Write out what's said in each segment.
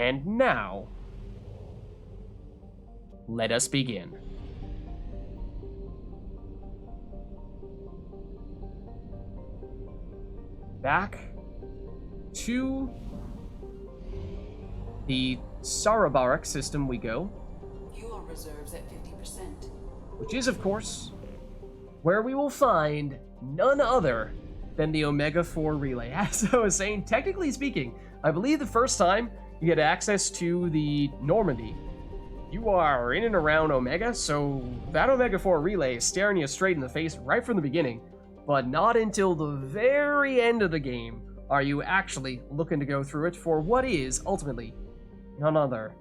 And now, let us begin. Back to the Sarabarak system we go. Fuel reserves at 50%. Which is, of course, where we will find none other than the Omega-4 relay. As I was saying, technically speaking, I believe the first time you get access to the Normandy, you are in and around Omega, so that Omega-4 relay is staring you straight in the face right from the beginning, but not until the very end of the game are you actually looking to go through it for what is, ultimately, none other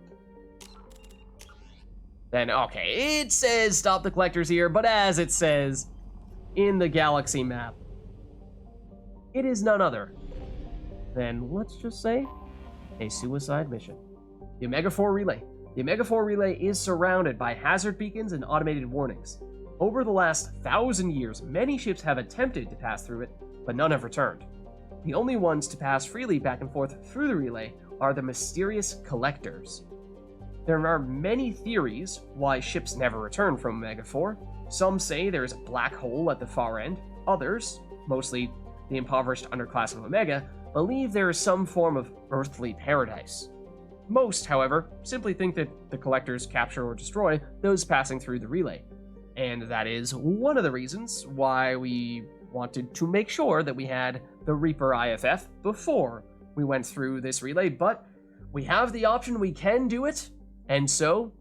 than, okay, it says stop the collectors here, but as it says in the galaxy map, it is none other than, let's just say, a suicide mission. The Omega-4 relay. The Omega-4 relay is surrounded by hazard beacons and automated warnings. Over the last 1,000 years, many ships have attempted to pass through it, but none have returned. The only ones to pass freely back and forth through the relay are the mysterious collectors. There are many theories why ships never return from Omega-4. Some say there is a black hole at the far end. Others, mostly the impoverished underclass of Omega, believe there is some form of earthly paradise. Most, however, simply think that the collectors capture or destroy those passing through the relay. And that is one of the reasons why we wanted to make sure that we had the Reaper IFF before we went through this relay, but we have the option, we can do it, and so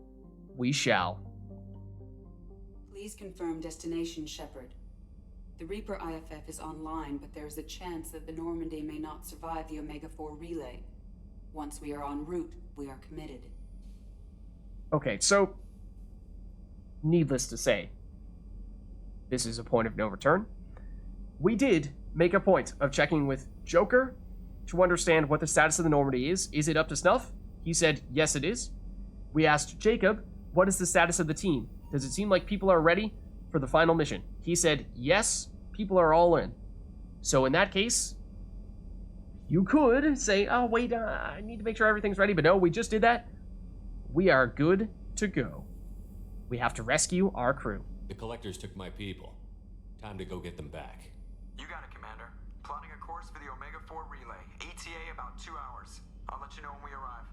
we shall. Please confirm destination, Shepard. The Reaper IFF is online, but there is a chance that the Normandy may not survive the Omega-4 relay. Once we are en route, we are committed. Okay, so, needless to say, this is a point of no return. We did make a point of checking with Joker to understand what the status of the Normandy is. Is it up to snuff? He said, yes, it is. We asked Jacob, what is the status of the team? Does it seem like people are ready for the final mission? He said, yes, people are all in. So in that case, you could say, oh, wait, I need to make sure everything's ready. But no, we just did that. We are good to go. We have to rescue our crew. The collectors took my people. Time to go get them back. You got it, Commander. Plotting a course for the Omega-4 relay. ETA about 2 hours. I'll let you know when we arrive.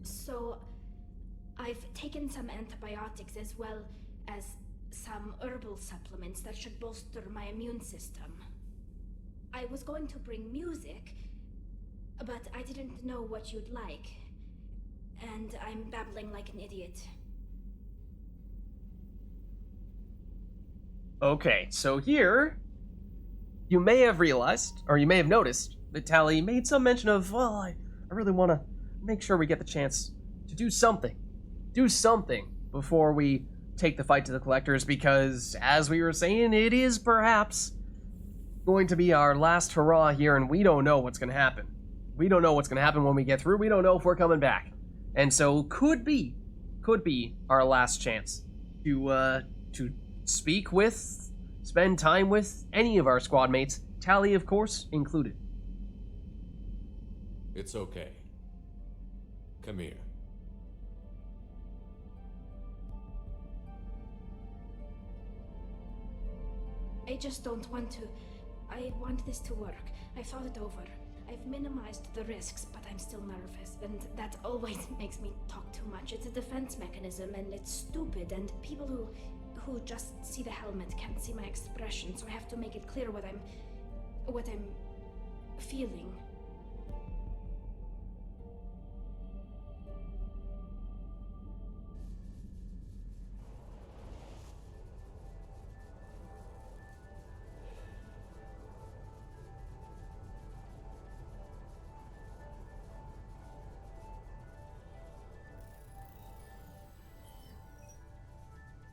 So, I've taken some antibiotics as well as some herbal supplements that should bolster my immune system. I was going to bring music, but I didn't know what you'd like. And I'm babbling like an idiot. Okay, so here, you may have realized, or you may have noticed, that Tally made some mention of, well, I really want to make sure we get the chance to do something. Do something before we take the fight to the collectors, because, as we were saying, it is perhaps going to be our last hurrah here, and we don't know what's going to happen. We don't know what's going to happen when we get through. We don't know if we're coming back. And so, could be our last chance to speak with, spend time with any of our squad mates, Tally, of course, included. It's okay. Come here. I just don't want to. I want this to work. I've thought it over. I've minimized the risks, but I'm still nervous, and that always makes me talk too much. It's a defense mechanism, and it's stupid, and people who just see the helmet can't see my expression, so I have to make it clear what I'm feeling.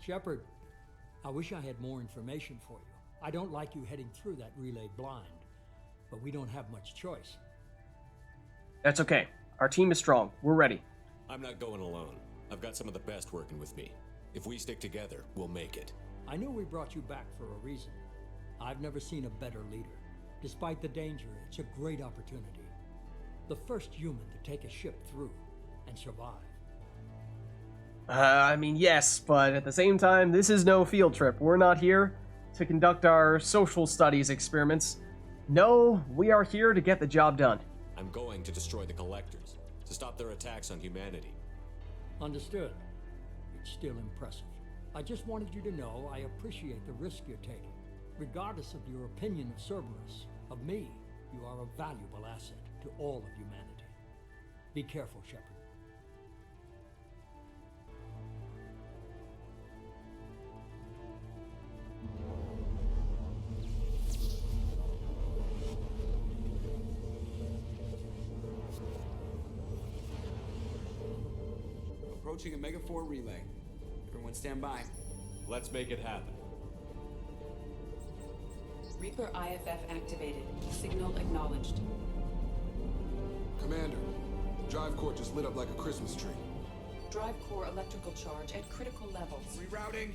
Shepard, I wish I had more information for you. I don't like you heading through that relay blind, but we don't have much choice. That's okay. Our team is strong. We're ready. I'm not going alone. I've got some of the best working with me. If we stick together, we'll make it. I knew we brought you back for a reason. I've never seen a better leader. Despite the danger, it's a great opportunity. The first human to take a ship through and survive. I mean, yes, but at the same time, this is no field trip. We're not here to conduct our social studies experiments. No, we are here to get the job done. I'm going to destroy the Collectors, to stop their attacks on humanity. Understood. It's still impressive. I just wanted you to know I appreciate the risk you're taking. Regardless of your opinion of Cerberus, of me, you are a valuable asset to all of humanity. Be careful, Shepard. Approaching Omega 4 relay. Everyone stand by. Let's make it happen. Reaper IFF activated. Signal acknowledged. Commander, drive core just lit up like a Christmas tree. Drive core electrical charge at critical levels. Rerouting.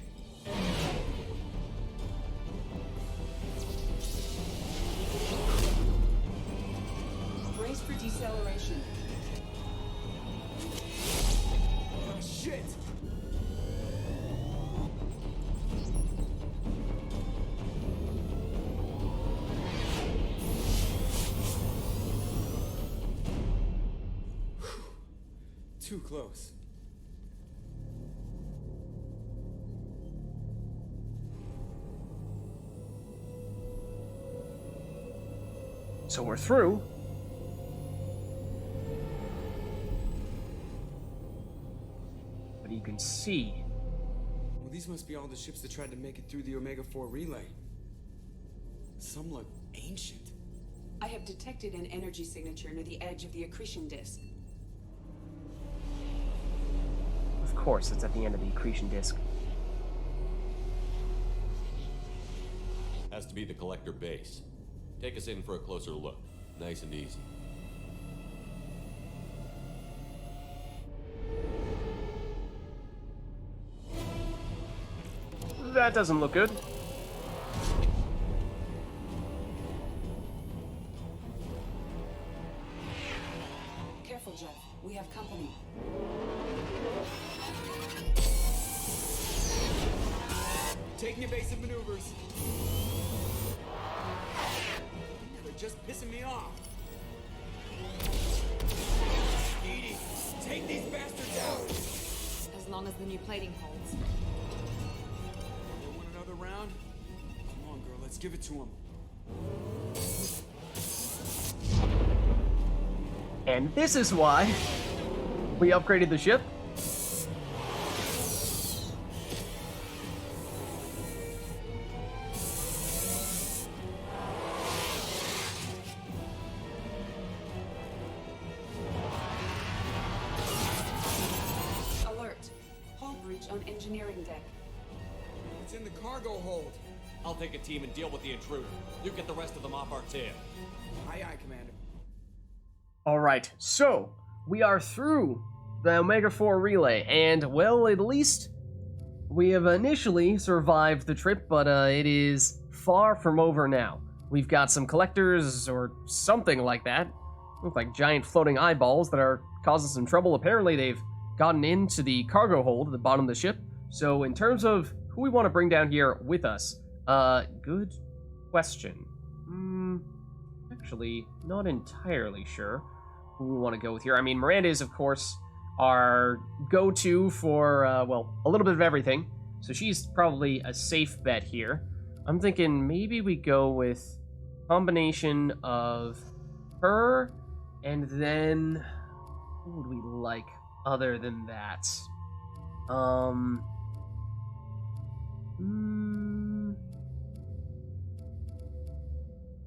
Brace for deceleration. Oh, shit! Too close. So we're through. But you can see. Well, these must be all the ships that tried to make it through the Omega 4 relay. Some look ancient. I have detected an energy signature near the edge of the accretion disk. Of course, it's at the end of the accretion disk. Has to be the Collector base. Take us in for a closer look. Nice and easy. That doesn't look good. Careful, Jeff. We have company. Taking evasive maneuvers. They're just pissing me off. Edie, take these bastards out. As long as the new plating holds. You want another round? Come on, girl, let's give it to him. And this is why we upgraded the ship. Alert. Hull breach on engineering deck. It's in the cargo hold. I'll take a team and deal with the intruder. You get the rest of them off our tail. Aye, aye, Commander. Alright, so we are through the Omega 4 relay, and well, at least we have initially survived the trip, but it is far from over now. We've got some collectors or something like that. Look like giant floating eyeballs that are causing some trouble. Apparently they've gotten into the cargo hold at the bottom of the ship. So in terms of who we want to bring down here with us, good question. Actually, not entirely sure who we want to go with here. I mean, Miranda is, of course, our go-to for, well, a little bit of everything. So she's probably a safe bet here. I'm thinking maybe we go with a combination of her and then who would we like other than that?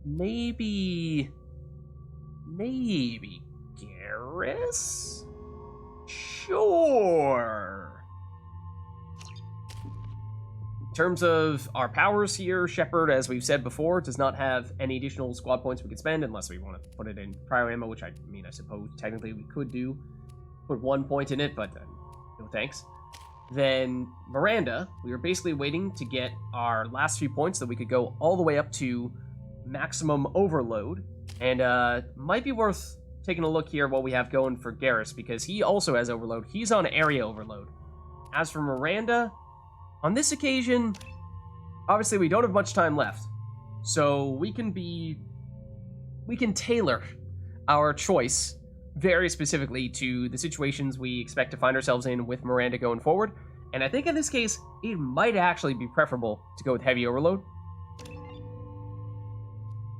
Maybe Garrus? Sure. In terms of our powers here, Shepard, as we've said before, does not have any additional squad points we could spend unless we want to put it in cryo ammo, which I mean, I suppose technically we could do. Put 1 point in it, but no thanks. Then Miranda, we were basically waiting to get our last few points that we could go all the way up to maximum overload. And might be worth taking a look here what we have going for Garrus, because he also has overload. He's on area overload. As for Miranda, on this occasion, obviously we don't have much time left. So we can tailor our choice very specifically to the situations we expect to find ourselves in with Miranda going forward. And I think in this case, it might actually be preferable to go with heavy overload.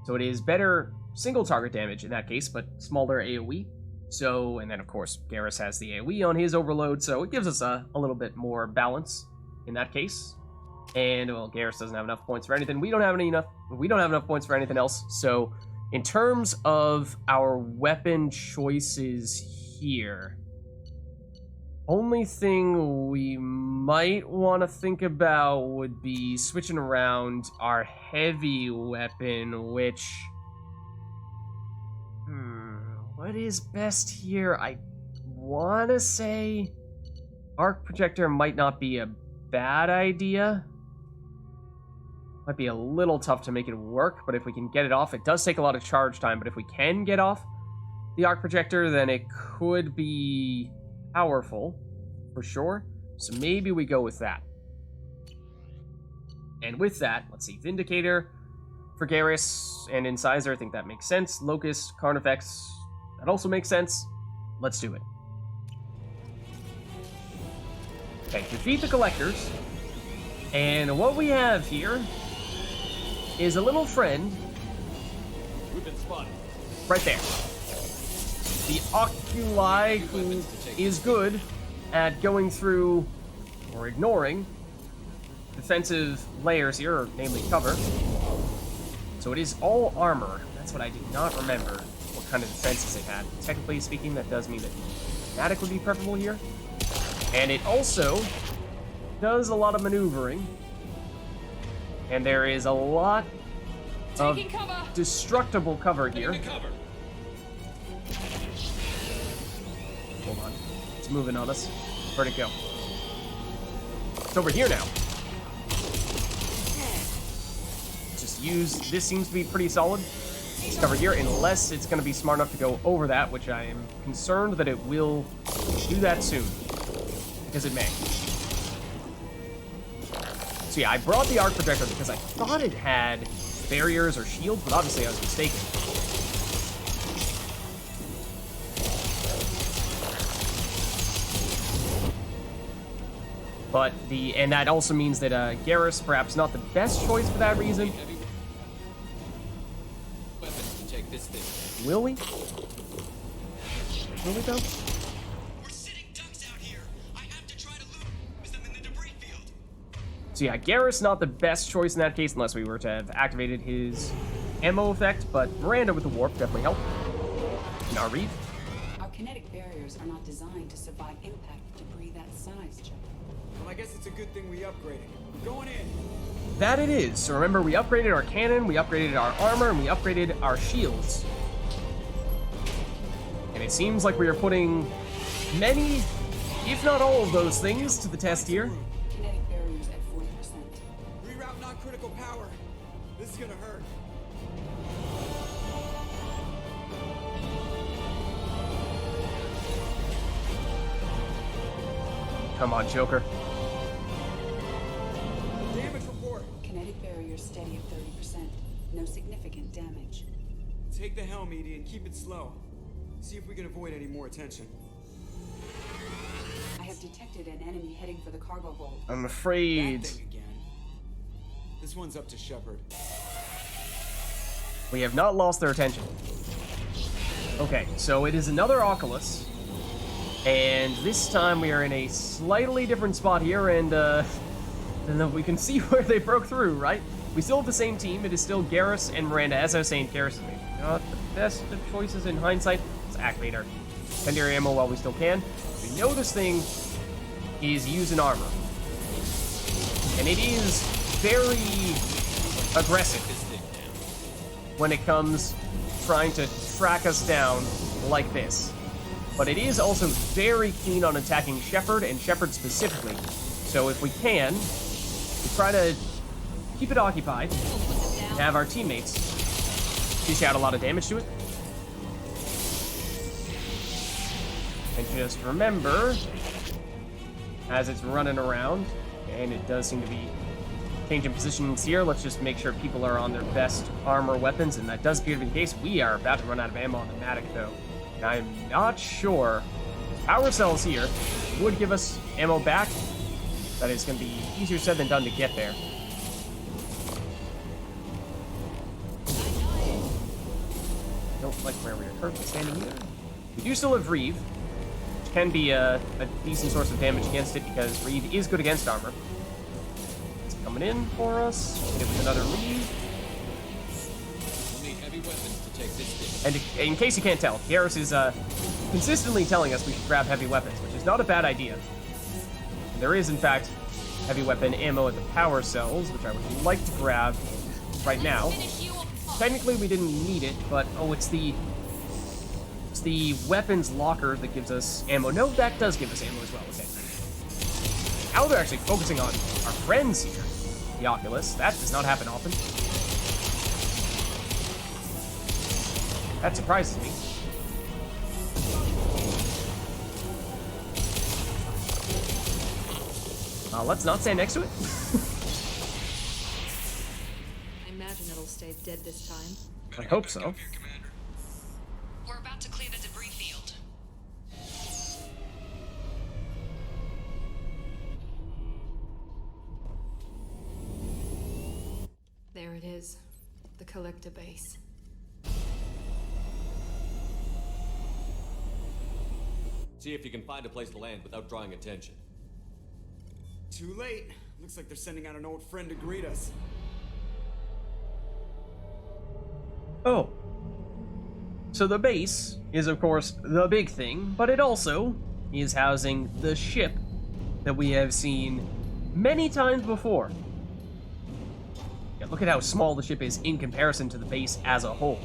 So it is better single target damage in that case, but smaller AoE. So, and then of course, Garrus has the AoE on his overload, so it gives us a little bit more balance in that case. And, well, Garrus doesn't have enough points for anything. We don't have enough points for anything else, so in terms of our weapon choices here, only thing we might want to think about would be switching around our heavy weapon, which... what is best here? I want to say arc projector might not be a bad idea. Might be a little tough to make it work, but if we can get it off, it does take a lot of charge time, but if we can get off the arc projector, then it could be powerful, for sure. So maybe we go with that. And with that, let's see, Vindicator for Garrus and Incisor, I think that makes sense. Locust, Carnifex, that also makes sense. Let's do it. Okay, defeat the Collectors. And what we have here is a little friend. We've been spotted. Right there. The Oculi, who is good at going through or ignoring defensive layers here, or namely cover. So it is all armor. That's what I did not remember, what kind of defenses it had. Technically speaking, that does mean that Fnatic would be preferable here. And it also does a lot of maneuvering. And there is a lot of destructible cover here. Hold on. It's moving on us. Where'd it go? It's over here now. Just use... this seems to be pretty solid. It's cover here, unless it's going to be smart enough to go over that, which I am concerned that it will do that soon. Because it may. So yeah, I brought the arc projector because I thought it had barriers or shields, but obviously I was mistaken. But and that also means that Garrus perhaps not the best choice for that reason. Will we? Will we though? So yeah, Garrus not the best choice in that case, unless we were to have activated his ammo effect, but Miranda with the warp definitely helped. Now read. Our kinetic barriers are not designed to survive impact with debris that size, Chuck. Well, I guess it's a good thing we upgraded. We're going in. That it is. So remember, we upgraded our cannon, we upgraded our armor, and we upgraded our shields. And it seems like we are putting many, if not all of those things to the test here. Kinetic barriers at 40%. Reroute non-critical power. This is gonna hurt. Come on, Joker. Damage report. Kinetic barriers steady at 30%. No significant damage. Take the helm, Edie, and keep it slow. See if we can avoid any more attention. I have detected an enemy heading for the cargo hold. I'm afraid That thing again. This one's up to Shepard. we have not lost their attention. Okay, so it is another Oculus. And this time we are in a slightly different spot here, and then we can see where they broke through, right? We still have the same team. It is still Garrus and Miranda. As I was saying, Garrus is maybe not the best of choices in hindsight. Let's activate our secondary ammo while we still can. We know this thing is using armor. And it is very aggressive when it comes trying to track us down like this. but it is also very keen on attacking Shepard, and Shepard specifically. So if we can, we try to keep it occupied, and have our teammates dish out a lot of damage to it. And just remember, as it's running around, and it does seem to be changing positions here, let's just make sure people are on their best armor weapons, and that does appear to be the case. We are about to run out of ammo on the Matic, though. And I'm not sure. Power cells here would give us ammo back. That is going to be easier said than done to get there. Don't like where we are currently standing either. We do still have Reeve, which can be a decent source of damage against it because Reeve is good against armor. It's coming in for us. Hit it with another Reeve. We'll need heavy weapons to take this thing. And in case you can't tell, Garrus is consistently telling us we should grab heavy weapons, which is not a bad idea. And there is, in fact, heavy weapon ammo at the power cells, which I would like to grab right now. Technically, we didn't need it, but oh, it's the weapons locker that gives us ammo. No, that does give us ammo as well. Okay. Now they're actually focusing on our friends here. The Oculus. That does not happen often. That surprises me. Let's not stand next to it. I imagine it'll stay dead this time. I hope so. We're about to clear the debris field. There it is. The collector base. See if you can find a place to land without drawing attention. Too late. Looks like they're sending out an old friend to greet us. Oh. So the base is, of course, the big thing, but it also is housing the ship that we have seen many times before. Yeah, look at how small the ship is in comparison to the base as a whole.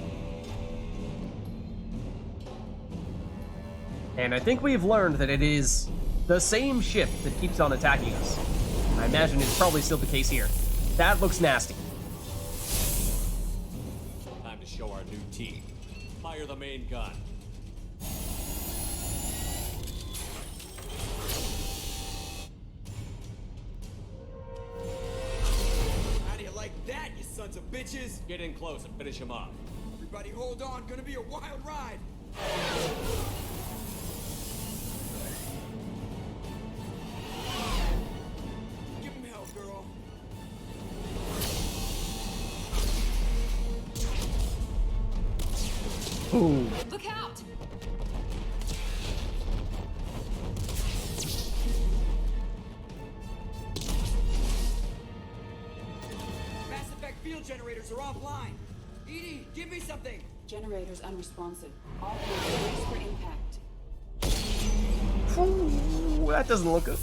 And I think we've learned that it is the same ship that keeps on attacking us. I imagine it's probably still the case here. That looks nasty. Time to show our new team. Fire the main gun. How do you like that, you sons of bitches? Get in close and finish him off. Everybody hold on, gonna be a wild ride. Give him hell, girl. Ooh. Look out! Mass effect field generators are offline. Edie, give me something. Generators unresponsive. All hands brace for impact. Ooh, that doesn't look good.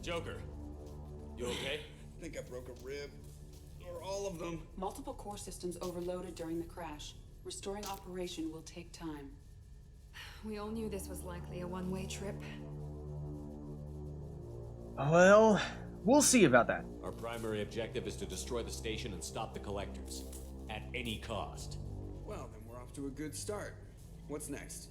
Joker, you okay? I think I broke a rib. Or all of them. Multiple core systems overloaded during the crash. Restoring operation will take time. We all knew this was likely a one-way trip. Well, we'll see about that. Our primary objective is to destroy the station and stop the collectors. At any cost. Well, then we're off to a good start. What's next?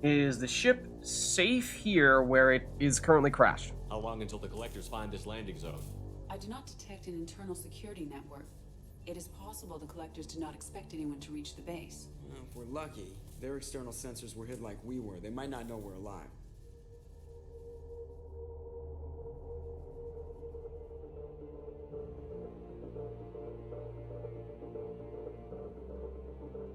Is the ship safe here where it is currently crashed? How long until the collectors find this landing zone? I do not detect an internal security network. It is possible the collectors did not expect anyone to reach the base. Well, if we're lucky, their external sensors were hid like we were. They might not know we're alive.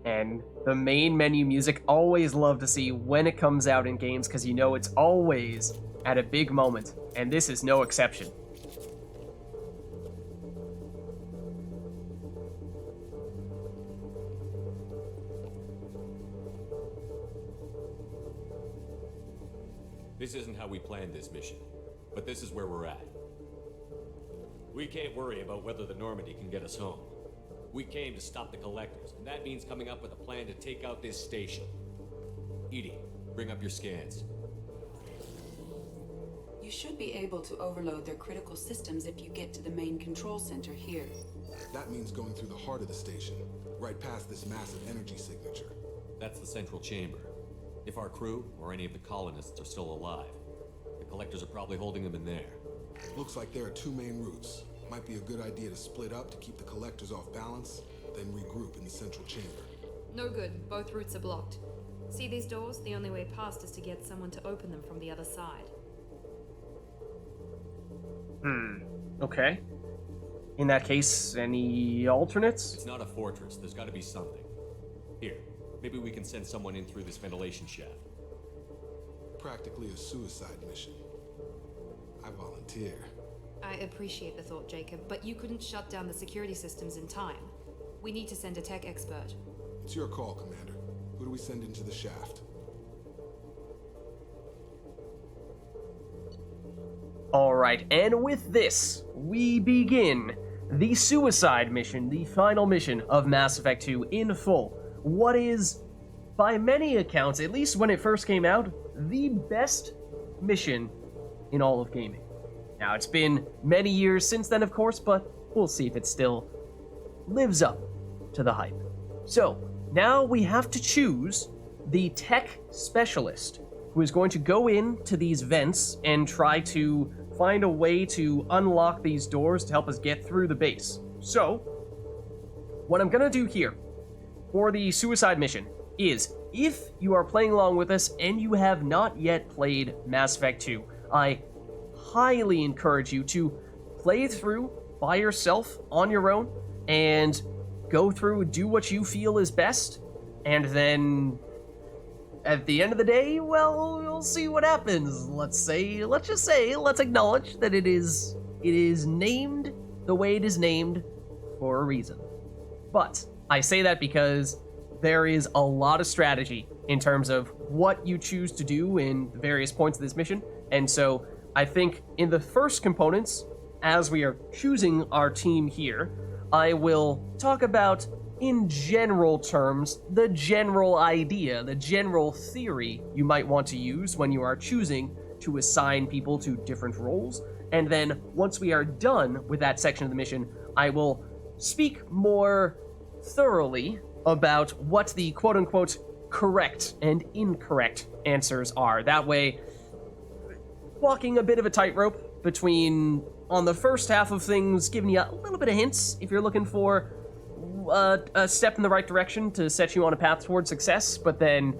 And the main menu music, always love to see when it comes out in games because you know it's always at a big moment, and this is no exception. This isn't how we planned this mission, but this is where we're at. We can't worry about whether the Normandy can get us home. We came to stop the Collectors, and that means coming up with a plan to take out this station. Edie, bring up your scans. You should be able to overload their critical systems if you get to the main control center here. That means going through the heart of the station, right past this massive energy signature. That's the central chamber. If our crew, or any of the colonists, are still alive, the Collectors are probably holding them in there. Looks like there are two main routes. Might be a good idea to split up to keep the Collectors off balance, then regroup in the central chamber. No good. Both routes are blocked. See these doors? The only way past is to get someone to open them from the other side. Okay. In that case, any alternates? It's not a fortress. There's got to be something. Here, maybe we can send someone in through this ventilation shaft. Practically a suicide mission. I volunteer. I appreciate the thought, Jacob, but you couldn't shut down the security systems in time. We need to send a tech expert. It's your call, Commander. Who do we send into the shaft? Alright, and with this, we begin the suicide mission, the final mission of Mass Effect 2 in full. What is, by many accounts, at least when it first came out, the best mission in all of gaming. Now, it's been many years since then, of course, but we'll see if it still lives up to the hype. So, now we have to choose the tech specialist who is going to go into these vents and try to find a way to unlock these doors to help us get through the base. So, what I'm going to do here for the suicide mission is, if you are playing along with us and you have not yet played Mass Effect 2, I highly encourage you to play through by yourself on your own and go through, do what you feel is best, and then at the end of the day, well, we'll see what happens. Let's acknowledge that it is named the way it is named for a reason. But I say that because there is a lot of strategy in terms of what you choose to do in various points of this mission, and so I think in the first components, as we are choosing our team here, I will talk about, in general terms, the general idea, the general theory you might want to use when you are choosing to assign people to different roles. And then, once we are done with that section of the mission, I will speak more thoroughly about what the quote-unquote correct and incorrect answers are. That way, walking a bit of a tightrope between, on the first half of things, giving you a little bit of hints if you're looking for a step in the right direction to set you on a path towards success, but then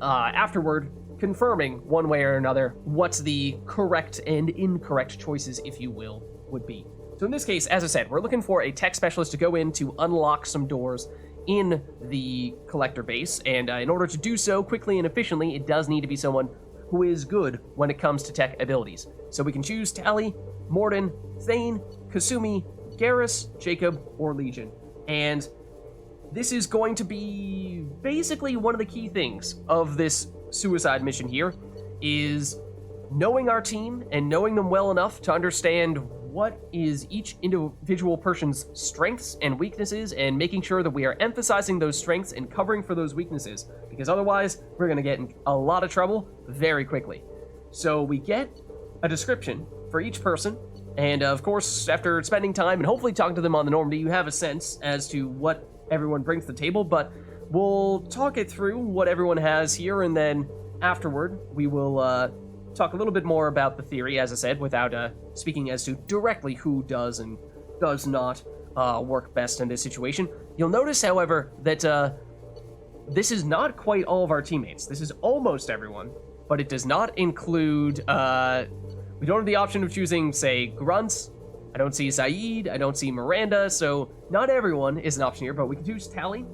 afterward, confirming one way or another what the correct and incorrect choices, if you will, would be. So in this case, as I said, we're looking for a tech specialist to go in to unlock some doors in the collector base, and in order to do so quickly and efficiently, it does need to be someone who is good when it comes to tech abilities. So we can choose Tali, Morden, Thane, Kasumi, Garrus, Jacob, or Legion. And this is going to be basically one of the key things of this suicide mission here, is knowing our team and knowing them well enough to understand what is each individual person's strengths and weaknesses, and making sure that we are emphasizing those strengths and covering for those weaknesses, because otherwise we're going to get in a lot of trouble very quickly. So we get a description for each person, and of course, after spending time and hopefully talking to them on the Normandy, you have a sense as to what everyone brings to the table, but we'll talk it through what everyone has here, and then afterward we will talk a little bit more about the theory, as I said, without speaking as to directly who does and does not work best in this situation. You'll notice, however, that this is not quite all of our teammates. This is almost everyone, but it does not include... we don't have the option of choosing, say, grunts. I don't see Saeed. I don't see Miranda, so not everyone is an option here, but we can choose Tali,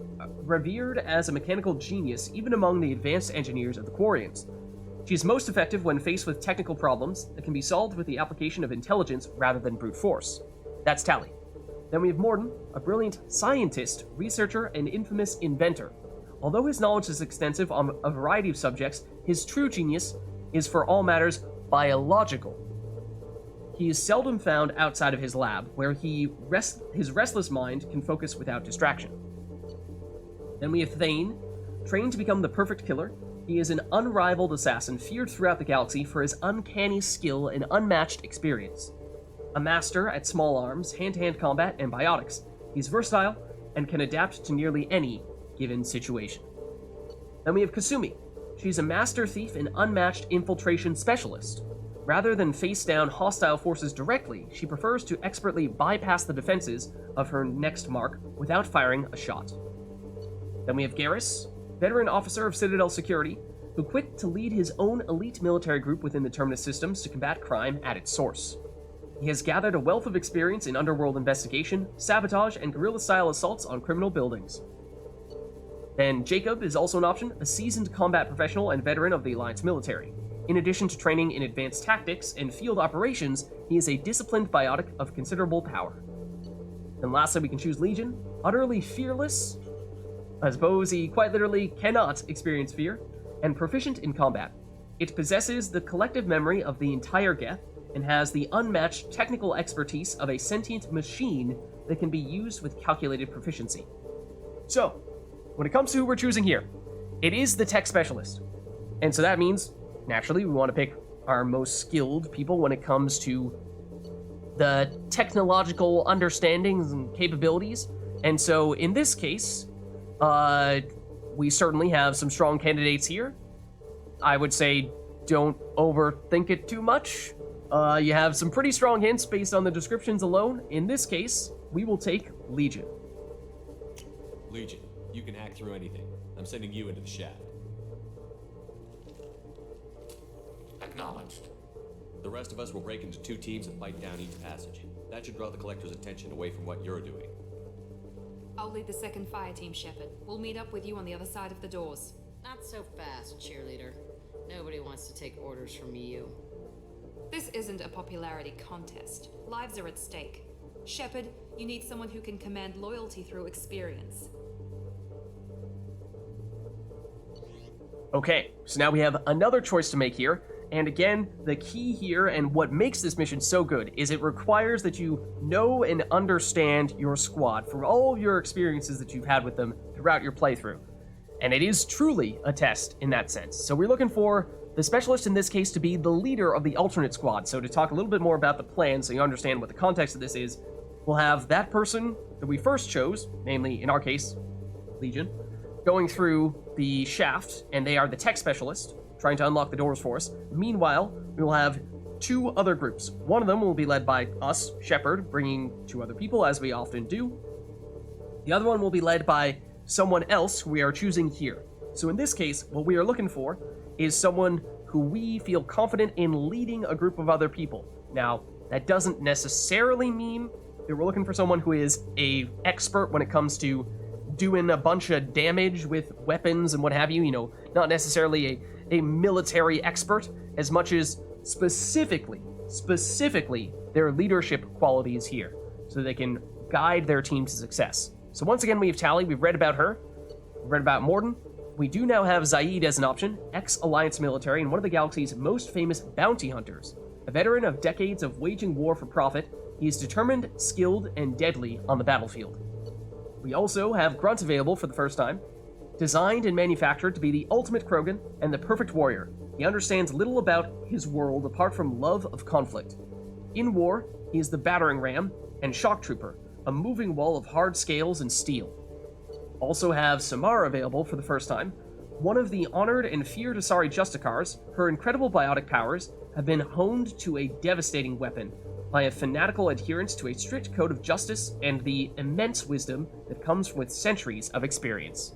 revered as a mechanical genius even among the advanced engineers of the Quarians. She is most effective when faced with technical problems that can be solved with the application of intelligence rather than brute force. That's Tali. Then we have Morden, a brilliant scientist, researcher, and infamous inventor. Although his knowledge is extensive on a variety of subjects, his true genius is for all matters biological. He is seldom found outside of his lab, where his restless mind can focus without distraction. Then we have Thane. Trained to become the perfect killer, he is an unrivaled assassin feared throughout the galaxy for his uncanny skill and unmatched experience. A master at small arms, hand-to-hand combat, and biotics, he's versatile and can adapt to nearly any given situation. Then we have Kasumi. She's a master thief and unmatched infiltration specialist. Rather than face down hostile forces directly, she prefers to expertly bypass the defenses of her next mark without firing a shot. Then we have Garrus, veteran officer of Citadel Security, who quit to lead his own elite military group within the Terminus systems to combat crime at its source. He has gathered a wealth of experience in underworld investigation, sabotage, and guerrilla-style assaults on criminal buildings. Then Jacob is also an option, a seasoned combat professional and veteran of the Alliance military. In addition to training in advanced tactics and field operations, he is a disciplined biotic of considerable power. And lastly, we can choose Legion, utterly fearless. I suppose he quite literally cannot experience fear, and proficient in combat. It possesses the collective memory of the entire Geth, and has the unmatched technical expertise of a sentient machine that can be used with calculated proficiency. So, when it comes to who we're choosing here, it is the tech specialist. And so that means, naturally, we want to pick our most skilled people when it comes to the technological understandings and capabilities. And so in this case, we certainly have some strong candidates here. I would say don't overthink it too much. You have some pretty strong hints based on the descriptions alone. In this case, we will take Legion. Legion, you can hack through anything. I'm sending you into the shaft. Acknowledged. The rest of us will break into 2 teams and fight down each passage. That should draw the Collector's attention away from what you're doing. I'll lead the second fire team, Shepard. We'll meet up with you on the other side of the doors. Not so fast, cheerleader. Nobody wants to take orders from you. This isn't a popularity contest. Lives are at stake. Shepard, you need someone who can command loyalty through experience. Okay, so now we have another choice to make here. And again, the key here and what makes this mission so good is it requires that you know and understand your squad from all of your experiences that you've had with them throughout your playthrough. And it is truly a test in that sense. So we're looking for the specialist in this case to be the leader of the alternate squad. So to talk a little bit more about the plan so you understand what the context of this is, we'll have that person that we first chose, namely in our case, Legion, going through the shaft, and they are the tech specialist, trying to unlock the doors for us. Meanwhile, we will have 2 other groups. One of them will be led by us, Shepard, bringing 2 other people, as we often do. The other one will be led by someone else who we are choosing here. So in this case, what we are looking for is someone who we feel confident in leading a group of other people. Now, that doesn't necessarily mean that we're looking for someone who is an expert when it comes to doing a bunch of damage with weapons and what have you, not necessarily a military expert, as much as specifically their leadership qualities here, so they can guide their team to success. So once again, we have Tali, we've read about her, we've read about Morden. We do now have Zaid as an option, ex-Alliance military and one of the galaxy's most famous bounty hunters. A veteran of decades of waging war for profit, he is determined, skilled, and deadly on the battlefield. We also have Grunt available for the first time. Designed and manufactured to be the ultimate Krogan and the perfect warrior, he understands little about his world apart from love of conflict. In war, he is the battering ram and shock trooper, a moving wall of hard scales and steel. Also have Samara available for the first time. One of the honored and feared Asari Justicars, her incredible biotic powers have been honed to a devastating weapon by a fanatical adherence to a strict code of justice and the immense wisdom that comes with centuries of experience.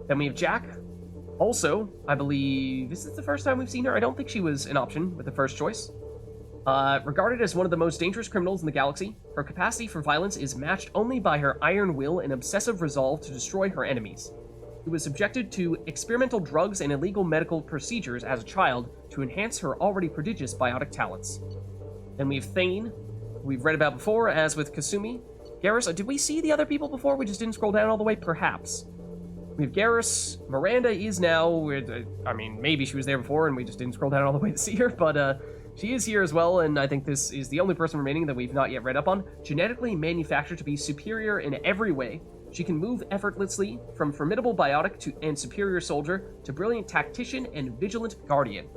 Then we have Jack. Also, I believe this is the first time we've seen her. I don't think she was an option with the first choice. Regarded as one of the most dangerous criminals in the galaxy, her capacity for violence is matched only by her iron will and obsessive resolve to destroy her enemies. She was subjected to experimental drugs and illegal medical procedures as a child to enhance her already prodigious biotic talents. Then we have Thane, who we've read about before, as with Kasumi. Garrus, did we see the other people before? We just didn't scroll down all the way? Perhaps. We have Garrus. Miranda is now, I mean, maybe she was there before and we just didn't scroll down all the way to see her, but she is here as well, and I think this is the only person remaining that we've not yet read up on. Genetically manufactured to be superior in every way. She can move effortlessly from formidable biotic and superior soldier to brilliant tactician and vigilant guardian.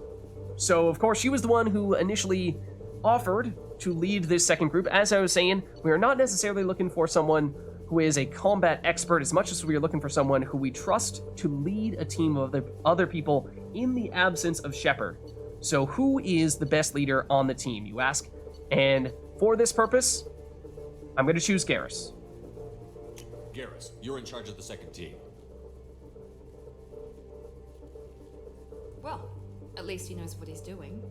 So, of course, she was the one who initially offered to lead this second group. As I was saying, we are not necessarily looking for someone who is a combat expert as much as we are looking for someone who we trust to lead a team of other people in the absence of Shepard. So who is the best leader on the team, you ask? And for this purpose, I'm going to choose Garrus. Garrus, you're in charge of the second team. Well, at least he knows what he's doing.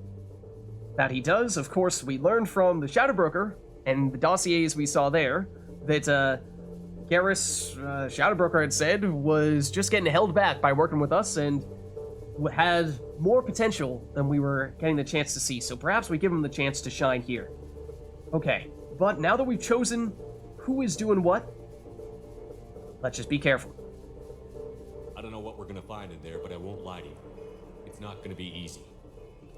That he does. Of course, we learned from the Shadow Broker and the dossiers we saw there that Garrus, Shadow Broker had said, was just getting held back by working with us and had more potential than we were getting the chance to see. So perhaps we give him the chance to shine here. Okay, but now that we've chosen who is doing what, let's just be careful. I don't know what we're gonna find in there, but I won't lie to you. It's not gonna be easy.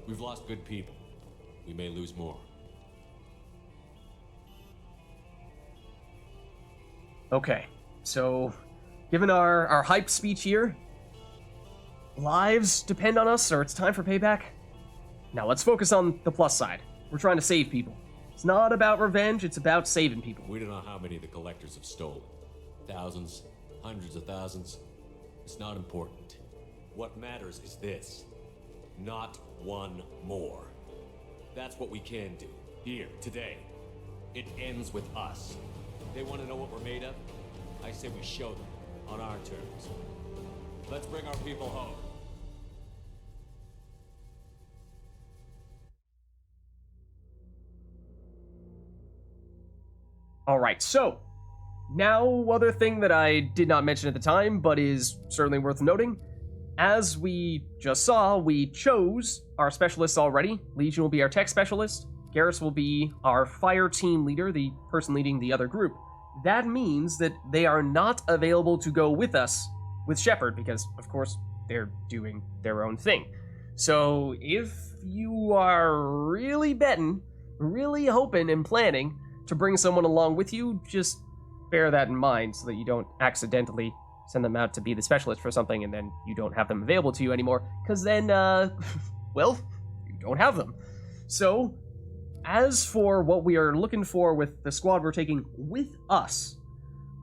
We've lost good people. We may lose more. Okay, so given our hype speech here, lives depend on us, or it's time for payback. Now let's focus on the plus side. We're trying to save people. It's not about revenge, it's about saving people. We don't know how many the collectors have stolen. Thousands, hundreds of thousands. It's not important. What matters is this. Not one more. That's what we can do. Here, today. It ends with us. They want to know what we're made of? I say we show them, on our terms. Let's bring our people home. Alright, so, now other thing that I did not mention at the time, but is certainly worth noting. As we just saw, we chose our specialists already. Legion will be our tech specialist. Garrus will be our fire team leader, the person leading the other group. That means that they are not available to go with us with Shepard, because, of course, they're doing their own thing. So, if you are really betting, really hoping and planning to bring someone along with you, just bear that in mind so that you don't accidentally send them out to be the specialist for something and then you don't have them available to you anymore, because then, well, you don't have them. So, as for what we are looking for with the squad we're taking with us,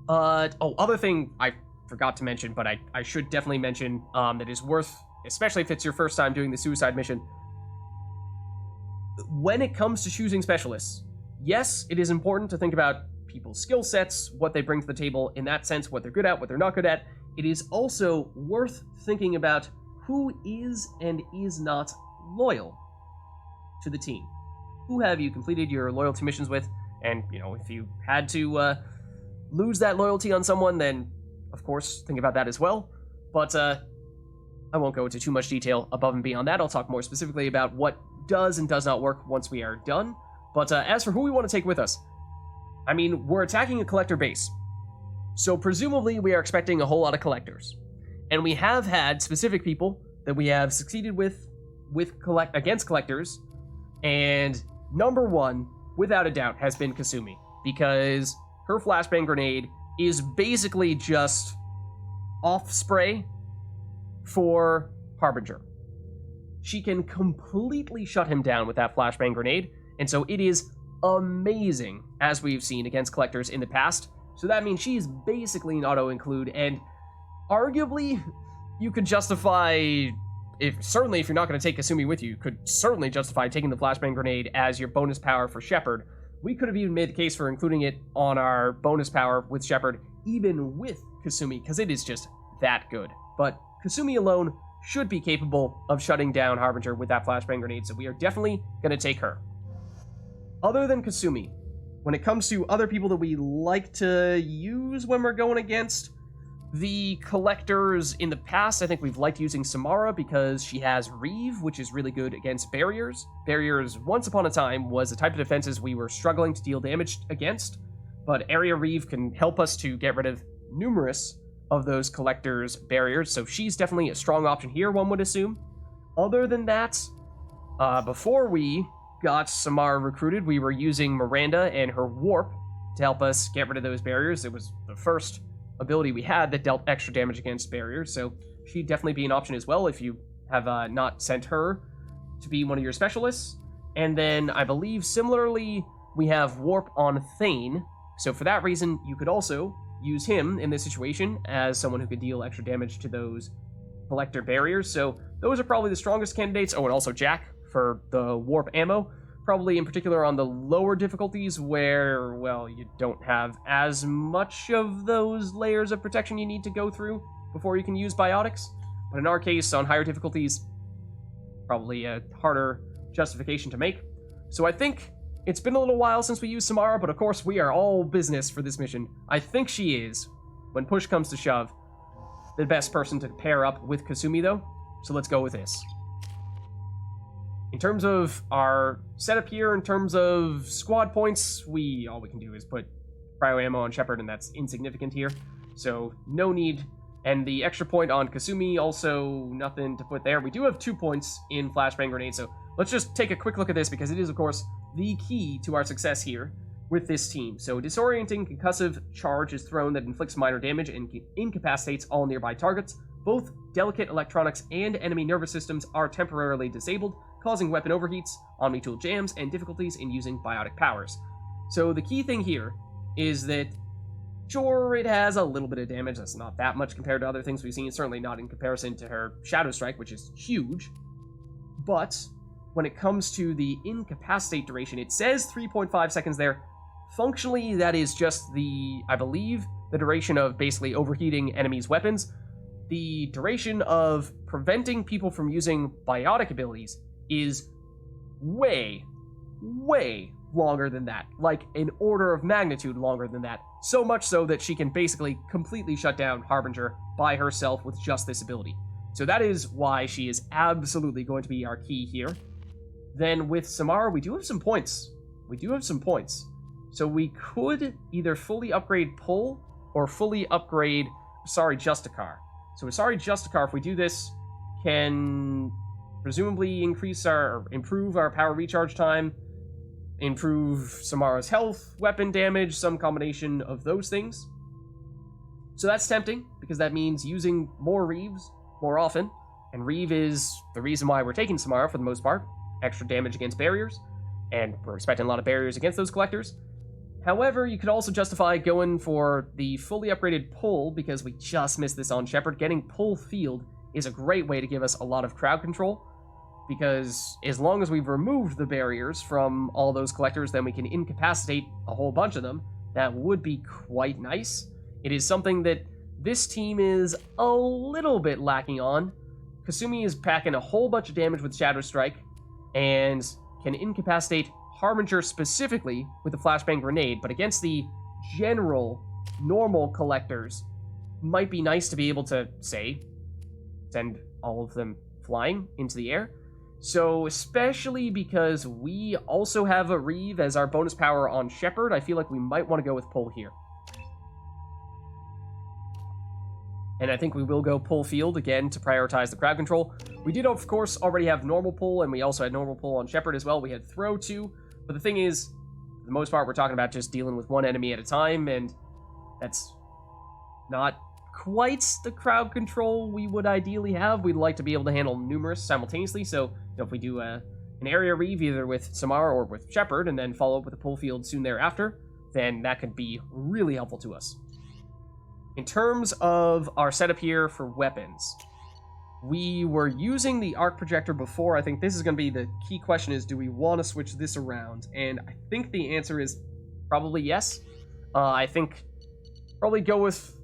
other thing I forgot to mention, but I should definitely mention, that is worth, especially if it's your first time doing the suicide mission. When it comes to choosing specialists, yes, it is important to think about people's skill sets, what they bring to the table in that sense, what they're good at, what they're not good at. It is also worth thinking about who is and is not loyal to the team. Who have you completed your loyalty missions with? And, you know, if you had to lose that loyalty on someone, then, of course, think about that as well. But I won't go into too much detail above and beyond that. I'll talk more specifically about what does and does not work once we are done. But as for who we want to take with us, I mean, we're attacking a collector base. So presumably we are expecting a whole lot of collectors. And we have had specific people that we have succeeded against collectors. And number one, without a doubt, has been Kasumi. Because her flashbang grenade is basically just off spray for Harbinger. She can completely shut him down with that flashbang grenade. And so it is amazing, as we've seen against collectors in the past. So that means she's basically an auto-include, and arguably, you could justify, certainly if you're not going to take Kasumi with you could certainly justify taking the flashbang grenade as your bonus power for Shepard. We could have even made the case for including it on our bonus power with Shepard, even with Kasumi, because it is just that good. But Kasumi alone should be capable of shutting down Harbinger with that flashbang grenade, so we are definitely going to take her. Other than Kasumi, when it comes to other people that we like to use when we're going against the collectors in the past, I think we've liked using Samara because she has Reeve, which is really good against barriers. Barriers, once upon a time, was the type of defenses we were struggling to deal damage against, but Area Reeve can help us to get rid of numerous of those collectors' barriers, so she's definitely a strong option here, one would assume. Other than that, before we got Samara recruited, we were using Miranda and her warp to help us get rid of those barriers. It was the first ability we had that dealt extra damage against barriers, so she'd definitely be an option as well if you have not sent her to be one of your specialists. And then I believe similarly we have warp on Thane, so for that reason you could also use him in this situation as someone who could deal extra damage to those collector barriers. So those are probably the strongest candidates. Oh, and also Jack for the warp ammo, probably in particular on the lower difficulties where, well, you don't have as much of those layers of protection you need to go through before you can use biotics. But in our case, on higher difficulties, probably a harder justification to make. So I think it's been a little while since we used Samara, but of course we are all business for this mission. I think she is, when push comes to shove, the best person to pair up with Kasumi though. So let's go with this. In terms of our setup here, in terms of squad points, all we can do is put cryo ammo on Shepard, and that's insignificant here. So no need. And the extra point on Kasumi, also nothing to put there. We do have 2 points in flashbang grenade, so let's just take a quick look at this because it is, of course, the key to our success here with this team. So disorienting concussive charge is thrown that inflicts minor damage and incapacitates all nearby targets. Both delicate electronics and enemy nervous systems are temporarily disabled, causing weapon overheats, omni-tool jams, and difficulties in using biotic powers. So the key thing here is that, sure, it has a little bit of damage. That's not that much compared to other things we've seen, certainly not in comparison to her Shadow Strike, which is huge. But when it comes to the incapacitate duration, it says 3.5 seconds there. Functionally, that is just I believe, the duration of basically overheating enemies' weapons. The duration of preventing people from using biotic abilities is way, way longer than that. Like an order of magnitude longer than that. So much so that she can basically completely shut down Harbinger by herself with just this ability. So that is why she is absolutely going to be our key here. Then with Samara, we do have some points. So we could either fully upgrade Pull or fully upgrade Justicar. So Asari Justicar, if we do this, can presumably improve our power recharge time, improve Samara's health, weapon damage, some combination of those things. So that's tempting, because that means using more Reeves more often, and Reeve is the reason why we're taking Samara for the most part. Extra damage against barriers, and we're expecting a lot of barriers against those collectors. However, you could also justify going for the fully upgraded Pull, because we just missed this on Shepard. Getting Pull Field is a great way to give us a lot of crowd control, because as long as we've removed the barriers from all those collectors, then we can incapacitate a whole bunch of them. That would be quite nice. It is something that this team is a little bit lacking on. Kasumi is packing a whole bunch of damage with Shadow Strike, and can incapacitate Harbinger specifically with the flashbang grenade, but against the general, normal collectors, might be nice to be able to, say, send all of them flying into the air. So, especially because we also have a Reeve as our bonus power on Shepard, I feel like we might want to go with Pull here. And I think we will go Pull Field again to prioritize the crowd control. We did, of course, already have normal pull, and we also had normal pull on Shepard as well. We had throw too, but the thing is, for the most part, we're talking about just dealing with one enemy at a time, and that's not quite the crowd control we would ideally have. We'd like to be able to handle numerous simultaneously, so if we do an area Reeve either with Samara or with Shepard, and then follow up with a Pull Field soon thereafter, then that could be really helpful to us. In terms of our setup here for weapons, we were using the arc projector before. I think this is going to be the key question, is do we want to switch this around? And I think the answer is probably yes. I think probably go with,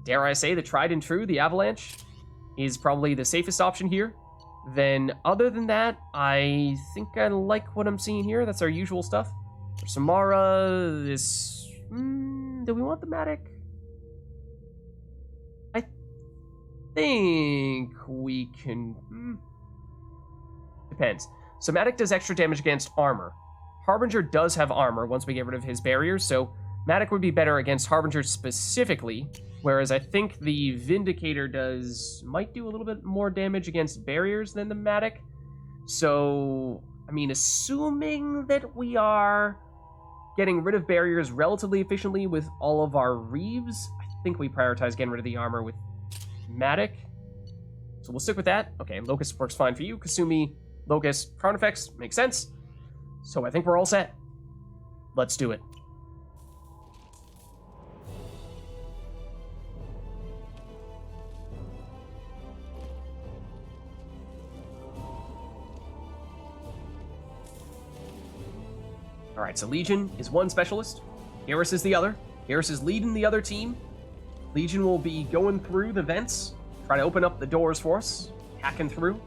dare I say, the tried and true, the Avalanche, is probably the safest option here. Then other than that, I think I like what I'm seeing here. That's our usual stuff. For Samara, this... do we want the Matic? I think we can... Depends. Somatic does extra damage against armor. Harbinger does have armor once we get rid of his barriers, so Matic would be better against Harbinger specifically, whereas I think the Vindicator might do a little bit more damage against barriers than the Matic. So, I mean, assuming that we are getting rid of barriers relatively efficiently with all of our Reeves, I think we prioritize getting rid of the armor with Matic. So we'll stick with that. Okay, Locust works fine for you. Kasumi, Locust, Crown Effects, makes sense. So I think we're all set. Let's do it. Alright, so Legion is one specialist. Garrus is the other. Garrus is leading the other team. Legion will be going through the vents, trying to open up the doors for us, hacking through.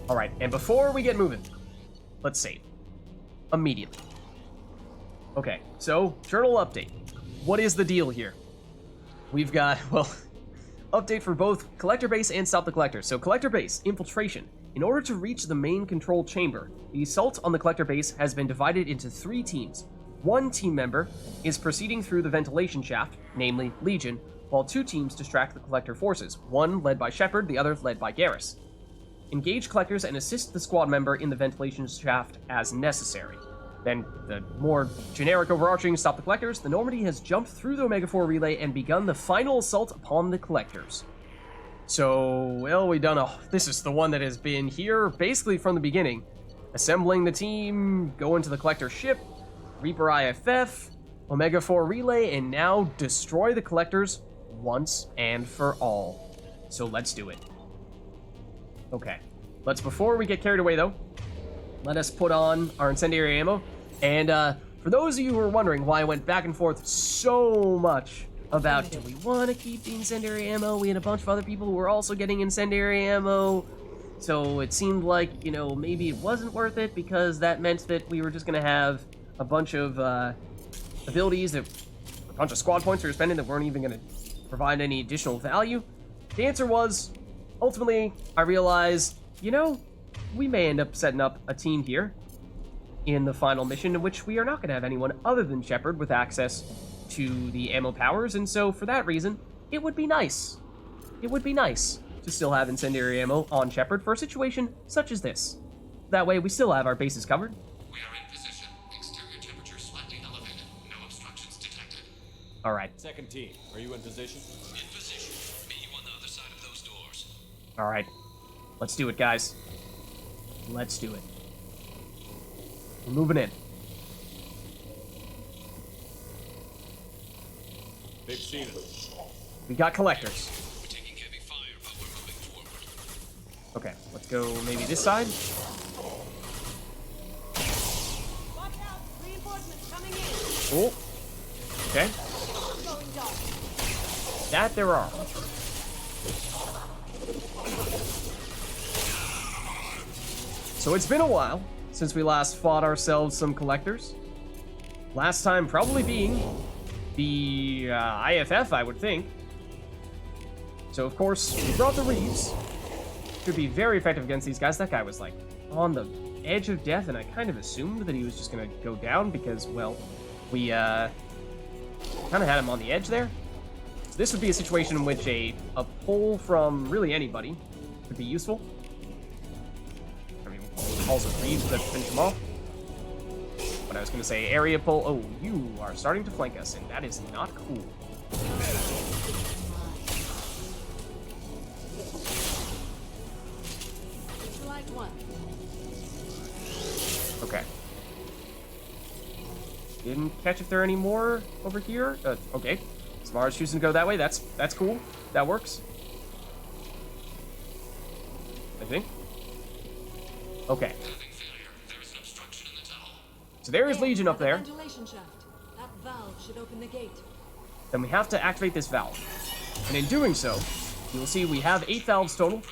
Alright, and before we get moving, let's save. Immediately. Okay, so, journal update. What is the deal here? We've got, well, update for both Collector Base and Stop the Collector. So, Collector Base, Infiltration. In order to reach the main control chamber, the assault on the Collector Base has been divided into 3 teams. One team member is proceeding through the ventilation shaft, namely Legion, while 2 teams distract the Collector forces, one led by Shepard, the other led by Garrus. Engage Collectors and assist the squad member in the ventilation shaft as necessary. Then, the more generic overarching Stop the Collectors, the Normandy has jumped through the Omega-4 relay and begun the final assault upon the Collectors. So, well, this is the one that has been here basically from the beginning. Assembling the team, go into the Collector ship, Reaper IFF, Omega-4 relay, and now destroy the Collectors once and for all. So let's do it. Okay. Before we get carried away though, let us put on our incendiary ammo. And for those of you who are wondering why I went back and forth so much about, do we want to keep the incendiary ammo? We had a bunch of other people who were also getting incendiary ammo. So it seemed like, maybe it wasn't worth it because that meant that we were just going to have a bunch of abilities, a bunch of squad points we were spending that weren't even going to provide any additional value. The answer was, ultimately, I realized, we may end up setting up a team here in the final mission in which we are not going to have anyone other than Shepard with access to the ammo powers, and so for that reason, it would be nice. It would be nice to still have incendiary ammo on Shepard for a situation such as this. That way, we still have our bases covered. We are in position. Exterior temperature slightly elevated. No obstructions detected. All right. Second team, are you in position? In position. Meet you on the other side of those doors. All right. Let's do it, guys. Let's do it. We're moving in. They've seen us. We got Collectors. We're taking heavy fire, but we're moving forward. Okay, let's go maybe this side. Watch out! Reinforcements coming in! Oh. Okay. Going dark. That there are. So it's been a while since we last fought ourselves some Collectors. Last time probably being the IFF, I would think. So, of course, we brought the Reeves. Should be very effective against these guys. That guy was, like, on the edge of death, and I kind of assumed that he was just going to go down because, well, we kind of had him on the edge there. So this would be a situation in which a pull from really anybody could be useful. I mean, also Reeves to finish him off. But I was going to say area pull. Oh, you are starting to flank us, and that is not cool. Like one. Okay. Didn't catch if there are any more over here. Okay. Samara's choosing to go that way. That's cool. That works. I think. Okay. So there is Legion up there. Ventilation shaft. That valve should open the gate. Then we have to activate this valve. And in doing so, you will see we have 8 valves total.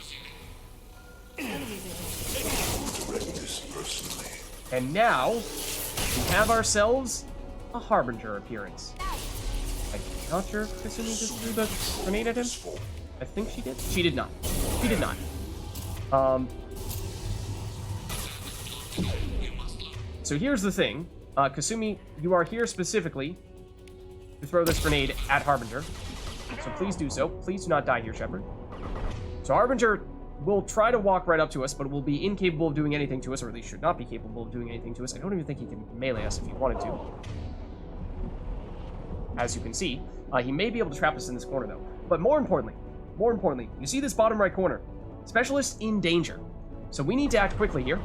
And now, we have ourselves a Harbinger appearance. I'm not sure if Kasumi just threw the grenade at him. I think she did. She did not. She did not. So here's the thing. Kasumi, you are here specifically to throw this grenade at Harbinger. So please do so. Please do not die here, Shepard. So Harbinger will try to walk right up to us, but will be incapable of doing anything to us, or at least should not be capable of doing anything to us. I don't even think he can melee us if he wanted to. As you can see, he may be able to trap us in this corner, though. But more importantly, you see this bottom right corner. Specialist in danger. So we need to act quickly here.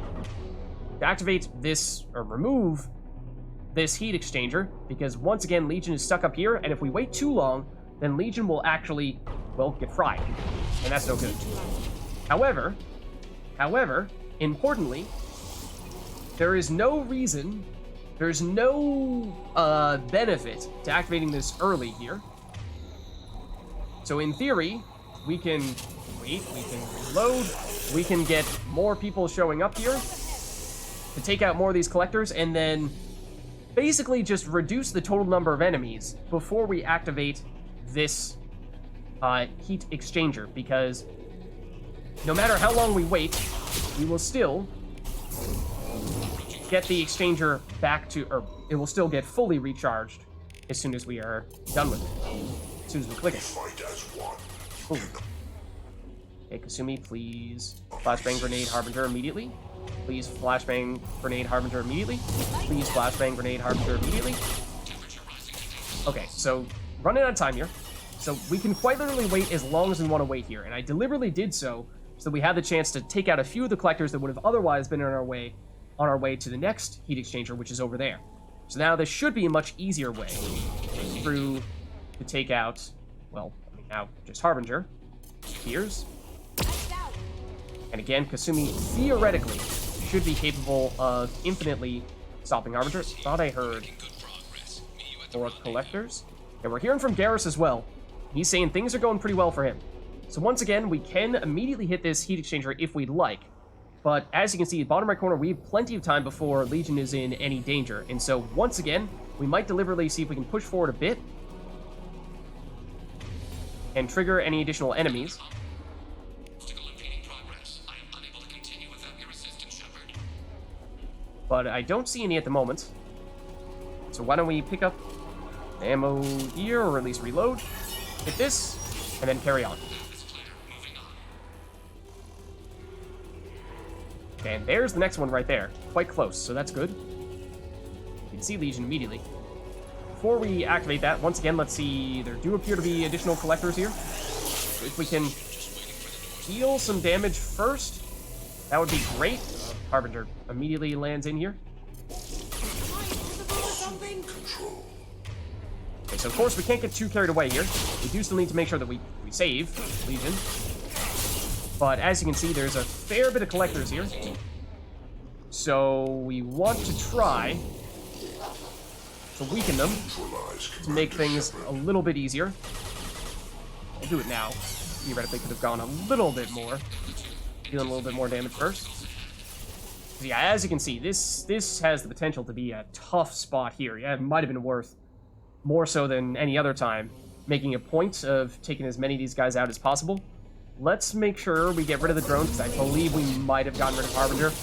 To activate this, or remove this heat exchanger, because once again, Legion is stuck up here, and if we wait too long, then Legion will actually, well, get fried. And that's no good. However, importantly, there is no reason, there's no benefit to activating this early here. So in theory, we can wait, we can reload, we can get more people showing up here to take out more of these collectors, and then basically just reduce the total number of enemies before we activate this heat exchanger, because no matter how long we wait, we will still get the exchanger back to, or it will still get fully recharged as soon as we are done with it. As soon as we click it. Ooh. Okay, Kasumi, please flashbang grenade Harbinger immediately. Please flashbang grenade Harbinger immediately. Please flashbang grenade Harbinger immediately. Okay, so running out of time here. So we can quite literally wait as long as we want to wait here, and I deliberately did so we had the chance to take out a few of the collectors that would have otherwise been on our way to the next heat exchanger, which is over there. So now this should be a much easier way through to take out, well, I mean now just Harbinger. Here's. And again, Kasumi theoretically should be capable of infinitely stopping Harbinger. Thought I heard more collectors. And we're hearing from Garrus as well. He's saying things are going pretty well for him. So once again, we can immediately hit this heat exchanger if we'd like. But as you can see, bottom right corner, we have plenty of time before Legion is in any danger. And so once again, we might deliberately see if we can push forward a bit and trigger any additional enemies. But I don't see any at the moment. So why don't we pick up ammo here, or at least reload, hit this, and then carry on. Okay, and there's the next one right there. Quite close, so that's good. You can see Legion immediately. Before we activate that, once again, let's see. There do appear to be additional collectors here. If we can deal some damage first, that would be great. Harbinger immediately lands in here. Okay, so of course we can't get too carried away here. We do still need to make sure that we save Legion. But as you can see, there's a fair bit of collectors here. So we want to try to weaken them to make things a little bit easier. We'll do it now. Theoretically could have gone a little bit more. Dealing a little bit more damage first. So yeah, as you can see, this has the potential to be a tough spot here. Yeah, it might have been worth, more so than any other time, making a point of taking as many of these guys out as possible. Let's make sure we get rid of the drones, because I believe we might have gotten rid of Harbinger.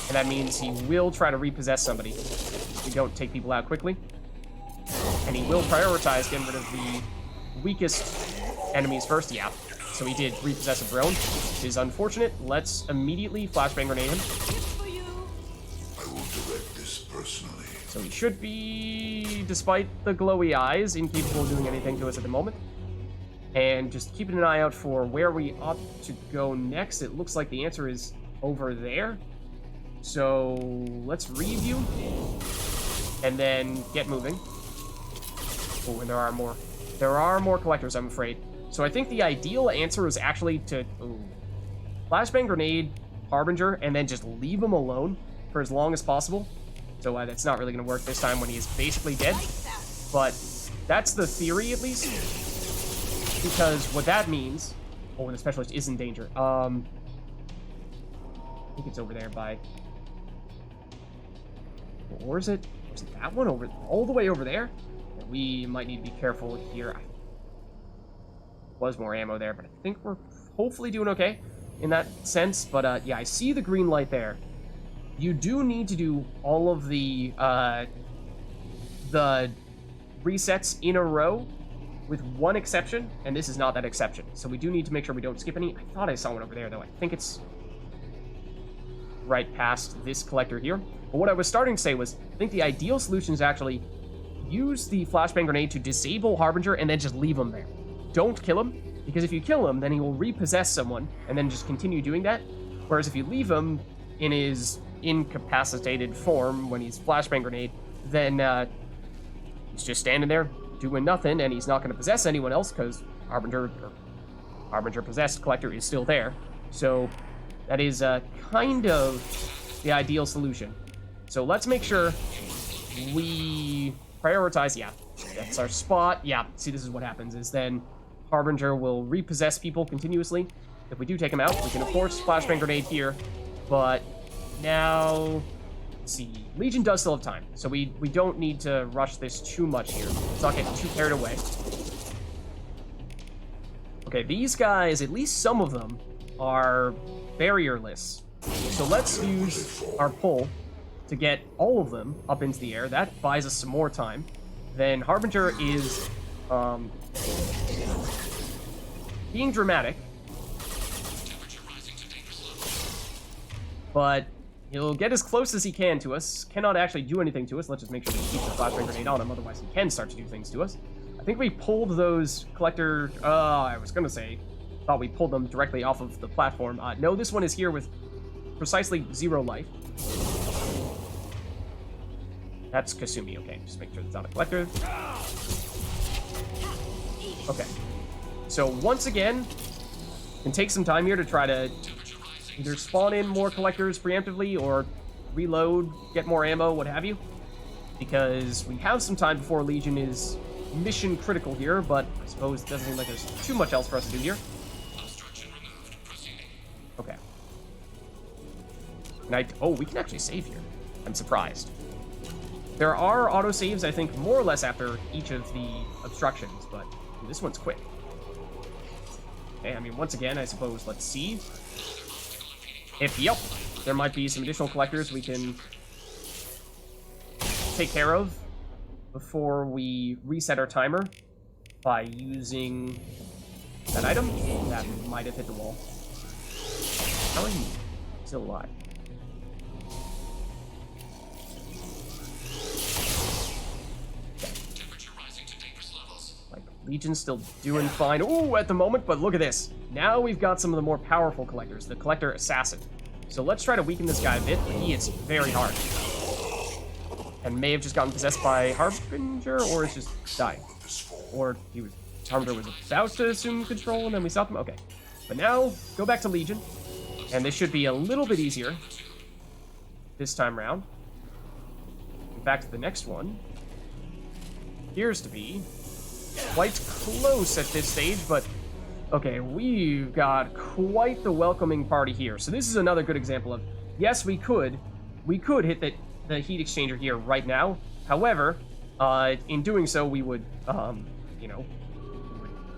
And that means he will try to repossess somebody if we don't take people out quickly. And he will prioritize getting rid of the weakest enemies first. Yeah, so he did repossess a drone, which is unfortunate. Let's immediately flashbang grenade him. I will direct this personally. So he should be, despite the glowy eyes, incapable of doing anything to us at the moment. And just keeping an eye out for where we ought to go next. It looks like the answer is over there. So let's review and then get moving. Oh, and there are more. There are more collectors, I'm afraid. So I think the ideal answer is actually to flashbang grenade Harbinger and then just leave him alone for as long as possible. So that's not really going to work this time when he is basically dead. But that's the theory, at least. Because what that means... Oh, and the specialist is in danger. I think it's over there by... Or is it that one over... All the way over there? We might need to be careful here. Was more ammo there, but I think we're hopefully doing okay in that sense. But yeah, I see the green light there. You do need to do all of the resets in a row, with one exception, and this is not that exception. So we do need to make sure we don't skip any. I thought I saw one over there, though. I think it's right past this collector here. But what I was starting to say was, I think the ideal solution is actually use the flashbang grenade to disable Harbinger and then just leave him there. Don't kill him, because if you kill him, then he will repossess someone and then just continue doing that. Whereas if you leave him in his incapacitated form when he's flashbang grenade, then he's just standing there doing nothing, and he's not going to possess anyone else because Harbinger possessed collector is still there. So that is kind of the ideal solution. So let's make sure we prioritize. Yeah, that's our spot. Yeah, see, this is what happens is then Harbinger will repossess people continuously. If we do take him out, we can of course flashbang grenade here, but now, let's see, Legion does still have time, so we don't need to rush this too much here. Let's not get too carried away. Okay, these guys, at least some of them, are barrierless. So let's use our pull to get all of them up into the air. That buys us some more time. Then Harbinger is being dramatic, but he'll get as close as he can to us. Cannot actually do anything to us. Let's just make sure we keep the flashbang grenade on him, otherwise he can start to do things to us. I think we pulled those collector... I was going to say, thought we pulled them directly off of the platform. No, this one is here with precisely 0 life. That's Kasumi. Okay, just make sure it's not a collector. Okay. So once again, can take some time here to try to either spawn in more collectors preemptively or reload, get more ammo, what have you. Because we have some time before Legion is mission critical here, but I suppose it doesn't seem like there's too much else for us to do here. Okay. Oh, we can actually save here. I'm surprised. There are autosaves, I think, more or less after each of the obstructions, but this one's quick. Okay, I mean, once again, I suppose, let's see. Yep, there might be some additional collectors we can take care of before we reset our timer by using that item. That might have hit the wall. How are you still alive? Like, Legion's still doing fine. Ooh, at the moment, but look at this. Now we've got some of the more powerful collectors, the Collector Assassin. So let's try to weaken this guy a bit, but he is very hard. And may have just gotten possessed by Harbinger, or is just dying. Or Harbinger was about to assume control, and then we stopped him? Okay. But now, go back to Legion, and this should be a little bit easier this time around. In fact, the next one appears to be quite close at this stage, but okay, we've got quite the welcoming party here. So this is another good example of, yes, we could hit the heat exchanger here right now. However, in doing so, we would, you know,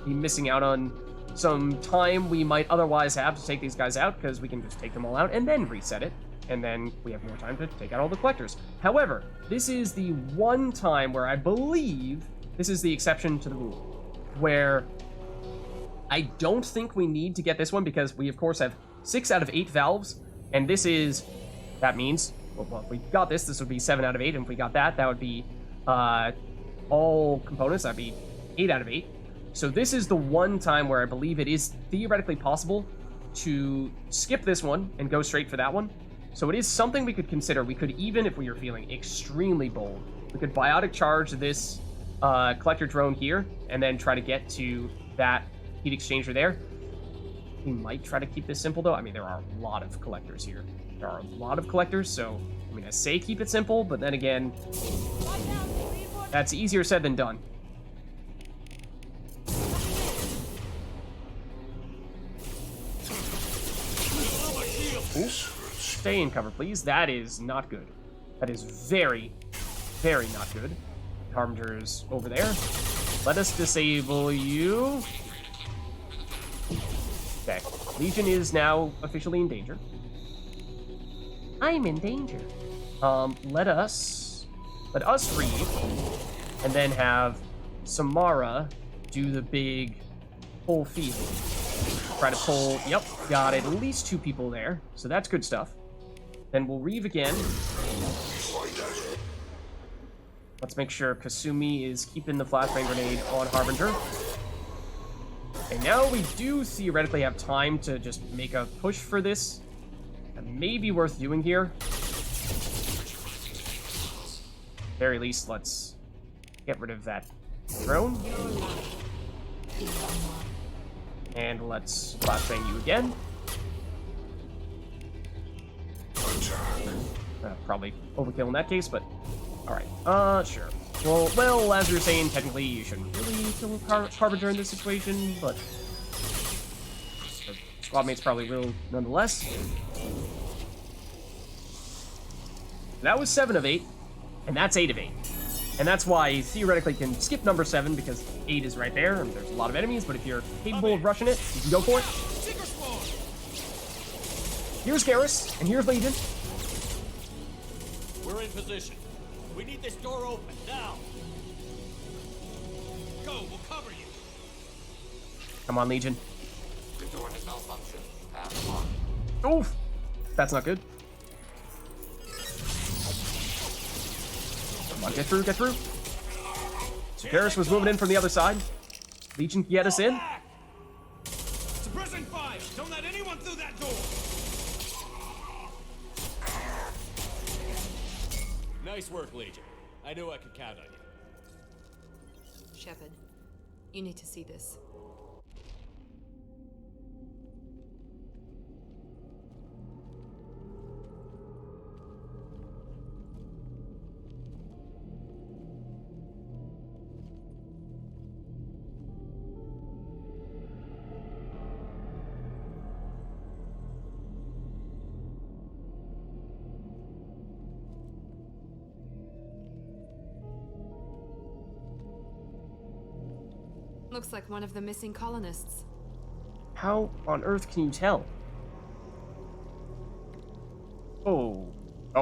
be missing out on some time we might otherwise have to take these guys out, because we can just take them all out and then reset it, and then we have more time to take out all the collectors. However, this is the one time where I believe this is the exception to the rule, where I don't think we need to get this one, because we, of course, have 6 out of 8 valves, and this is, that means, well, if we got this, this would be 7 out of 8, and if we got that, that would be all components, that'd be 8 out of 8. So this is the one time where I believe it is theoretically possible to skip this one and go straight for that one. So it is something we could consider. We could, even if we were feeling extremely bold, we could biotic charge this collector drone here, and then try to get to that heat exchanger there. We might try to keep this simple, though. I mean, there are a lot of collectors here. There are a lot of collectors, so, I mean, I say keep it simple, but then again, that's easier said than done. Ooh. Stay in cover, please. That is not good. That is very, very not good. Harbinger's over there. Let us disable you. Okay. Legion is now officially in danger. I'm in danger. Let us read, and then have Samara do the big pull field. Try to pull, yep, got at least 2 people there, so that's good stuff. Then we'll reeve again. Let's make sure Kasumi is keeping the flashbang grenade on Harbinger. And now we do theoretically have time to just make a push for this. That may be worth doing here. Very least, let's get rid of that drone. And let's flashbang you again. Probably overkill in that case, but alright. Sure. Well, as you're saying, technically you shouldn't really kill Harbinger in this situation, but the squad mates probably will nonetheless. That was 7 of 8, and that's 8 of 8. And that's why you theoretically can skip number 7, because 8 is right there, and there's a lot of enemies, but if you're capable of rushing it, you can go for it. Here's Garrus, and here's Legion. We're in position. We need this door open, now! Go, we'll cover you! Come on, Legion. The door has malfunctioned. Pass on. Oof! That's not good. Come on, get through, get through. So Garrus was moving in from the other side. Legion can get us in. Suppressing fire! Don't let anyone through that door! Nice work, Legion. I knew I could count on you. Shepard, you need to see this. Looks like one of the missing colonists. How on earth can you tell? Oh,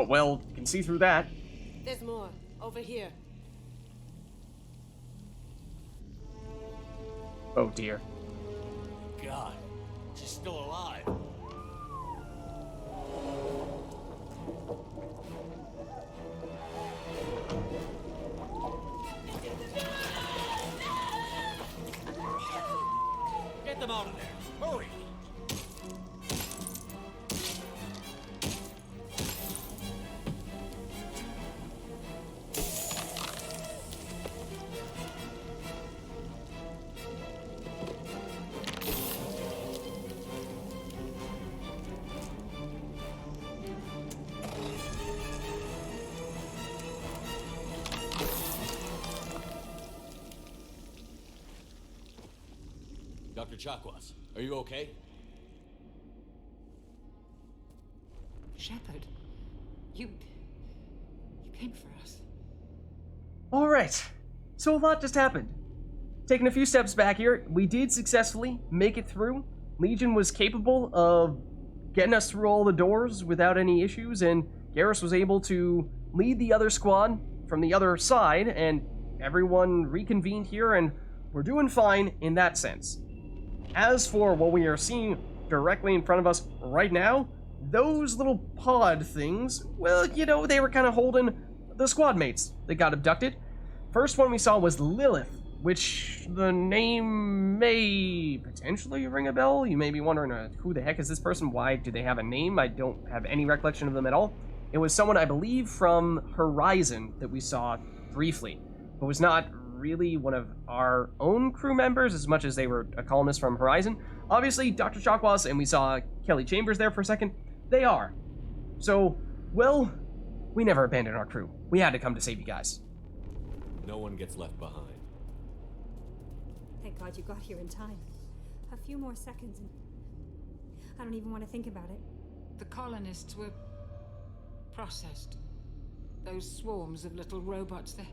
well, you can see through that. There's more. Over here. Oh dear. God, she's still alive. Get them out of there. Hurry. Dr. Chakwas, are you okay? Shepard, you came for us. All right, so a lot just happened. Taking a few steps back here, we did successfully make it through. Legion was capable of getting us through all the doors without any issues, and Garrus was able to lead the other squad from the other side, and everyone reconvened here, and we're doing fine in that sense. As for what we are seeing directly in front of us right now, those little pod things, well, you know, they were kind of holding the squad mates that got abducted. First one we saw was Lilith, which the name may potentially ring a bell. You may be wondering, who the heck is this person? Why do they have a name? I don't have any recollection of them at all. It was someone, I believe, from Horizon that we saw briefly, but was not really one of our own crew members as much as they were a colonist from Horizon. Obviously, Dr. Chakwas, and we saw Kelly Chambers there for a second, they are. So, well, we never abandoned our crew. We had to come to save you guys. No one gets left behind. Thank God you got here in time. A few more seconds and I don't even want to think about it. The colonists were processed. Those swarms of little robots, they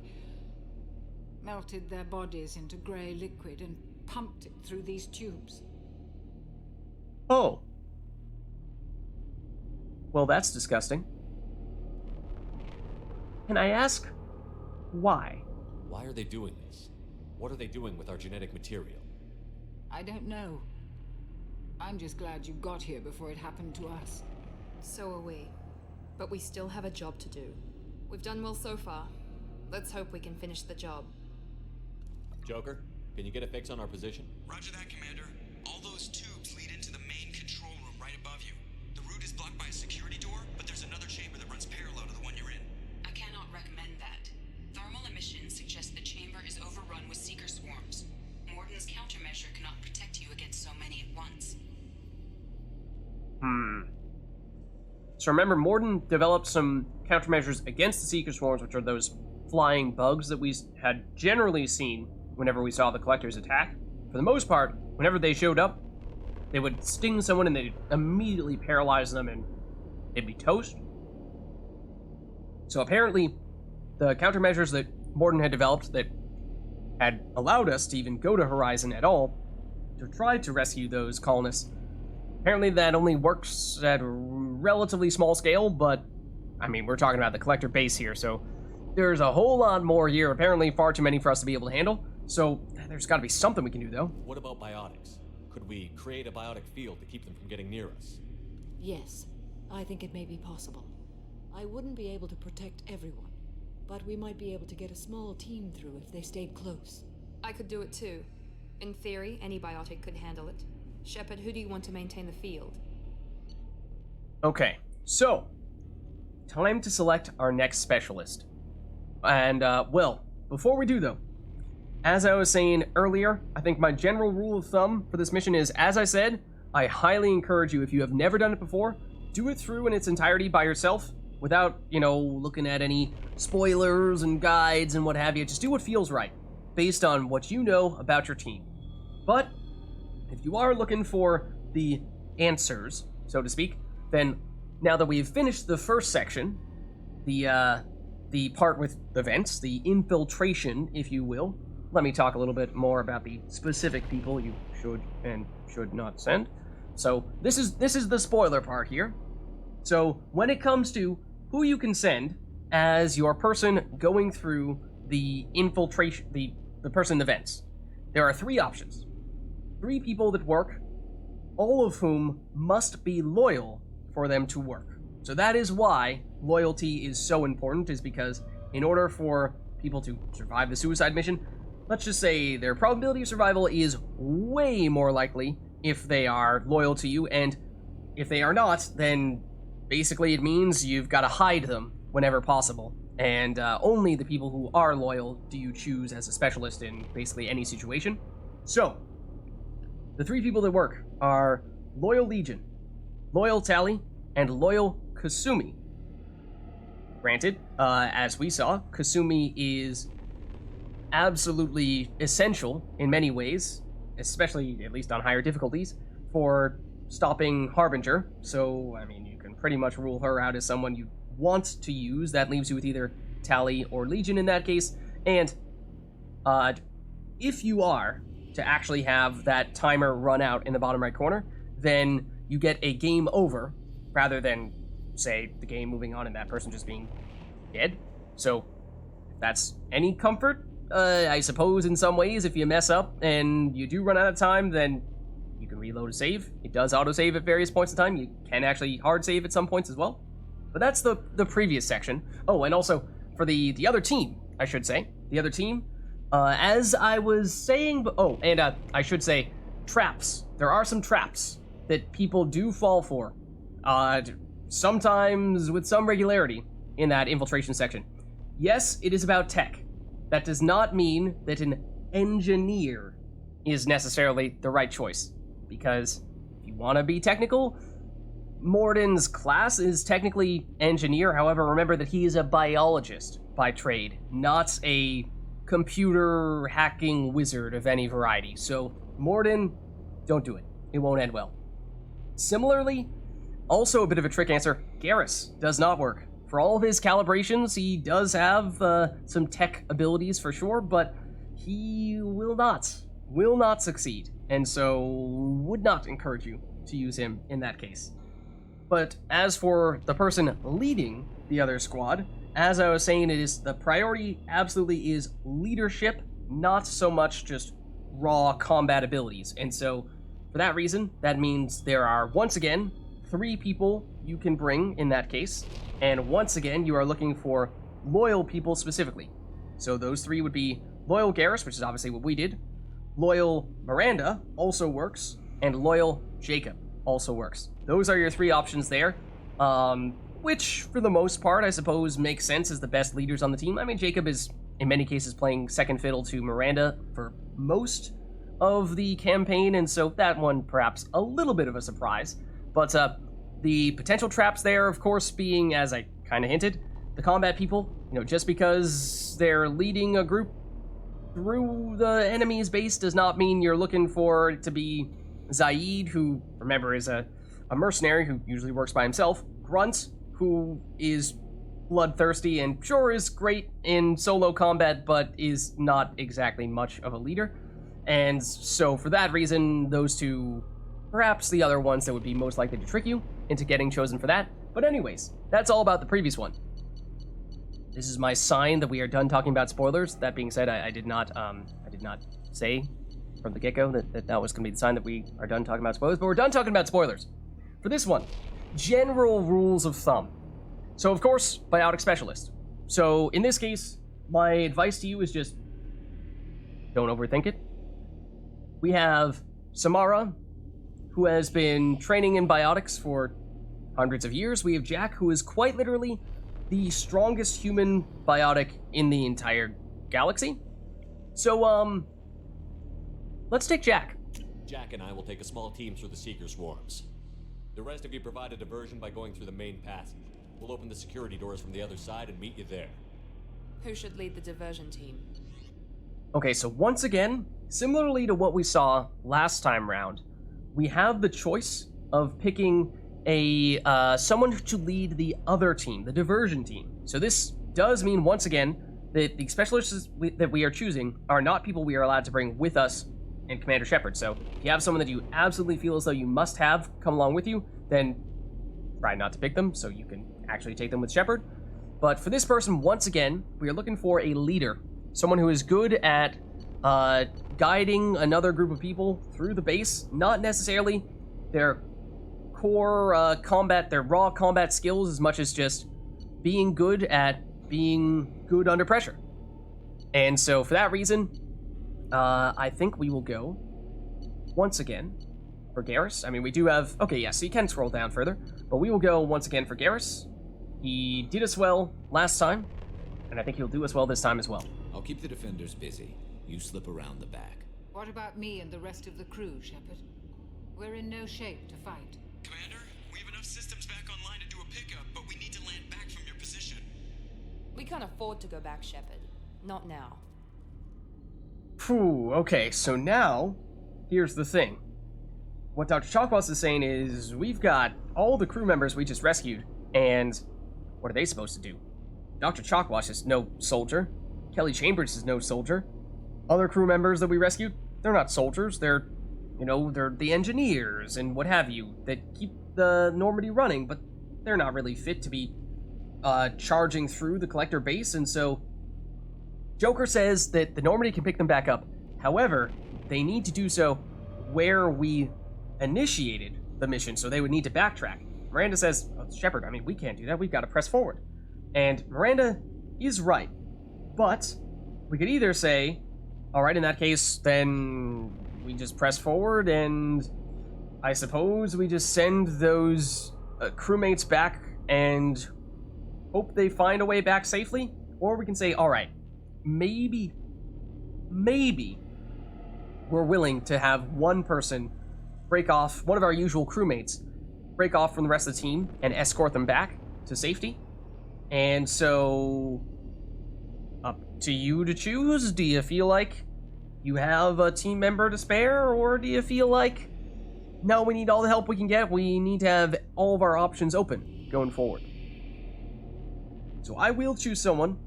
melted their bodies into grey liquid and pumped it through these tubes. Oh. Well, that's disgusting. Can I ask why? Why are they doing this? What are they doing with our genetic material? I don't know. I'm just glad you got here before it happened to us. So are we. But we still have a job to do. We've done well so far. Let's hope we can finish the job. Joker, can you get a fix on our position? Roger that, Commander. All those tubes lead into the main control room right above you. The route is blocked by a security door, but there's another chamber that runs parallel to the one you're in. I cannot recommend that. Thermal emissions suggest the chamber is overrun with seeker swarms. Morden's countermeasure cannot protect you against so many at once. So remember, Morden developed some countermeasures against the Seeker Swarms, which are those flying bugs that we had generally seen whenever we saw the Collectors attack. For the most part, whenever they showed up, they would sting someone and they'd immediately paralyze them and they'd be toast. So apparently, the countermeasures that Morden had developed that had allowed us to even go to Horizon at all to try to rescue those colonists, apparently that only works at a relatively small scale, but, I mean, we're talking about the Collector base here, so there's a whole lot more here, apparently far too many for us to be able to handle, so there's gotta be something we can do, though. What about biotics? Could we create a biotic field to keep them from getting near us? Yes, I think it may be possible. I wouldn't be able to protect everyone, but we might be able to get a small team through if they stayed close. I could do it too. In theory, any biotic could handle it. Shepard, who do you want to maintain the field? Okay, so, time to select our next specialist. And, well, before we do though, as I was saying earlier, I think my general rule of thumb for this mission is, as I said, I highly encourage you, if you have never done it before, do it through in its entirety by yourself, without, you know, looking at any spoilers and guides and what have you. Just do what feels right, based on what you know about your team. But if you are looking for the answers, so to speak, then now that we've finished the first section, the part with the vents, the infiltration, if you will, let me talk a little bit more about the specific people you should and should not send. So this is the spoiler part here. So when it comes to who you can send as your person going through the infiltration, the person in the vents, there are 3 options. 3 people that work, all of whom must be loyal for them to work. So that is why loyalty is so important, is because in order for people to survive the suicide mission, let's just say their probability of survival is way more likely if they are loyal to you, and if they are not, then basically it means you've got to hide them whenever possible. And only the people who are loyal do you choose as a specialist in basically any situation. So, the 3 people that work are Loyal Legion, Loyal Tally, and Loyal Kasumi. Granted, as we saw, Kasumi is absolutely essential in many ways, especially, at least on higher difficulties, for stopping Harbinger. So, I mean, you can pretty much rule her out as someone you want to use. That leaves you with either Tally or Legion in that case. And if you are to actually have that timer run out in the bottom right corner, then you get a game over rather than, say, the game moving on and that person just being dead. So if that's any comfort, I suppose in some ways, if you mess up and you do run out of time, then you can reload a save. It does autosave at various points in time. You can actually hard save at some points as well. But that's the previous section. Oh, and also for the other team, I should say. The other team, as I was saying... Oh, and I should say, traps. There are some traps that people do fall for. Sometimes with some regularity in that infiltration section. Yes, it is about tech. That does not mean that an engineer is necessarily the right choice. Because if you want to be technical, Morden's class is technically engineer. However, remember that he is a biologist by trade, not a computer hacking wizard of any variety. So, Morden, don't do it. It won't end well. Similarly, also a bit of a trick answer, Garrus does not work. For all of his calibrations, he does have some tech abilities for sure, but he will not succeed. And so, would not encourage you to use him in that case. But as for the person leading the other squad, as I was saying, the priority absolutely is leadership, not so much just raw combat abilities. And so, for that reason, that means there are, once again, 3 people you can bring in that case. And once again, you are looking for loyal people specifically. So those 3 would be loyal Garrus, which is obviously what we did. Loyal Miranda also works. And loyal Jacob also works. Those are your 3 options there. Which, for the most part, I suppose makes sense as the best leaders on the team. I mean, Jacob is, in many cases, playing second fiddle to Miranda for most of the campaign, and so that one perhaps a little bit of a surprise. But the potential traps there, of course, being, as I kind of hinted, the combat people. You know, just because they're leading a group through the enemy's base does not mean you're looking for it to be Zaid, who, remember, is a mercenary who usually works by himself. Grunt, who is bloodthirsty and sure is great in solo combat, but is not exactly much of a leader. And so for that reason, those 2, perhaps the other ones that would be most likely to trick you into getting chosen for that. But anyways, that's all about the previous one. This is my sign that we are done talking about spoilers. That being said, I did not say from the get-go that was going to be the sign that we are done talking about spoilers, but we're done talking about spoilers. For this one, general rules of thumb. So, of course, biotic specialist. So, in this case, my advice to you is just don't overthink it. We have Samara, who has been training in biotics for hundreds of years. We have Jack, who is quite literally the strongest human biotic in the entire galaxy. So, let's take Jack. Jack and I will take a small team through the Seeker swarms. The rest of you provide a diversion by going through the main passage. We'll open the security doors from the other side and meet you there. Who should lead the diversion team? Okay, so once again, similarly to what we saw last time round, we have the choice of picking someone to lead the other team, the diversion team. So this does mean, once again, that the specialists that we are choosing are not people we are allowed to bring with us and Commander Shepard. So if you have someone that you absolutely feel as though you must have come along with you, then try not to pick them so you can actually take them with Shepard. But for this person, once again, we are looking for a leader. Someone who is good at guiding another group of people through the base, not necessarily their core combat, their raw combat skills, as much as just being good at being good under pressure. And so for that reason, I think we will go, once again, for Garrus. I mean, we do have... Okay, yeah, so you can scroll down further. But we will go, once again, for Garrus. He did us well last time, and I think he'll do us well this time as well. I'll keep the defenders busy. You slip around the back. What about me and the rest of the crew, Shepard? We're in no shape to fight. Commander, we have enough systems back online to do a pickup, but we need to land back from your position. We can't afford to go back, Shepard. Not now. Phew, okay, so now, here's the thing. What Dr. Chalkwas is saying is, we've got all the crew members we just rescued, and what are they supposed to do? Dr. Chalkwas is no soldier. Kelly Chambers is no soldier. Other crew members that we rescued, they're not soldiers, they're the engineers and what have you that keep the Normandy running, but they're not really fit to be charging through the Collector base, and so Joker says that the Normandy can pick them back up. However, they need to do so where we initiated the mission, so they would need to backtrack. Miranda says, oh, Shepard, I mean, we can't do that, we've got to press forward. And Miranda is right, but we could either say, alright, in that case, then we just press forward, and I suppose we just send those crewmates back and hope they find a way back safely? Or we can say, alright, maybe we're willing to have one person break off, one of our usual crewmates, break off from the rest of the team and escort them back to safety. And so, up to you to choose. Do you feel like you have a team member to spare, or do you feel like, no, we need all the help we can get, we need to have all of our options open going forward? So I will choose someone.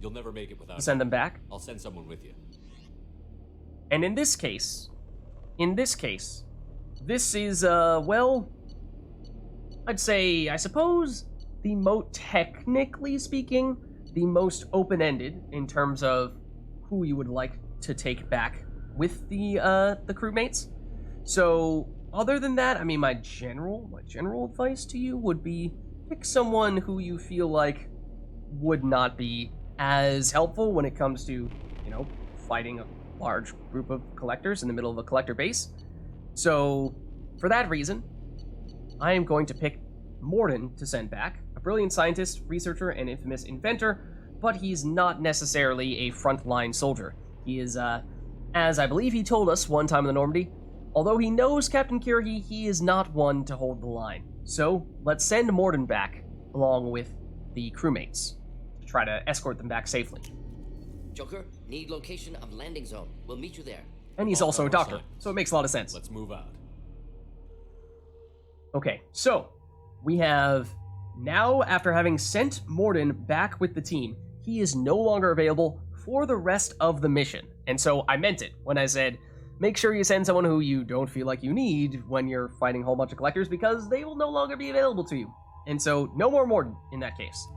You'll never make it without send them back. I'll send someone with you. And in this case, this is, well, I'd say, I suppose, the most, technically speaking, the most open-ended in terms of who you would like to take back with the crewmates. So other than that, I mean, my general advice to you would be pick someone who you feel like would not be as helpful when it comes to, you know, fighting a large group of collectors in the middle of a collector base. So for that reason, I am going to pick Morden to send back, a brilliant scientist, researcher, and infamous inventor, but he's not necessarily a frontline soldier. He is, as I believe he told us one time in the Normandy, although he knows Captain Kirby, he is not one to hold the line. So let's send Morden back, along with the crewmates, to try to escort them back safely. Joker, need location of landing zone. We'll meet you there. And he's also a doctor, so it makes a lot of sense. Let's move out. Okay, so we have now, after having sent Morden back with the team, he is no longer available for the rest of the mission. And so I meant it when I said, make sure you send someone who you don't feel like you need when you're fighting a whole bunch of collectors, because they will no longer be available to you. And so no more Morden in that case.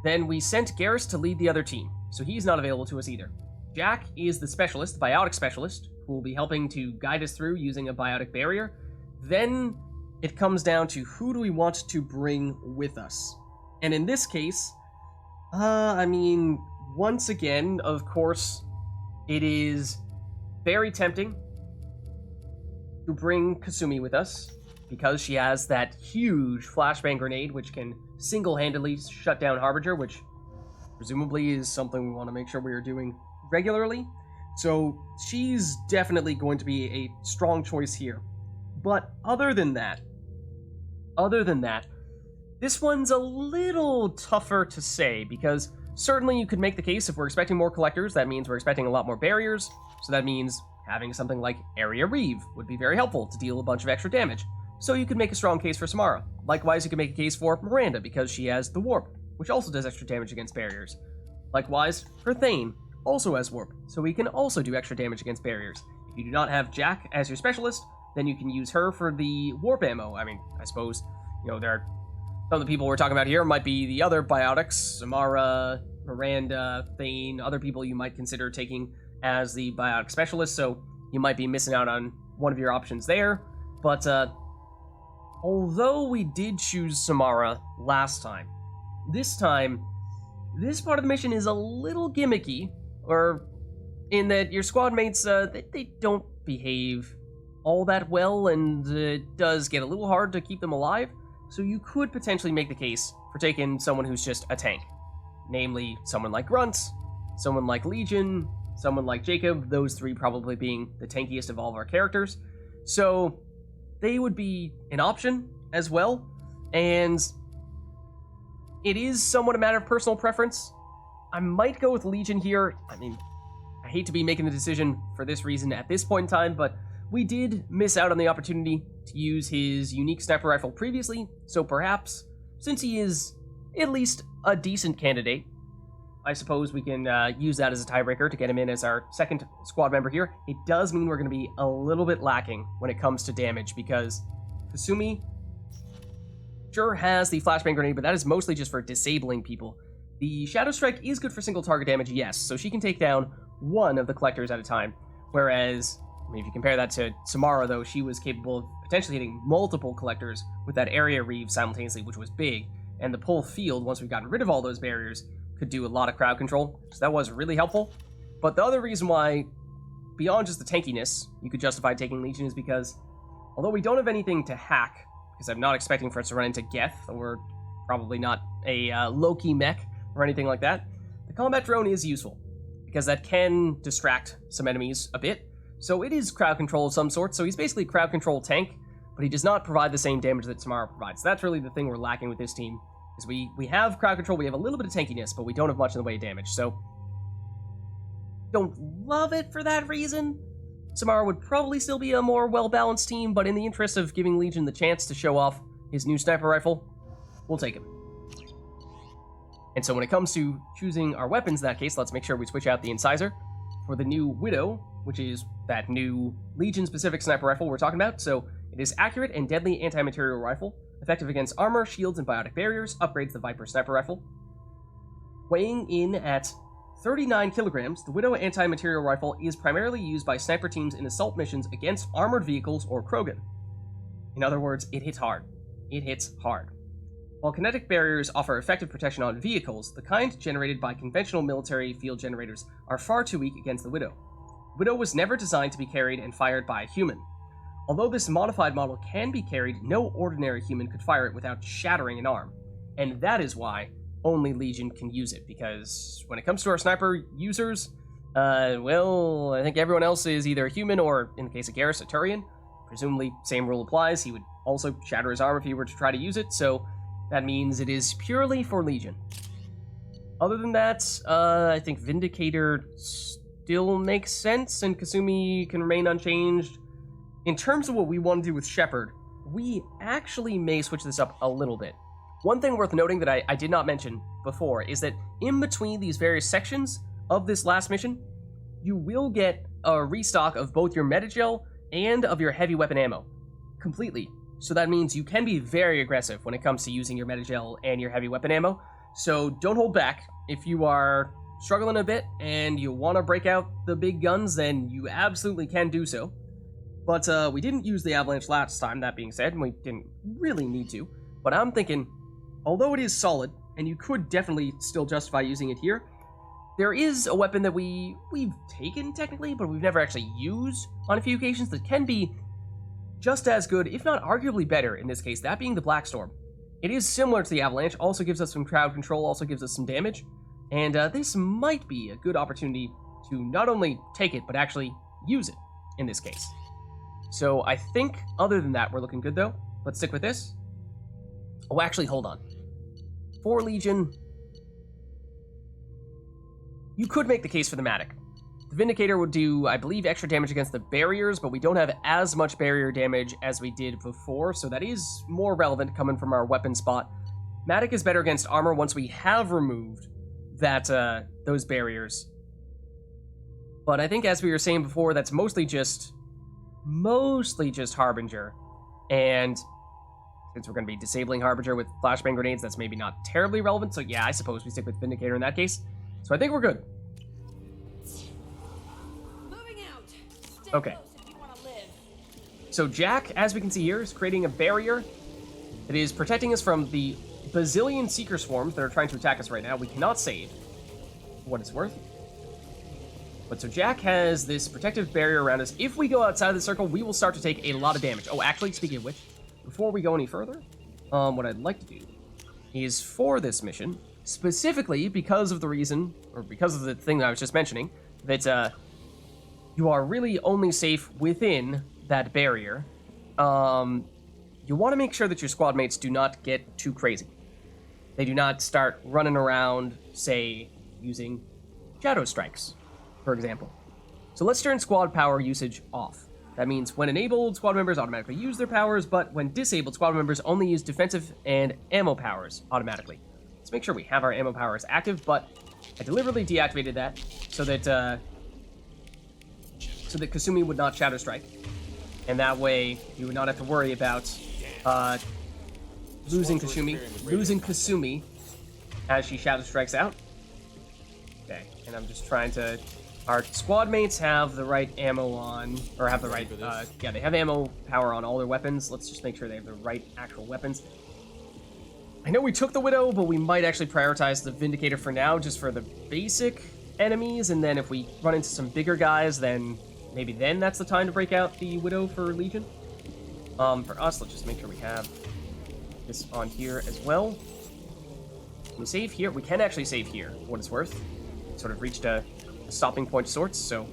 Then we sent Garrus to lead the other team, so he's not available to us either. Jack is the specialist, biotic specialist, who will be helping to guide us through using a biotic barrier. Then it comes down to who do we want to bring with us. And in this case, I mean, once again, of course, it is very tempting to bring Kasumi with us, because she has that huge flashbang grenade which can single-handedly shut down Harbinger, which presumably is something we want to make sure we are doing regularly. So she's definitely going to be a strong choice here. But other than that, this one's a little tougher to say, because certainly you could make the case if we're expecting more collectors, that means we're expecting a lot more barriers, so that means having something like Area Reeve would be very helpful to deal a bunch of extra damage. So you could make a strong case for Samara. Likewise, you could make a case for Miranda, because she has the Warp, which also does extra damage against barriers. Likewise, for Thane, also has Warp, so he can also do extra damage against barriers. If you do not have Jack as your specialist, then you can use her for the Warp ammo. I mean, I suppose, you know, there are some of the people we're talking about here might be the other biotics, Samara, Miranda, Thane, other people you might consider taking as the biotic specialist, so you might be missing out on one of your options there. But although we did choose Samara last time, this time, this part of the mission is a little gimmicky, or in that your squad mates, they don't behave all that well, and it does get a little hard to keep them alive, so you could potentially make the case for taking someone who's just a tank. Namely, someone like Grunt, someone like Legion, someone like Jacob, those three probably being the tankiest of all of our characters. So they would be an option as well, and it is somewhat a matter of personal preference. I might go with Legion here. I mean, I hate to be making the decision for this reason at this point in time, but we did miss out on the opportunity to use his unique sniper rifle previously, so perhaps, since he is at least a decent candidate, I suppose we can use that as a tiebreaker to get him in as our second squad member here. It does mean we're going to be a little bit lacking when it comes to damage, because Kasumi sure has the flashbang grenade, but that is mostly just for disabling people. The Shadow Strike is good for single target damage, yes, so she can take down one of the collectors at a time, whereas, I mean, if you compare that to Samara, though, she was capable of potentially hitting multiple collectors with that Area Reeve simultaneously, which was big, and the Pole Field, once we've gotten rid of all those barriers, could do a lot of crowd control, so that was really helpful. But the other reason why, beyond just the tankiness, you could justify taking Legion is because, although we don't have anything to hack, because I'm not expecting for us to run into Geth, or probably not a Loki mech, or anything like that, the combat drone is useful, because that can distract some enemies a bit. So it is crowd control of some sort, so he's basically a crowd control tank, but he does not provide the same damage that Samara provides. That's really the thing we're lacking with this team, is we have crowd control, we have a little bit of tankiness, but we don't have much in the way of damage, so don't love it for that reason. Samara would probably still be a more well-balanced team, but in the interest of giving Legion the chance to show off his new sniper rifle, we'll take him. And so when it comes to choosing our weapons in that case, let's make sure we switch out the Incisor for the new Widow, which is that new Legion-specific sniper rifle we're talking about. So it is accurate and deadly anti-material rifle, effective against armor, shields, and biotic barriers, upgrades the Viper sniper rifle. Weighing in at 39 kilograms, the Widow anti-material rifle is primarily used by sniper teams in assault missions against armored vehicles or Krogan. In other words, it hits hard. It hits hard. While kinetic barriers offer effective protection on vehicles, the kind generated by conventional military field generators are far too weak against the Widow. Widow was never designed to be carried and fired by a human. Although this modified model can be carried, no ordinary human could fire it without shattering an arm. And that is why only Legion can use it, because when it comes to our sniper users, well, I think everyone else is either human or, in the case of Garrus, a Turian. Presumably, same rule applies. He would also shatter his arm if he were to try to use it, so that means it is purely for Legion. Other than that, I think Vindicator still makes sense, and Kasumi can remain unchanged. In terms of what we want to do with Shepard, we actually may switch this up a little bit. One thing worth noting that I did not mention before is that in between these various sections of this last mission, you will get a restock of both your Metagel and of your heavy weapon ammo. Completely. So that means you can be very aggressive when it comes to using your Metagel and your heavy weapon ammo. So don't hold back. If you are struggling a bit and you want to break out the big guns, then you absolutely can do so. But we didn't use the Avalanche last time, that being said, and we didn't really need to. But I'm thinking, although it is solid, and you could definitely still justify using it here, there is a weapon that we've taken technically, but we've never actually used on a few occasions that can be just as good, if not arguably better in this case, that being the Blackstorm. It is similar to the Avalanche, also gives us some crowd control, also gives us some damage, and this might be a good opportunity to not only take it, but actually use it in this case. So I think, other than that, we're looking good though. Let's stick with this. Oh, actually, hold on. For Legion, you could make the case for the Matic. The Vindicator would do, I believe, extra damage against the barriers, but we don't have as much barrier damage as we did before, so that is more relevant coming from our weapon spot. Matic is better against armor once we have removed that those barriers. But I think, as we were saying before, that's mostly just Harbinger. And since we're going to be disabling Harbinger with flashbang grenades, that's maybe not terribly relevant. So yeah, I suppose we stick with Vindicator in that case. So I think we're good. Moving out. Stay Okay. close if you want to live. So Jack, as we can see here, is creating a barrier that is protecting us from the bazillion Seeker swarms that are trying to attack us right now. We cannot save, for what it's worth. But so Jack has this protective barrier around us. If we go outside of the circle, we will start to take a lot of damage. Oh, actually, speaking of which, before we go any further, what I'd like to do is for this mission, specifically because of the reason, or because of the thing that I was just mentioning, that you are really only safe within that barrier. You want to make sure that your squad mates do not get too crazy. They do not start running around, say, using shadow strikes, for example. So let's turn squad power usage off. That means when enabled, squad members automatically use their powers, but when disabled, squad members only use defensive and ammo powers automatically. Let's make sure we have our ammo powers active, but I deliberately deactivated that so that Kasumi would not shadow strike. And that way, you would not have to worry about losing Kasumi as she shadow strikes out. Okay, and I'm just trying to... Our squad mates have the right ammo on, or have the right, yeah, they have ammo power on all their weapons. Let's just make sure they have the right actual weapons. I know we took the Widow, but we might actually prioritize the Vindicator for now, just for the basic enemies, and then if we run into some bigger guys, then maybe then that's the time to break out the Widow for Legion. For us, let's just make sure we have this on here as well. Can we save here? We can actually save here, for what it's worth. Sort of reached a stopping point of sorts, so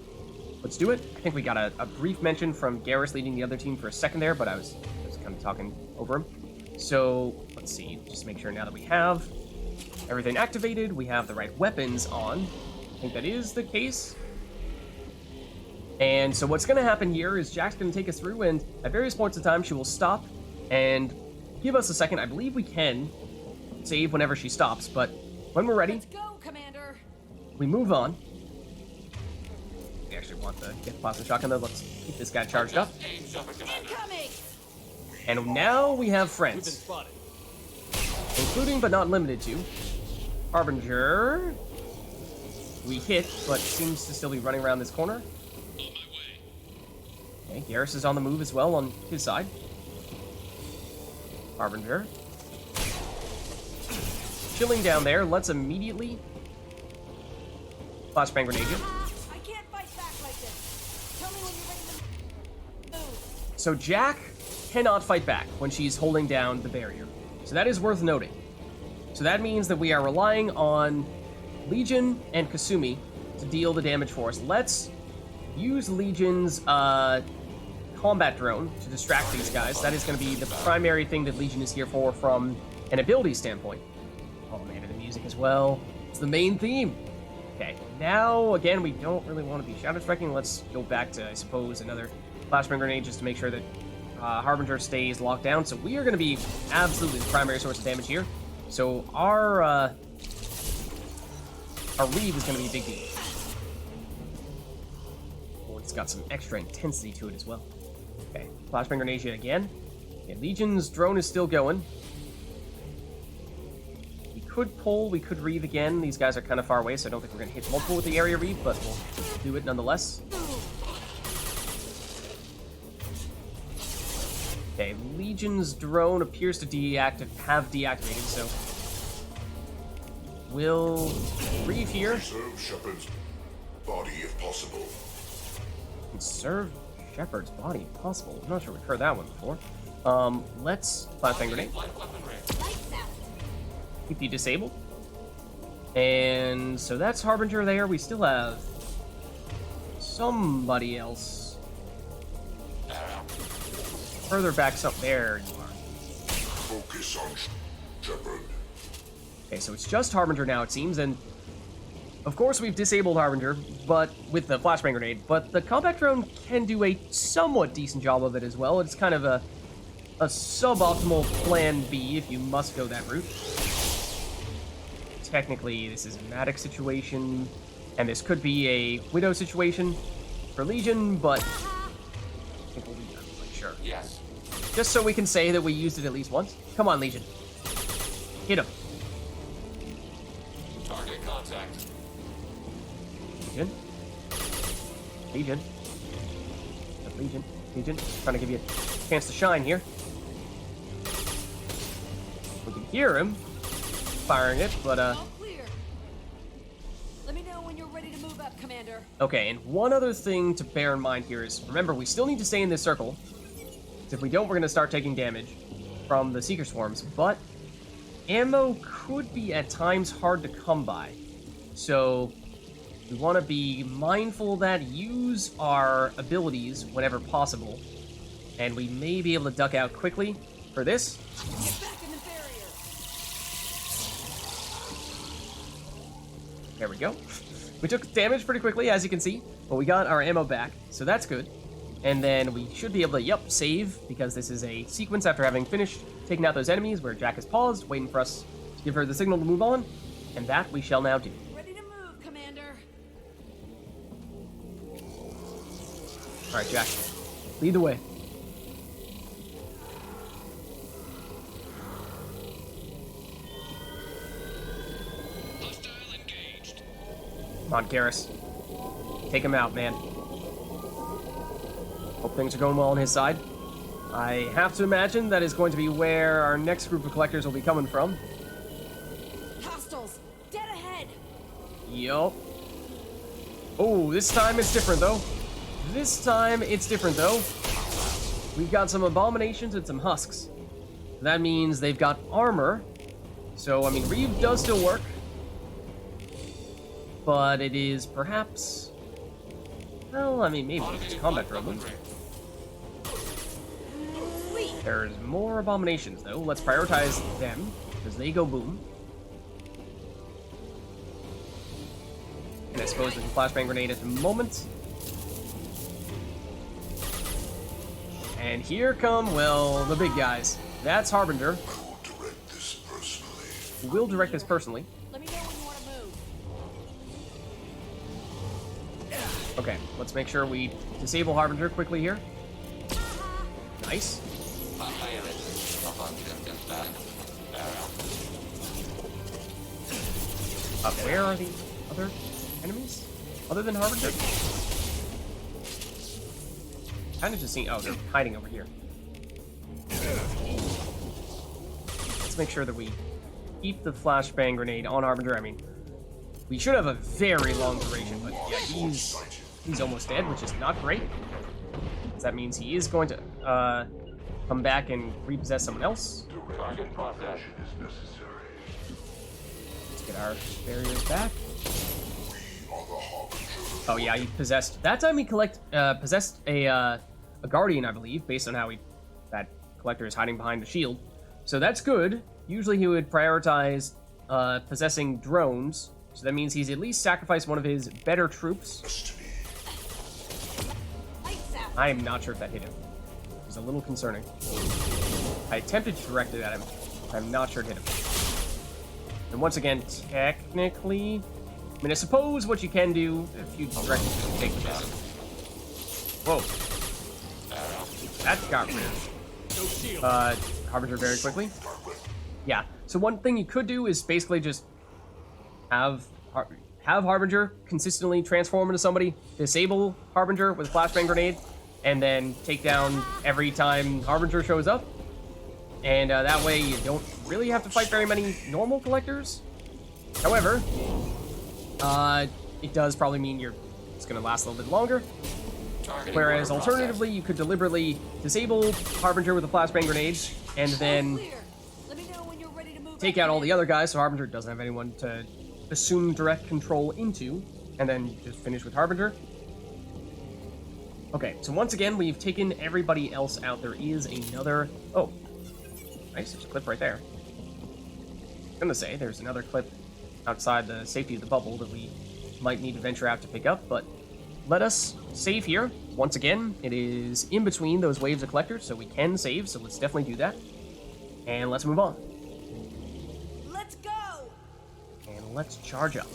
let's do it. I think we got a brief mention from Garrus leading the other team for a second there, but I was kind of talking over him. So let's see, just make sure now that we have everything activated, we have the right weapons on. I think that is the case. And so what's going to happen here is Jack's going to take us through, and at various points in time she will stop and give us a second. I believe we can save whenever she stops, but when we're ready, Let's go, Commander. we move on. We actually want to get the plasma shotgun though. Let's keep this guy charged up. Incoming. And now we have friends, including but not limited to Harbinger. We hit, but seems to still be running around this corner. Okay, Garrus is on the move as well on his side. Harbinger. Chilling down there. Let's immediately flashbang grenade you. I can't fight back like this. Tell me when you're ready to move. So Jack cannot fight back when she's holding down the barrier. So that is worth noting. So that means that we are relying on Legion and Kasumi to deal the damage for us. Let's use Legion's combat drone to distract these guys. That is going to be the primary thing that Legion is here for from an ability standpoint. Oh man, and the music as well. It's the main theme. Okay, now, again, we don't really want to be shadow striking. Let's go back to, I suppose, another flashbang grenade just to make sure that Harbinger stays locked down. So we are going to be absolutely the primary source of damage here. So our Reeve is going to be a big deal. Oh, it's got some extra intensity to it as well. Okay, flashbang grenade again. Okay, Legion's drone is still going. We could pull, we could Reeve again. These guys are kind of far away, so I don't think we're going to hit multiple with the area Reeve, but we'll do it nonetheless. Okay, Legion's drone appears to have deactivated, so we'll Reeve here. Conserve Shepard's body if possible. Conserve Shepard's body if possible. I'm not sure we've heard that one before. Let's flashbang grenade. Keep you disabled. And so that's Harbinger there. We still have somebody else. Further back up there you are. Focus on Shepard. Okay, so it's just Harbinger now, it seems, and of course we've disabled Harbinger, but with the flashbang grenade, but the combat drone can do a somewhat decent job of it as well. It's kind of a suboptimal plan B if you must go that route. Technically, this is a Maddox situation, and this could be a Widow situation for Legion, but I think we'll be done, like, sure. Yes. Just so we can say that we used it at least once. Come on, Legion. Hit him. Target contact. Legion. Legion. Legion. Legion. Trying to give you a chance to shine here. We can hear him firing it, but All clear. Let me know when you're ready to move up, Commander. Okay, and one other thing to bear in mind here is, remember, we still need to stay in this circle. If we don't, we're going to start taking damage from the Seeker Swarms, but ammo could be at times hard to come by. So we want to be mindful of that, use our abilities whenever possible, and we may be able to duck out quickly for this. Get back in the barrier. There we go. We took damage pretty quickly, as you can see, but we got our ammo back, so that's good. And then we should be able to, save, because this is a sequence after having finished taking out those enemies where Jack has paused, waiting for us to give her the signal to move on, and that we shall now do. Ready to move, Commander. All right, Jack, lead the way. Come on, Garrus. Take him out, man. Hope things are going well on his side. I have to imagine that is going to be where our next group of collectors will be coming from. Hostiles, dead ahead. Yup. Oh, this time it's different, though. This time it's different, though. We've got some abominations and some husks. That means they've got armor. So, I mean, Reeve does still work. But it is perhaps... Well, I mean, maybe it's combat drone. There's more abominations, though. Let's prioritize them, because they go boom. And I suppose we can flashbang grenade at the moment. And here come, well, the big guys. That's Harbinger. We'll direct this personally. Let me know when you want to move. Okay, let's make sure we disable Harbinger quickly here. Nice. Where are the other enemies? Other than Harbinger? Kind of just seeing... Oh, they're hiding over here. Let's make sure that we keep the flashbang grenade on Harbinger. I mean, we should have a very long duration, but yeah, he's almost dead, which is not great. That means he is going to come back and repossess someone else. Let's get our barriers back. Oh yeah, he possessed. That time he possessed a guardian, I believe, based on how that collector is hiding behind the shield. So that's good. Usually he would prioritize possessing drones. So that means he's at least sacrificed one of his better troops. I am not sure if that hit him. It was a little concerning. I attempted to direct it at him. I'm not sure it hit him. And once again, technically... I mean, I suppose what you can do if you direct it to take this. Whoa. That got rid of Harbinger very quickly. Yeah. So one thing you could do is basically just have Harbinger consistently transform into somebody, disable Harbinger with a flashbang grenade, and then take down every time Harbinger shows up. And that way you don't really have to fight very many normal collectors. However, it does probably mean it's going to last a little bit longer. Whereas alternatively, you could deliberately disable Harbinger with a flashbang grenade, and then take out all the other guys so Harbinger doesn't have anyone to assume direct control into, and then just finish with Harbinger. Okay, so once again, we've taken everybody else out. There is another... Oh, nice, there's a clip right there. I was gonna say, there's another clip outside the safety of the bubble that we might need to venture out to pick up, but let us save here. Once again, it is in between those waves of collectors, so we can save, so let's definitely do that. And let's move on. Let's go! And let's charge up.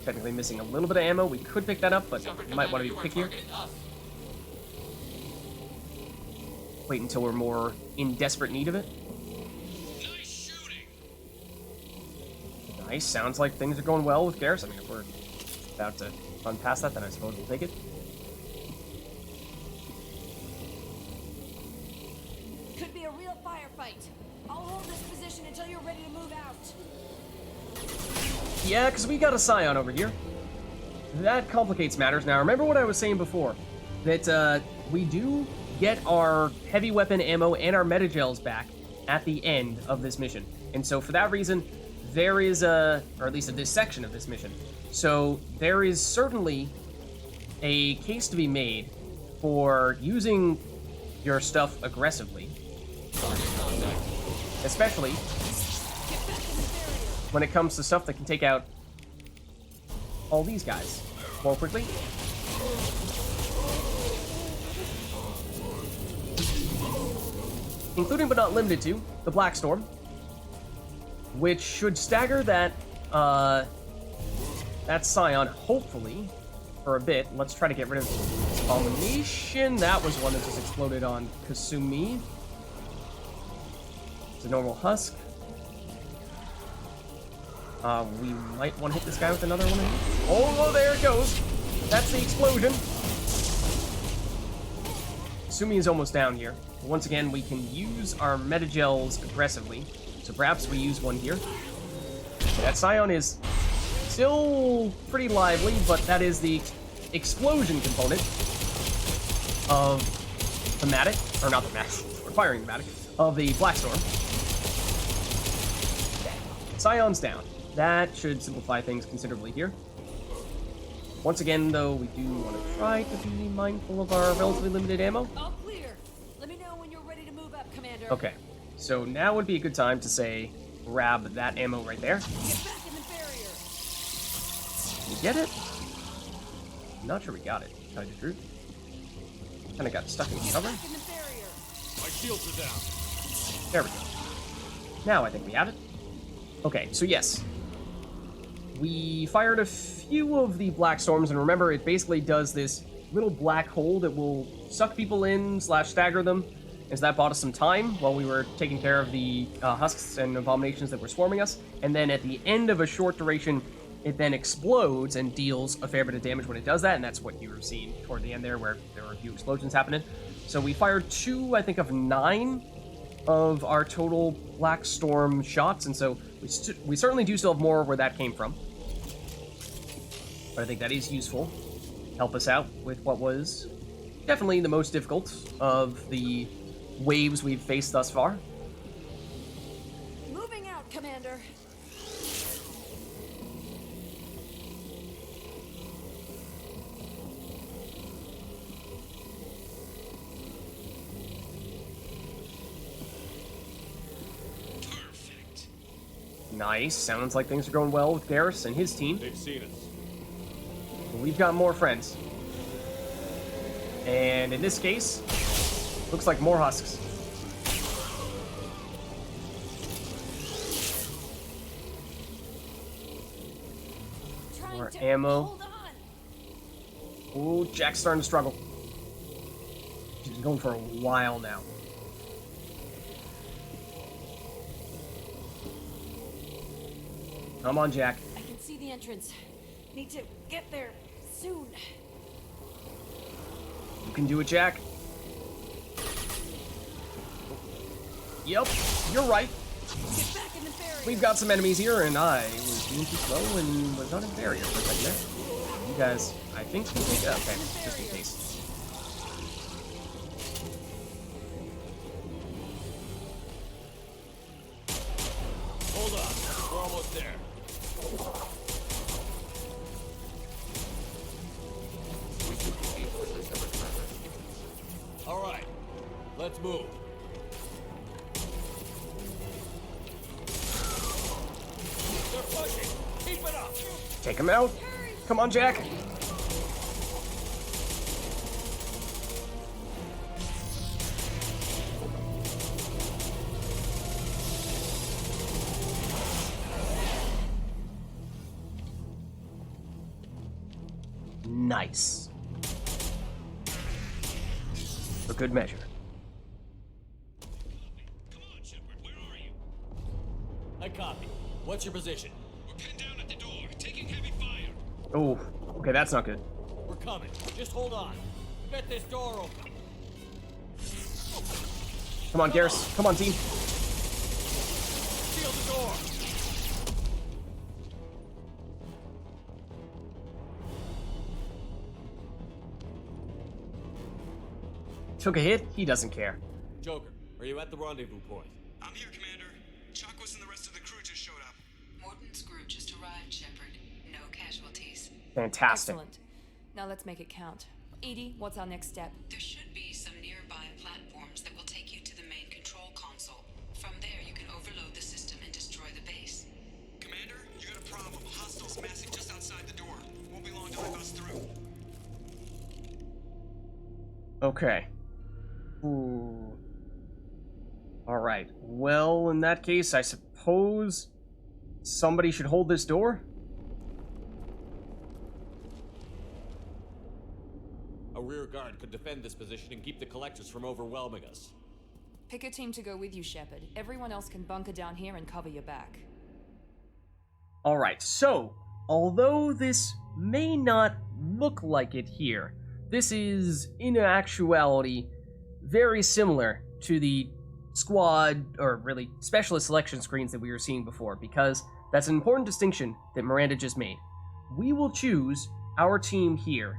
Technically missing a little bit of ammo. We could pick that up, but you might want to be pickier. Wait until we're more in desperate need of it. Nice. Sounds like things are going well with Garrus. I mean, if we're about to run past that, then I suppose we'll take it. Could be a real firefight. I'll hold this position until you're ready to move out. Yeah, because we got a Scion over here. That complicates matters. Now, remember what I was saying before, that we do get our heavy weapon ammo and our metagels back at the end of this mission. And so for that reason, there is or at least in this section of this mission, so there is certainly a case to be made for using your stuff aggressively. Especially when it comes to stuff that can take out all these guys more quickly. Including but not limited to the Black Storm, which should stagger that Scion, hopefully, for a bit. Let's try to get rid of this Abomination. That was one that just exploded on Kasumi. It's a normal husk. We might want to hit this guy with another one of these. Oh, there it goes. That's the explosion. Kasumi is almost down here. But once again, we can use our metagels aggressively. So perhaps we use one here. That Scion is still pretty lively, but that is the explosion component of the Matic, or not the Matic, we're firing the Matic, of the Black Storm. Scion's down. That should simplify things considerably here. Once again, though, we do want to try to be mindful of our relatively limited ammo. All clear. Let me know when you're ready to move up, Commander. Okay, so now would be a good time to say, grab that ammo right there. Get back in the barrier. Did we get it? I'm not sure we got it, to tell you the truth. Kind of got stuck in cover. Back in the barrier. My shields are down. There we go. Now I think we have it. Okay, so yes. we fired a few of the black storms, and remember, it basically does this little black hole that will suck people in / stagger them, as that bought us some time while we were taking care of the husks and abominations that were swarming us. And then at the end of a short duration, it then explodes and deals a fair bit of damage when it does that, and that's what you were seeing toward the end there, where there were a few explosions happening. So we fired 2, I think, of 9 of our total Black Storm shots, and so we certainly do still have more where that came from. But I think that is useful. Help us out with what was definitely the most difficult of the waves we've faced thus far. Moving out, Commander. Nice. Sounds like things are going well with Garrus and his team. They've seen us. We've got more friends. And in this case, looks like more husks. More ammo. Ooh, Jack's starting to struggle. She's been going for a while now. Come on, Jack. I can see the entrance. Need to get there soon. You can do it, Jack. Yep, you're right. Get back in the barrier. We've got some enemies here, and I was being too slow and was not in the barrier for a second there. You guys, I think can take it. Okay, just in case. Hold on, we're almost there. All right, let's move. They're pushing. Keep it up. Take him out. Come on, Jack. Nice. For good measure. Come on, Shepard, where are you? I copy. What's your position? We're pinned down at the door, taking heavy fire. Oh, okay, that's not good. We're coming. Just hold on. Get this door open. Come on, Garrus. Come on, team. Seal the door. Took a hit. He doesn't care. Joker, are you at the rendezvous point? I'm here, Commander. Chakwas and the rest of the crew just showed up. Morton's group just arrived, Shepard. No casualties. Fantastic. Excellent. Now let's make it count. Edie, what's our next step? There should be some nearby platforms that will take you to the main control console. From there, you can overload the system and destroy the base. Commander, you got a problem. Hostiles massing just outside the door. Won't be long till they bust through. Okay. Ooh. Alright. Well, in that case, I suppose somebody should hold this door? A rear guard could defend this position and keep the collectors from overwhelming us. Pick a team to go with you, Shepard. Everyone else can bunker down here and cover your back. Alright, so, although this may not look like it here, this is, in actuality, very similar to the squad, or really specialist selection screens that we were seeing before, because that's an important distinction that Miranda just made. We will choose our team here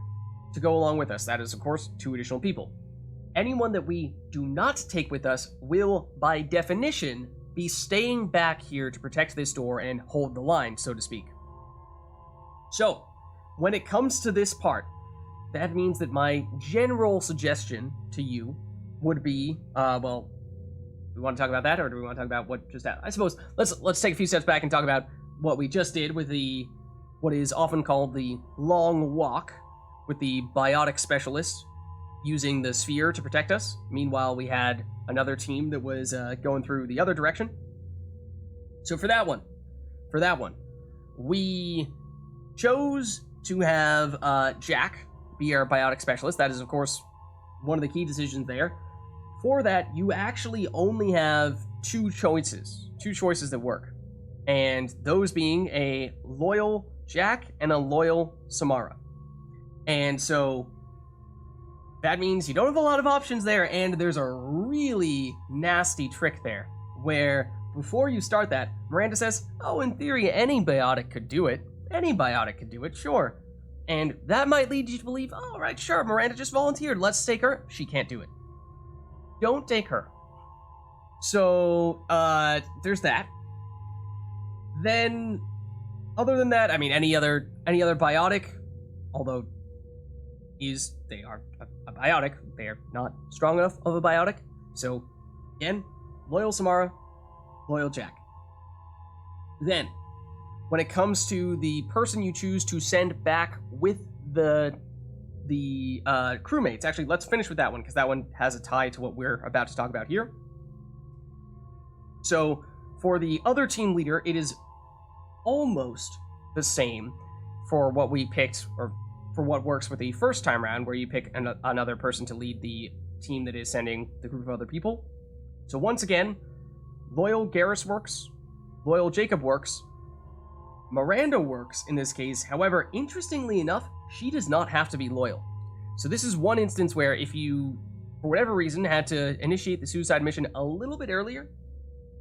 to go along with us. That is, of course, 2 additional people. Anyone that we do not take with us will, by definition, be staying back here to protect this door and hold the line, so to speak. So, when it comes to this part, that means that my general suggestion to you would be, well, do we want to talk about that, or do we want to talk about what just happened? I suppose let's take a few steps back and talk about what we just did with the what is often called the long walk with the biotic specialist using the sphere to protect us. Meanwhile, we had another team that was going through the other direction. So for that one, we chose to have Jack be our biotic specialist. That is, of course, one of the key decisions there. For that, you actually only have two choices that work. And those being a loyal Jack and a loyal Samara. And so that means you don't have a lot of options there, and there's a really nasty trick there, where before you start that, Miranda says, oh, in theory, any biotic could do it. Any biotic could do it, sure. And that might lead you to believe, all right, sure, Miranda just volunteered, let's take her. She can't do it. Don't take her. So, there's that. Then, other than that, I mean, any other biotic, although they are a biotic, they are not strong enough of a biotic. So, again, loyal Samara, loyal Jack. Then, when it comes to the person you choose to send back with the crewmates, actually, let's finish with that one, because that one has a tie to what we're about to talk about here. So, for the other team leader, it is almost the same for what we picked, or for what works with the first time round, where you pick another person to lead the team that is sending the group of other people. So once again, loyal Garrus works, loyal Jacob works, Miranda works in this case. However, interestingly enough, she does not have to be loyal. So this is one instance where if you, for whatever reason, had to initiate the suicide mission a little bit earlier,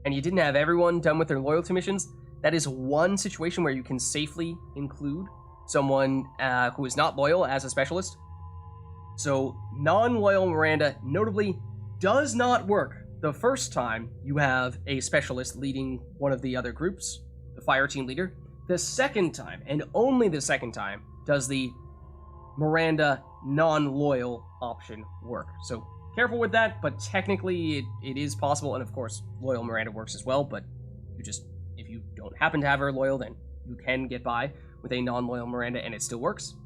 and you didn't have everyone done with their loyalty missions, that is one situation where you can safely include someone who is not loyal as a specialist. So non-loyal Miranda notably does not work the first time you have a specialist leading one of the other groups, the fire team leader. The second time, and only the second time, does the Miranda non-loyal option work. So careful with that, but technically it is possible, and of course loyal Miranda works as well, but if you don't happen to have her loyal, then you can get by with a non-loyal Miranda and it still works.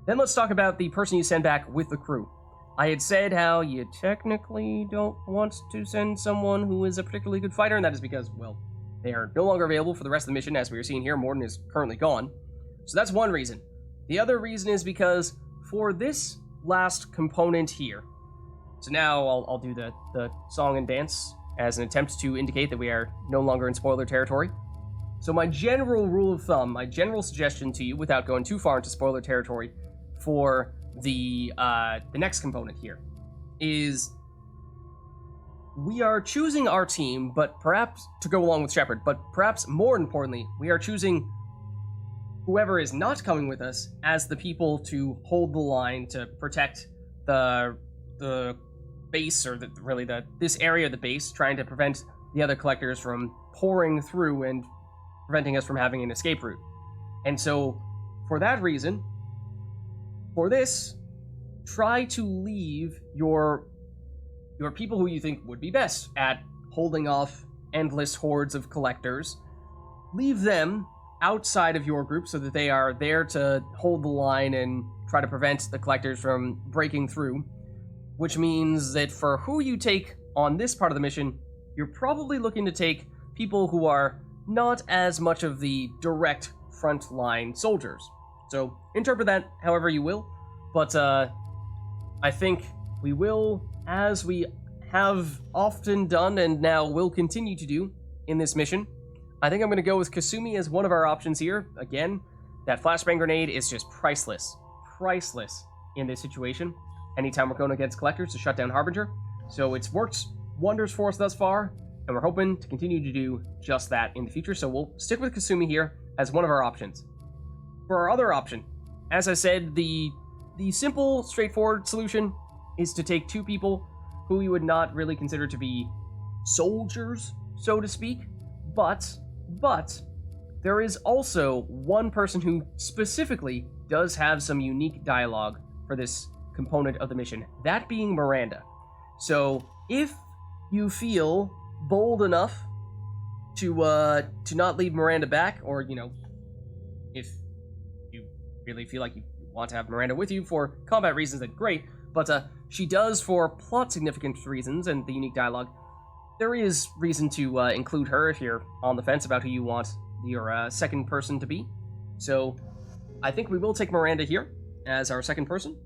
Then let's talk about the person you send back with the crew. I had said how you technically don't want to send someone who is a particularly good fighter, and that is because, well, they are no longer available for the rest of the mission. As we are seeing here, Morden is currently gone. So that's one reason. The other reason is because for this last component here, so now I'll do the song and dance as an attempt to indicate that we are no longer in spoiler territory. So my general rule of thumb, my general suggestion to you, without going too far into spoiler territory, for the next component here, is we are choosing our team, but perhaps to go along with Shepard, but perhaps more importantly, we are choosing whoever is not coming with us as the people to hold the line to protect the base, or this area of the base, trying to prevent the other collectors from pouring through and preventing us from having an escape route. And so, for that reason, for this, try to leave your people who you think would be best at holding off endless hordes of collectors. Leave them outside of your group so that they are there to hold the line and try to prevent the collectors from breaking through. Which means that for who you take on this part of the mission, you're probably looking to take people who are not as much of the direct frontline soldiers. So interpret that however you will, but I think we will, as we have often done and now will continue to do in this mission, I think I'm going to go with Kasumi as one of our options here. Again, that flashbang grenade is just priceless. Priceless in this situation. Anytime we're going against collectors to shut down Harbinger. So it's worked wonders for us thus far, and we're hoping to continue to do just that in the future. So we'll stick with Kasumi here as one of our options. For our other option, as I said, the simple, straightforward solution is to take two people who we would not really consider to be soldiers, so to speak, but there is also one person who specifically does have some unique dialogue for this component of the mission, that being Miranda. So if you feel bold enough to not leave Miranda back, or if you really feel like you want to have Miranda with you for combat reasons, then great. But she does for plot significant reasons and the unique dialogue. There is reason to include her if you're on the fence about who you want your second person to be. So I think we will take Miranda here as our second person.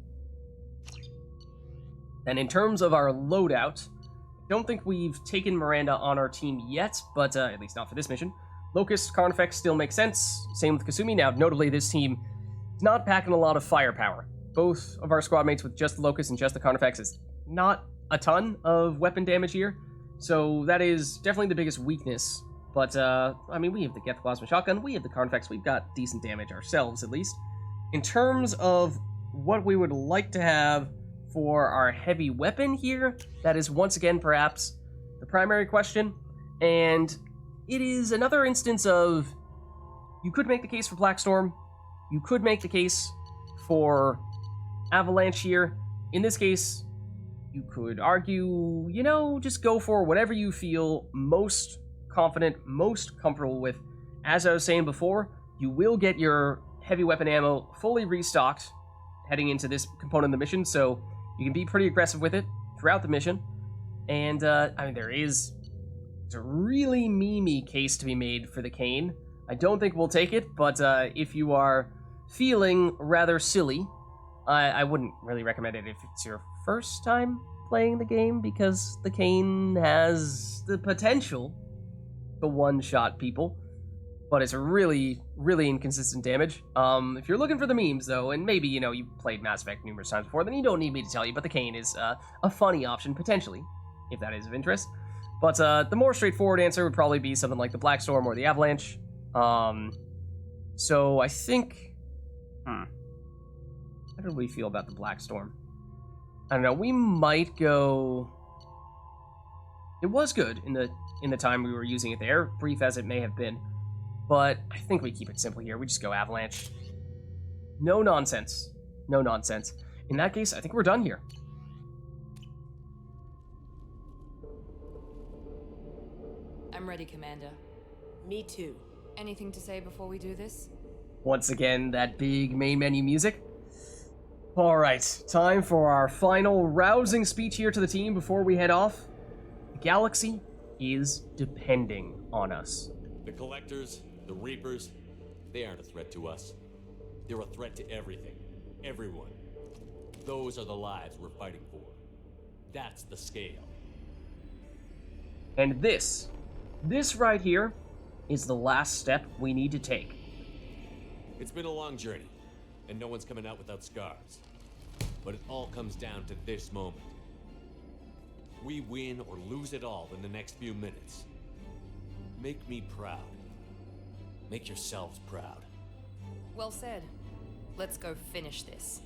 And in terms of our loadout, I don't think we've taken Miranda on our team yet, but at least not for this mission. Locust, Carnifex still makes sense. Same with Kasumi. Now, notably, this team is not packing a lot of firepower. Both of our squad mates with just the Locust and just the Carnifex is not a ton of weapon damage here. So that is definitely the biggest weakness. But, I mean, we have the Geth Plasma Shotgun, we have the Carnifex, we've got decent damage ourselves, at least. In terms of what we would like to have for our heavy weapon here, that is once again perhaps the primary question. And it is another instance of, you could make the case for Blackstorm, you could make the case for Avalanche here. In this case, you could argue, you know, just go for whatever you feel most confident, most comfortable with. As I was saying before, you will get your heavy weapon ammo fully restocked heading into this component of the mission, so you can be pretty aggressive with it throughout the mission. And, I mean, there's a really memey case to be made for the cane. I don't think we'll take it, but if you are feeling rather silly, I wouldn't really recommend it if it's your first time playing the game, because the cane has the potential to one-shot people, but it's really, really inconsistent damage. If you're looking for the memes, though, and maybe, you know, you've played Mass Effect numerous times before, then you don't need me to tell you, but the cane is a funny option, potentially, if that is of interest. But the more straightforward answer would probably be something like the Blackstorm or the Avalanche. So I think... How do we feel about the Blackstorm? I don't know, we might go... It was good in the time we were using it there, brief as it may have been. But I think we keep it simple here. We just go Avalanche. No nonsense. No nonsense. In that case, I think we're done here. I'm ready, Commander. Me too. Anything to say before we do this? Once again, that big main menu music. Alright, time for our final rousing speech here to the team before we head off. The galaxy is depending on us. The Collectors, the Reapers, they aren't a threat to us. They're a threat to everything, everyone. Those are the lives we're fighting for. That's the scale. And this right here is the last step we need to take. It's been a long journey, and no one's coming out without scars. But it all comes down to this moment. We win or lose it all in the next few minutes. Make me proud. Make yourselves proud. Well said. Let's go finish this.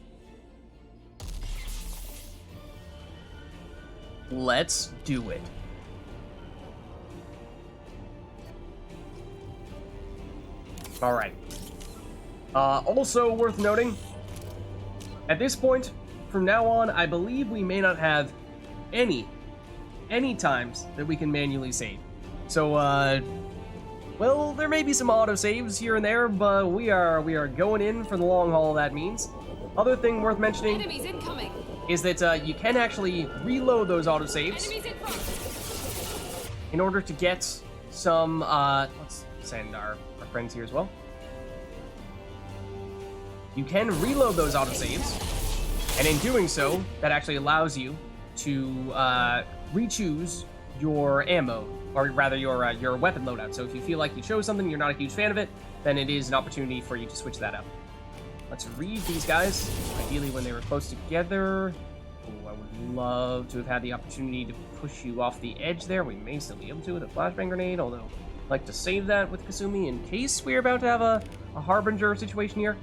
Let's do it. Alright. Also worth noting, at this point, from now on, I believe we may not have any times that we can manually save. So, well, there may be some autosaves here and there, but we are going in for the long haul, that means. Other thing worth mentioning Enemies incoming. Is that you can actually reload those autosaves Enemies in front. in order to get some, let's send our friends here as well. You can reload those autosaves, and in doing so, that actually allows you to re-choose your ammo, or rather your weapon loadout. So if you feel like you chose something, you're not a huge fan of it, then it is an opportunity for you to switch that up. Let's read these guys, ideally when they were close together. Oh, I would love to have had the opportunity to push you off the edge there. We may still be able to with a flashbang grenade, although I'd like to save that with Kasumi in case we're about to have a Harbinger situation here.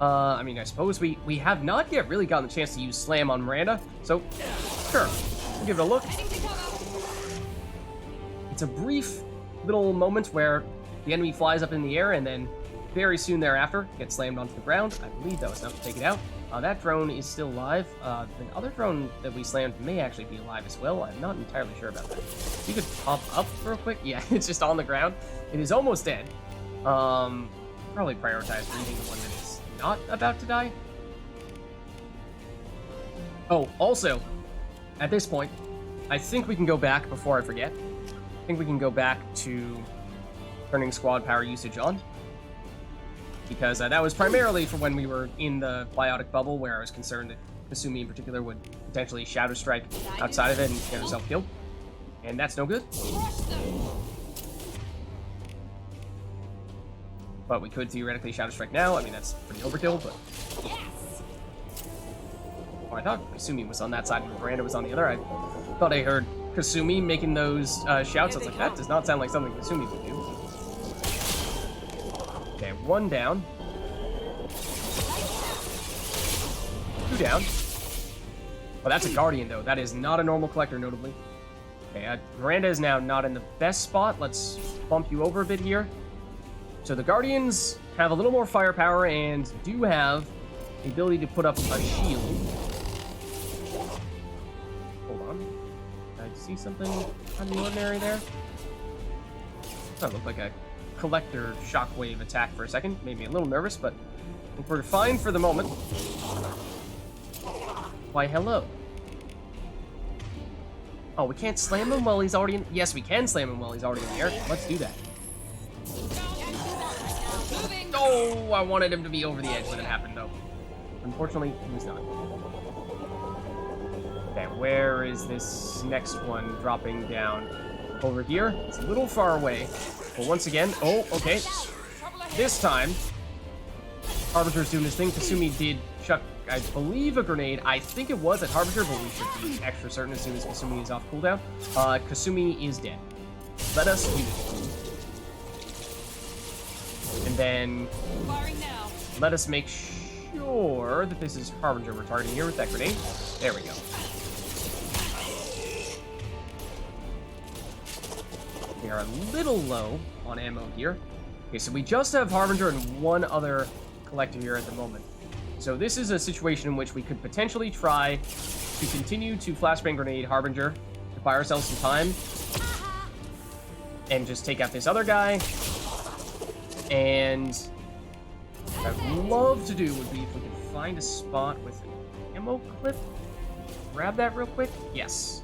I mean, I suppose we have not yet really gotten the chance to use Slam on Miranda, so sure, we'll give it a look. It's a brief little moment where the enemy flies up in the air and then very soon thereafter gets slammed onto the ground. I believe that was enough to take it out. That drone is still alive. The other drone that we slammed may actually be alive as well. I'm not entirely sure about that. If you could pop up real quick. Yeah, it's just on the ground. It is almost dead. Probably prioritize reading the one that is not about to die. Oh, also, at this point, I think we can go back before I forget. I think we can go back to turning squad power usage on. Because that was primarily for when we were in the biotic bubble, where I was concerned that Kasumi in particular would potentially Shadow Strike outside of it and get herself killed. And that's no good. But we could theoretically Shadow Strike now. I mean, that's pretty overkill, but... Oh, I thought Kasumi was on that side and Miranda was on the other. I thought I heard Kasumi making those shouts. I was like, that does not sound like something Kasumi would do. Okay, 1 down. 2 down. Well, that's a Guardian, though. That is not a normal Collector, notably. Okay, Miranda is now not in the best spot. Let's bump you over a bit here. So the Guardians have a little more firepower and do have the ability to put up a shield. Hold on. Did I see something out of the ordinary there? That looked like a Collector shockwave attack for a second. Made me a little nervous, but I think we're fine for the moment. Why, hello. Oh, we can't slam him while he's already in... Yes, we can slam him while he's already in the air. Let's do that. Oh, I wanted him to be over the edge when it happened, though. Unfortunately, he was not. Okay, where is this next one dropping down? Over here. It's a little far away. But once again... Oh, okay. This time, Harbinger's doing his thing. Kasumi did chuck, I believe, a grenade. I think it was at Harbinger, but we should be extra certain as soon as Kasumi is off cooldown. Kasumi is dead. Let us use it. And then let us make sure that this is Harbinger we're targeting here with that grenade. There we go. We are a little low on ammo here. Okay, so we just have Harbinger and one other Collector here at the moment. So this is a situation in which we could potentially try to continue to flashbang grenade Harbinger to buy ourselves some time and just take out this other guy. And what I'd love to do would be if we could find a spot with an ammo clip. Grab that real quick. Yes.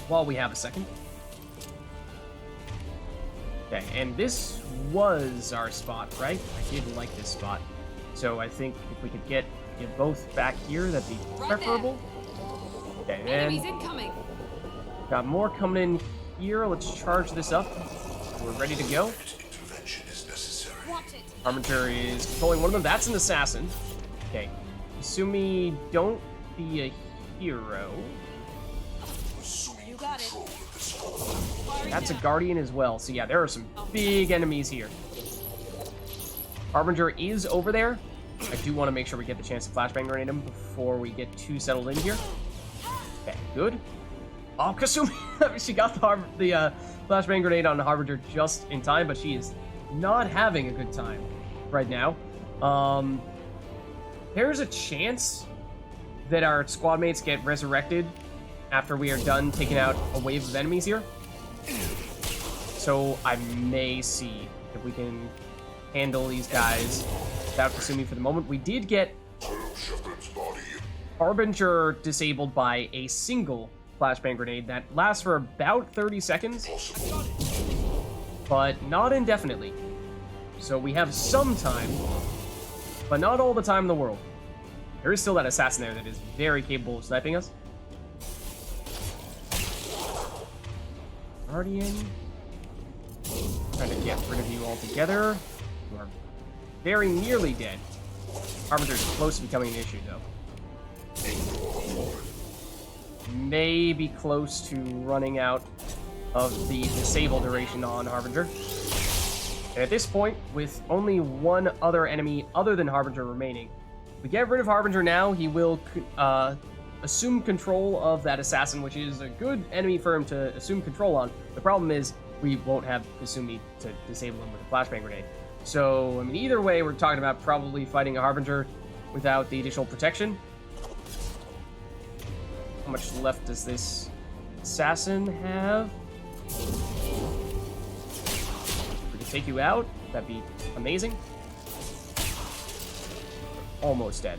While we have a second. Okay, and this was our spot, right? I did like this spot. So I think if we could get you both back here, that'd be preferable. Okay, and got more coming in here. Let's charge this up. We're ready to go. Harbinger is controlling one of them. That's an assassin. Okay. Kasumi, don't be a hero. You got it. That's a Guardian as well. So yeah, there are some big enemies here. Harbinger is over there. I do want to make sure we get the chance to flashbang grenade him before we get too settled in here. Okay, good. Oh, Kasumi! She got the flashbang grenade on Harbinger just in time, but she is not having a good time right now. There's a chance that our squad mates get resurrected after we are done taking out a wave of enemies here. So I may see if we can handle these guys without Kasumi for the moment. We did get Harbinger disabled by a single flashbang grenade that lasts for about 30 seconds, but not indefinitely. So we have some time, but not all the time in the world. There is still that assassin there that is very capable of sniping us. Guardian. Trying to get rid of you altogether. You are very nearly dead. Harbinger's close to becoming an issue, though. May be close to running out of the disable duration on Harbinger. And at this point, with only one other enemy other than Harbinger remaining, if we get rid of Harbinger now, he will assume control of that assassin, which is a good enemy for him to assume control on. The problem is we won't have Kasumi to disable him with a flashbang grenade. So, I mean, either way, we're talking about probably fighting a Harbinger without the additional protection. How much left does this assassin have? We could take you out. That'd be amazing. Almost dead.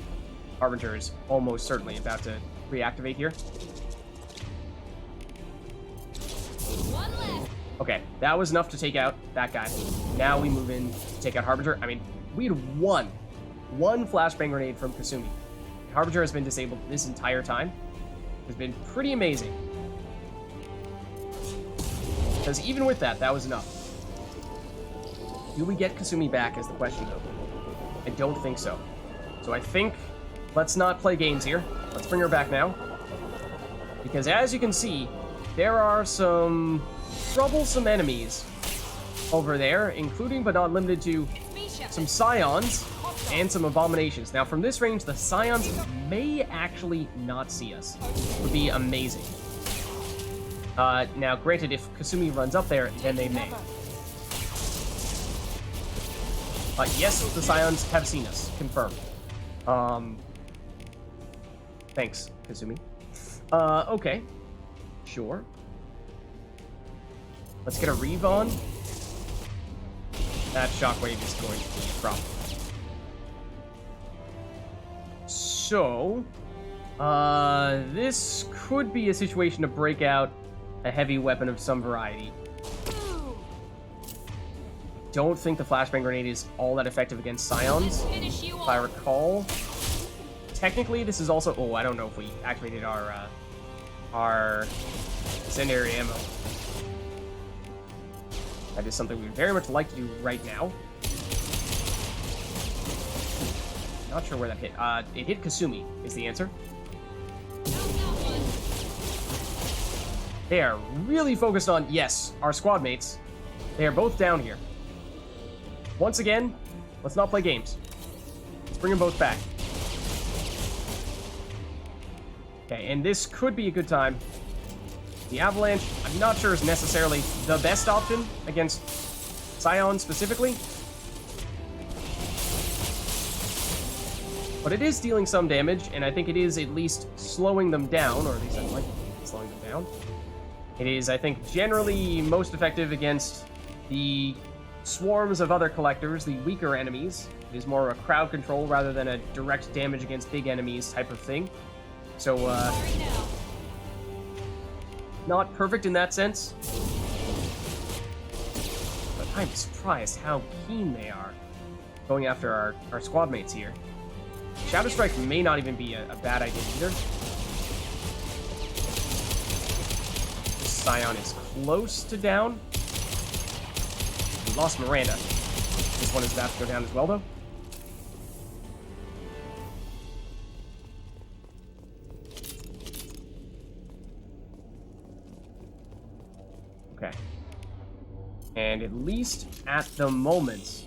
Harbinger is almost certainly about to reactivate here. Okay, that was enough to take out that guy. Now we move in to take out Harbinger. I mean, we had one flashbang grenade from Kasumi. Harbinger has been disabled this entire time. It's been pretty amazing. Because even with that, that was enough. Do we get Kasumi back is the question, though. I don't think so. So I think, let's not play games here. Let's bring her back now. Because as you can see, there are some troublesome enemies over there, including but not limited to some Scions and some Abominations. Now, from this range, the Scions may actually not see us. It would be amazing. Now, granted, if Kasumi runs up there, then they may. Yes, the Scions have seen us. Confirmed. Thanks, Kasumi. Okay. Sure. Let's get a Reeve on. That shockwave is going to be a problem. So, this could be a situation to break out a heavy weapon of some variety. Don't think the flashbang grenade is all that effective against Scions, if I recall. Technically, this is also... Oh, I don't know if we activated our incendiary ammo. That is something we would very much like to do right now. Not sure where that hit. It hit Kasumi, is the answer. They are really focused on, yes, our squad mates. They are both down here. Once again, let's not play games. Let's bring them both back. Okay, and this could be a good time. The Avalanche, I'm not sure is necessarily the best option against Scion specifically. But it is dealing some damage, and I think it is at least slowing them down, or at least I'd like to be slowing them down. It is, I think, generally most effective against the swarms of other collectors, the weaker enemies. It is more of a crowd control rather than a direct damage against big enemies type of thing. So, not perfect in that sense. But I'm surprised how keen they are going after our squad mates here. Shadow Strike may not even be a bad idea either. Scion is close to down. We lost Miranda. This one is about to go down as well, though. Okay. And at least at the moment,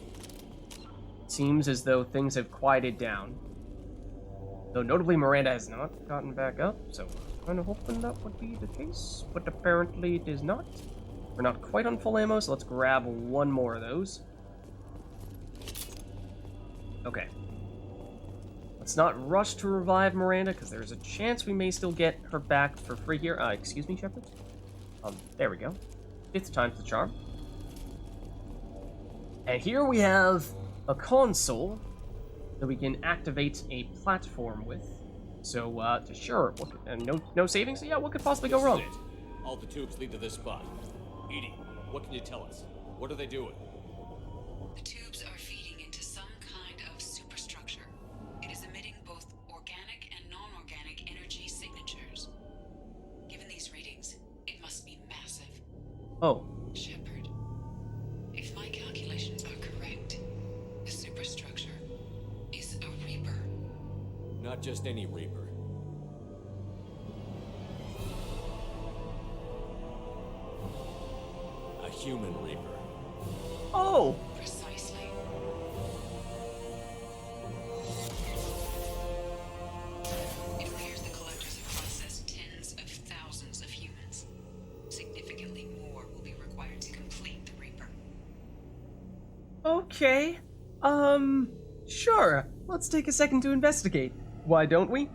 it seems as though things have quieted down. Though notably Miranda has not gotten back up, so I'm kind of hoping that would be the case, but apparently it is not. We're not quite on full ammo, so let's grab one more of those. Okay. Let's not rush to revive Miranda, because there's a chance we may still get her back for free here. Excuse me, Shepard? There we go. 5th time's the charm. And here we have a console that we can activate a platform with. So, sure, no savings? Yeah, what could possibly go wrong? All the tubes lead to this spot. Edie, what can you tell us? What are they doing? The tubes are feeding into some kind of superstructure. It is emitting both organic and non-organic energy signatures. Given these readings, it must be massive. Oh. Shepard, if my calculations are correct, the superstructure is a Reaper. Not just any Reaper. A human Reaper. Oh! Precisely. It appears the collectors have processed tens of thousands of humans. Significantly more will be required to complete the Reaper. Okay. Sure. Let's take a second to investigate. Why don't we?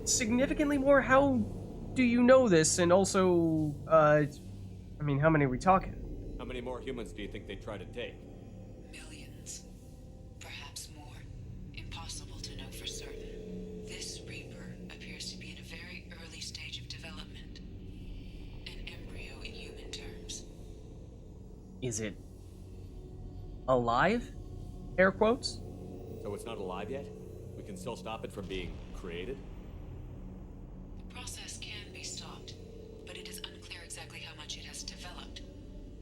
Significantly more? How do you know this? And also, I mean, how many are we talking? How many more humans do you think they'd try to take? Millions. Perhaps more. Impossible to know for certain. This Reaper appears to be in a very early stage of development. And is it alive? Air quotes. So it's not alive yet? We can still stop it from being created? The process can be stopped, but it is unclear exactly how much it has developed.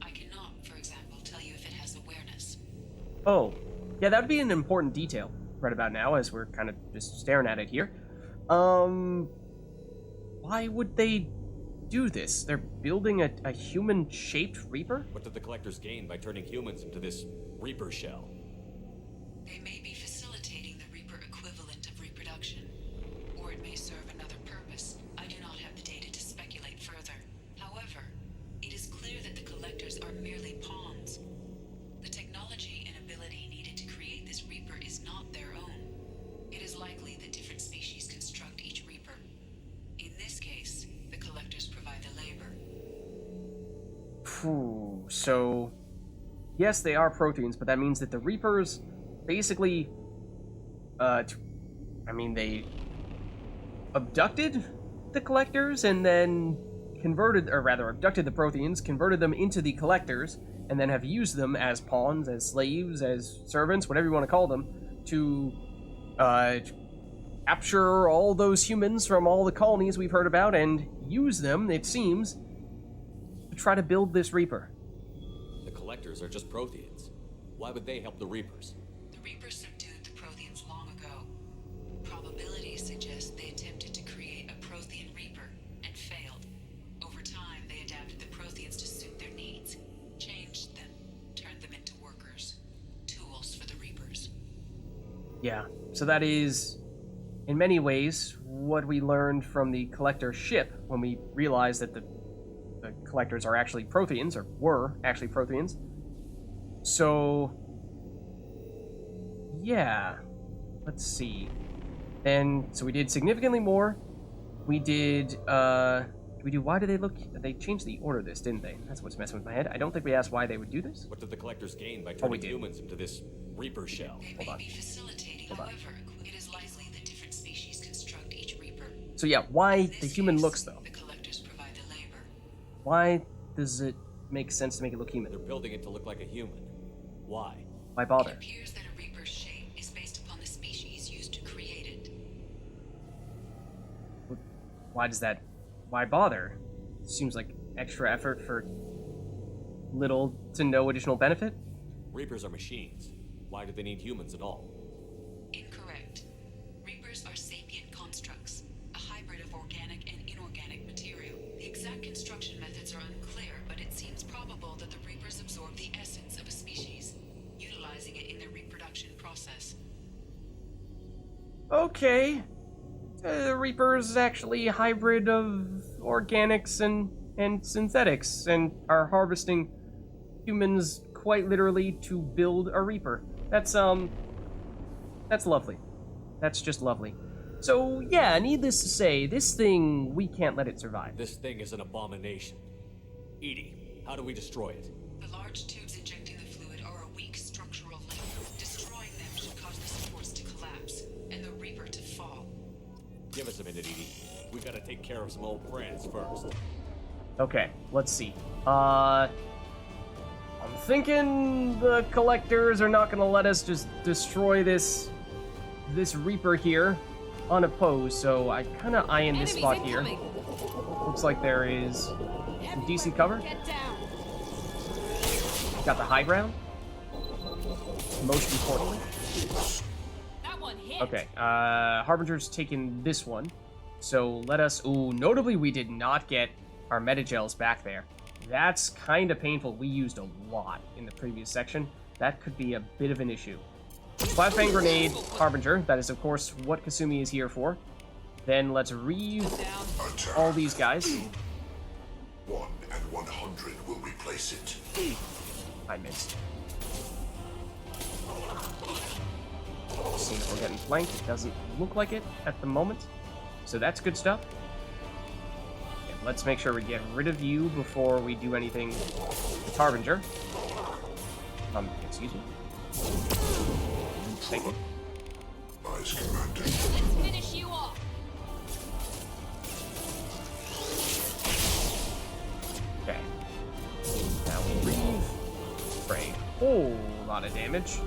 I cannot, for example, tell you if it has awareness. Oh, yeah, that would be an important detail right about now, as we're kind of just staring at it here. Why would they do this? They're building a human-shaped Reaper? What did the Collectors gain by turning humans into this Reaper shell? They may be facilitating the Reaper equivalent of reproduction, or it may serve another purpose. I do not have the data to speculate further. However, it is clear that the Collectors are merely pawns. The technology and ability needed to create this Reaper is not their own. It is likely that different species construct each Reaper. In this case, the Collectors provide the labor. Phew, so... yes, they are proteins, but that means that the Reapers basically... they abducted the Collectors and then converted, or rather abducted the Protheans, converted them into the Collectors, and then have used them as pawns, as slaves, as servants, whatever you want to call them, to capture all those humans from all the colonies we've heard about and use them, it seems, to try to build this Reaper. The Collectors are just Protheans. Why would they help the Reapers? The Reapers subdued the Protheans long ago. Probabilities suggest they attempted to create a Prothean Reaper and failed. Over time, they adapted the Protheans to suit their needs, changed them, turned them into workers, tools for the Reapers. Yeah, so that is, in many ways, what we learned from the Collector ship when we realized that the Collectors are actually Protheans, or were actually Protheans. So, yeah, let's see. And so we did significantly more. We did, why did they changed the order of this, didn't they? That's what's messing with my head. I don't think we asked why they would do this. What did the Collectors gain by turning humans into this Reaper shell? Hold on. However, it is likely that different species construct each Reaper. So yeah, why the human looks, though? The Collectors provide the labor. Why does it make sense to make it look human? They're building it to look like a human. Why? Why bother? It appears that a Reaper's shape is based upon the species used to create it. Why bother? Seems like extra effort for little to no additional benefit. Reapers are machines. Why do they need humans at all? Incorrect. Reapers are sapient constructs, a hybrid of organic and inorganic material. The exact construction methods are unclear, but it seems probable that the Reapers absorb the essence of a species, utilizing it in their reproduction process. Okay. Reapers actually a hybrid of organics and synthetics, and are harvesting humans quite literally to build a Reaper. That's lovely. That's just lovely. So, yeah, needless to say, this thing, we can't let it survive. This thing is an abomination. Edie, how do we destroy it? The large tubes injecting the fluid are a weak structural link. Destroying them should cause the supports to collapse, and the Reaper to fall. Give us a minute, Edie. We gotta take care of some old friends first. Okay, let's see. I'm thinking the Collectors are not gonna let us just destroy this Reaper here unopposed, so I kinda eyeing this spot here. Looks like there is some decent cover. Got the high ground. Most importantly. Okay, Harbinger's taking this one. So let us... Ooh, notably we did not get our metagels back there. That's kind of painful. We used a lot in the previous section. That could be a bit of an issue. Flashbang Grenade, Harbinger. That is, of course, what Kasumi is here for. Then let's reeve all these guys. 1 and 100 will replace it. I missed. Seems like we're getting flanked. It doesn't look like it at the moment. So that's good stuff. Okay, let's make sure we get rid of you before we do anything with Harbinger. Excuse me. Thank you. Nice, Commander. Let's finish you off. Okay. Now we reeve. whole lot of damage.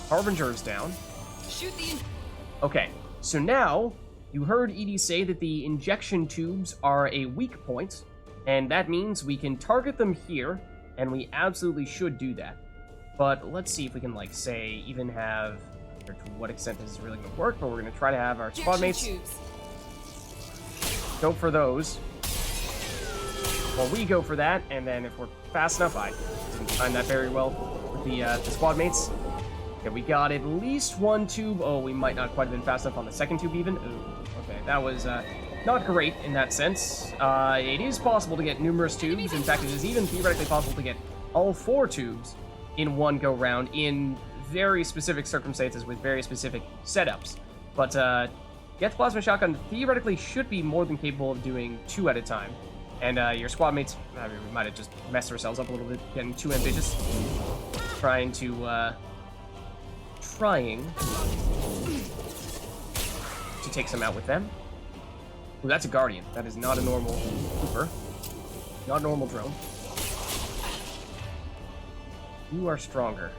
Harbinger is down. Shoot the... Okay, so now you heard Edie say that the injection tubes are a weak point, and that means we can target them here, and we absolutely should do that. But let's see if we can, like, say, even have, or to what extent this is really going to work, but we're going to try to have our squad mates go for those. Well, we go for that, and then if we're fast enough, I didn't time that very well with the squad mates. Okay, we got at least one tube. Oh, we might not quite have been fast enough on the second tube even. Ooh, okay, that was not great in that sense. It is possible to get numerous tubes. In fact, it is even theoretically possible to get all 4 tubes in one go-round in very specific circumstances with very specific setups. But Get Plasma Shotgun theoretically should be more than capable of doing 2 at a time. And your squad mates, I mean, we might have just messed ourselves up a little bit, getting too ambitious. Trying to take some out with them. Ooh, that's a Guardian. That is not a normal Cooper. Not a normal drone. You are stronger.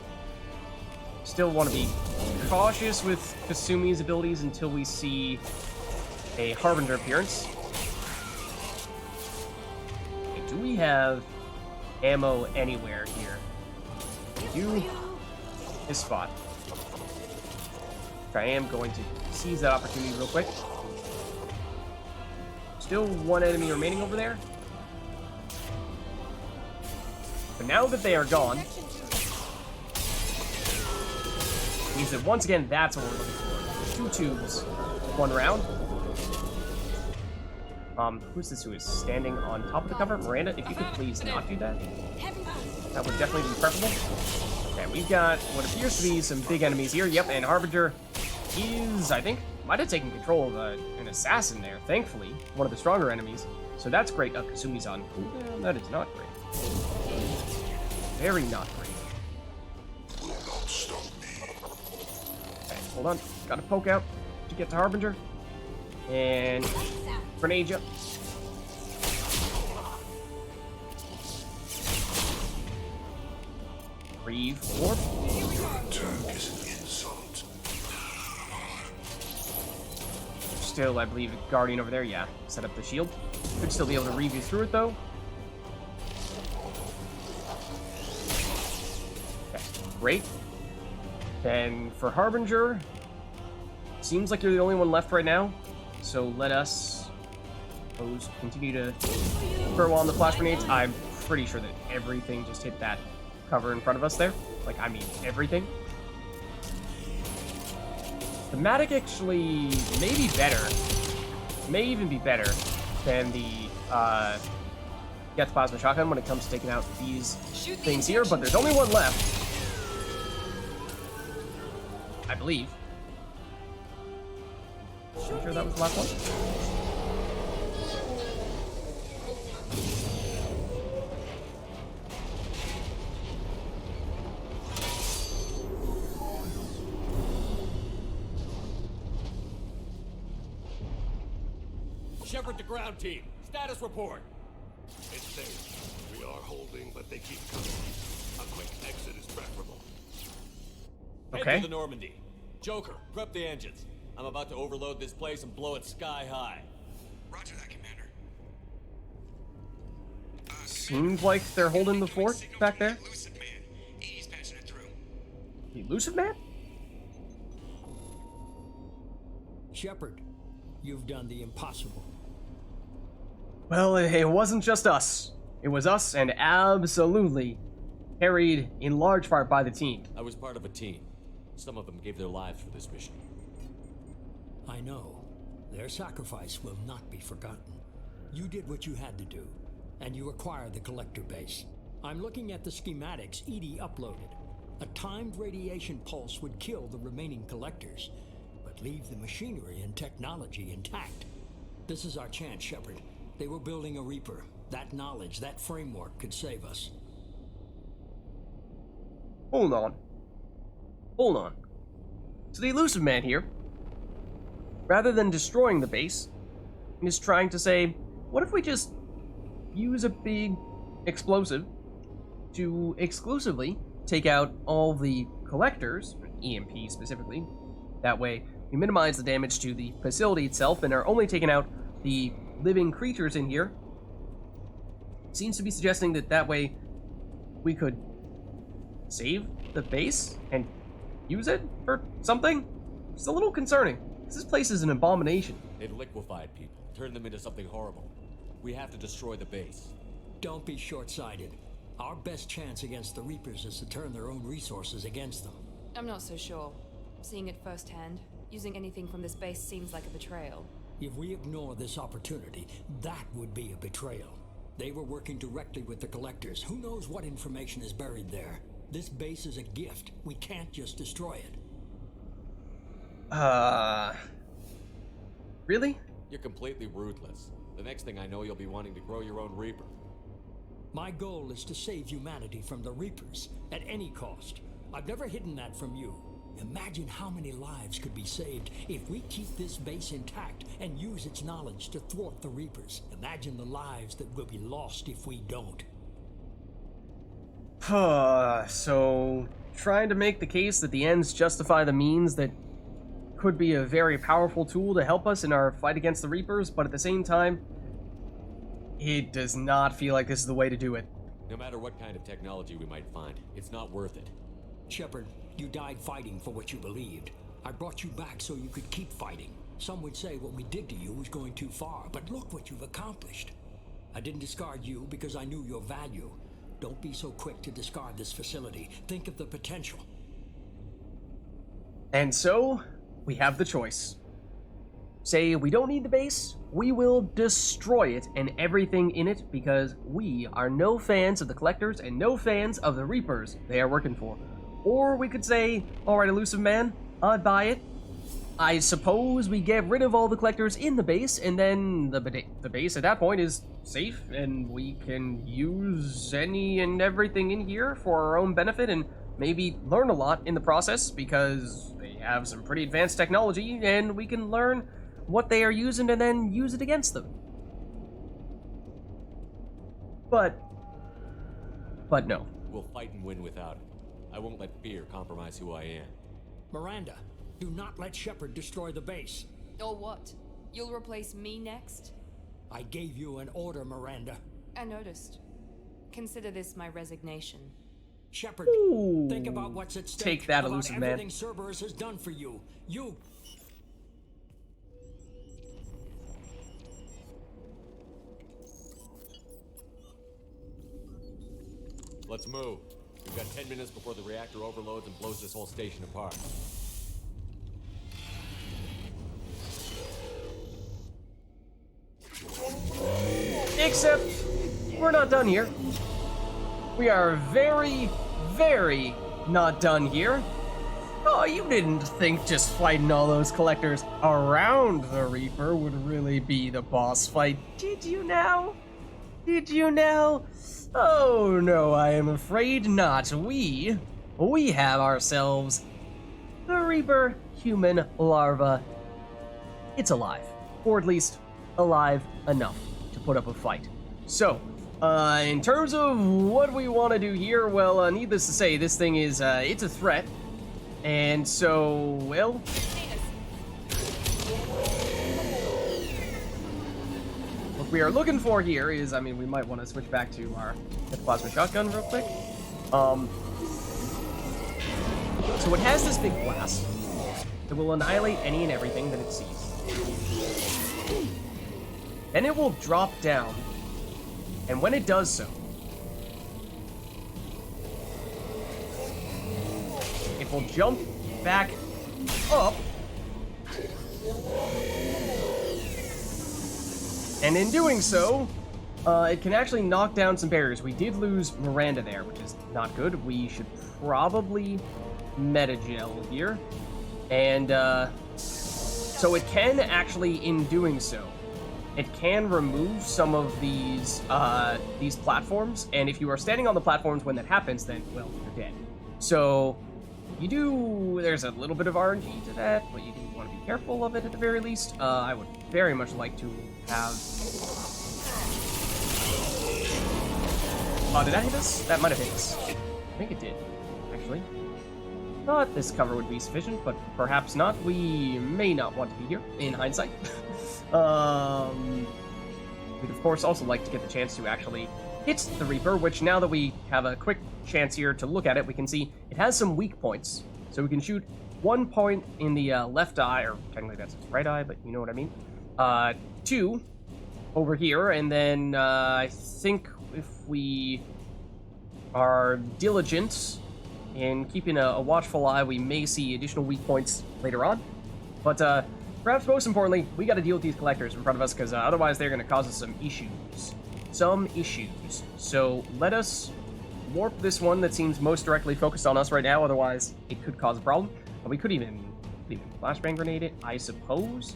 Still want to be cautious with Kasumi's abilities until we see a Harbinger appearance. Okay, do we have ammo anywhere here? We do. This spot. I am going to seize that opportunity real quick. Still one enemy remaining over there. But now that they are gone, means that once again, that's what we're looking for. 2 tubes, 1 round. Who's this who is standing on top of the cover? Miranda, if you could please not do that. That would definitely be preferable. Okay, we've got what appears to be some big enemies here. Yep, and Harbinger is, I think, might have taken control of an assassin there, thankfully. One of the stronger enemies. So that's great. Kasumi's on. Ooh, that is not great. Very not great. Okay, hold on. Gotta poke out to get to Harbinger. And grenade you. Breathe. Warp. Still, I believe, a Guardian over there. Yeah, set up the shield. Could still be able to reave you through it, though. Okay, great. Then for Harbinger, seems like you're the only one left right now. So let us continue to throw on the flash grenades. I'm pretty sure that everything just hit that cover in front of us there. Like, I mean, everything. The Matic actually may be better. May even be better than the Get the Plasma Shotgun when it comes to taking out these things here, but there's only one left. I believe. I'm sure that was the last one. Shepard to ground team. Status report. It's safe. We are holding, but they keep coming. A quick exit is preferable. Okay. Head to the Normandy. Joker, prep the engines. I'm about to overload this place and blow it sky high. Roger that, Commander. Seems like they're holding the fort back there. Elusive man. He's passing it through. The Elusive Man? Shepard, you've done the impossible. Well, it wasn't just us. It was us and absolutely carried in large part by the team. I was part of a team. Some of them gave their lives for this mission. I know. Their sacrifice will not be forgotten. You did what you had to do, and you acquired the collector base. I'm looking at the schematics Edie uploaded. A timed radiation pulse would kill the remaining collectors, but leave the machinery and technology intact. This is our chance, Shepard. They were building a Reaper. That knowledge, that framework could save us. Hold on. Hold on. So the Elusive Man here, rather than destroying the base, is trying to say, what if we just use a big explosive to exclusively take out all the collectors, EMP specifically. That way, we minimize the damage to the facility itself and are only taking out the living creatures in here. Seems to be suggesting that way we could save the base and use it for something. It's a little concerning, because this place is an abomination. It liquefied people, turned them into something horrible. We have to destroy the base. Don't be short-sighted. Our best chance against the Reapers is to turn their own resources against them. I'm not so sure. Seeing it firsthand, using anything from this base seems like a betrayal. If we ignore this opportunity, that would be a betrayal. They were working directly with the Collectors. Who knows what information is buried there? This base is a gift. We can't just destroy it. Really? You're completely ruthless. The next thing I know, you'll be wanting to grow your own Reaper. My goal is to save humanity from the Reapers, at any cost. I've never hidden that from you. Imagine how many lives could be saved if we keep this base intact and use its knowledge to thwart the Reapers. Imagine the lives that will be lost if we don't. So, trying to make the case that the ends justify the means that could be a very powerful tool to help us in our fight against the Reapers, but at the same time, it does not feel like this is the way to do it. No matter what kind of technology we might find, it's not worth it. Shepard, you died fighting for what you believed. I brought you back so you could keep fighting. Some would say what we did to you was going too far, but look what you've accomplished. I didn't discard you because I knew your value. Don't be so quick to discard this facility. Think of the potential. And so, we have the choice. Say we don't need the base, we will destroy it and everything in it because we are no fans of the Collectors and no fans of the Reapers they are working for. Or we could say, alright, Elusive Man, I'd buy it. I suppose we get rid of all the Collectors in the base, and then the base at that point is safe, and we can use any and everything in here for our own benefit, and maybe learn a lot in the process, because they have some pretty advanced technology, and we can learn what they are using and then use it against them. But no. We'll fight and win without it. I won't let fear compromise who I am. Miranda, do not let Shepard destroy the base. Or what? You'll replace me next? I gave you an order, Miranda. I noticed. Consider this my resignation. Shepard, think about what's at stake. Take that, Elusive Man. Everything Cerberus has done for you. Let's move. We've got 10 minutes before the reactor overloads and blows this whole station apart. Except, we're not done here. We are very, very not done here. Oh, you didn't think just fighting all those Collectors around the Reaper would really be the boss fight, did you now? Did you now? Oh no, I am afraid not. We have ourselves the Reaper human larva. It's alive, or at least alive enough to put up a fight. So, in terms of what we want to do here, well, needless to say, this thing is, it's a threat. And so, well... what we are looking for here is, I mean, we might want to switch back to our plasma shotgun real quick. So it has this big blast that will annihilate any and everything that it sees. Then it will drop down, and when it does so, it will jump back up, and in doing so, it can actually knock down some barriers. We did lose Miranda there, which is not good. We should probably meta-gel here. And so it can actually, in doing so, it can remove some of these platforms. And if you are standing on the platforms when that happens, then, well, you're dead. So there's a little bit of RNG to that, but you do want to be careful of it at the very least. I would very much like to have... Oh, did that hit us? That might have hit us. I think it did, actually. Thought this cover would be sufficient, but perhaps not. We may not want to be here, in hindsight. We'd of course also like to get the chance to actually hit the Reaper, which now that we have a quick chance here to look at it, we can see it has some weak points. So we can shoot 1 point in the left eye, or technically that's its right eye, but you know what I mean. 2 over here, and then I think if we are diligent in keeping a watchful eye, we may see additional weak points later on. But perhaps most importantly, we got to deal with these collectors in front of us, because otherwise they're going to cause us some issues. So let us warp this one that seems most directly focused on us right now, otherwise it could cause a problem. We could even flashbang grenade it, I suppose.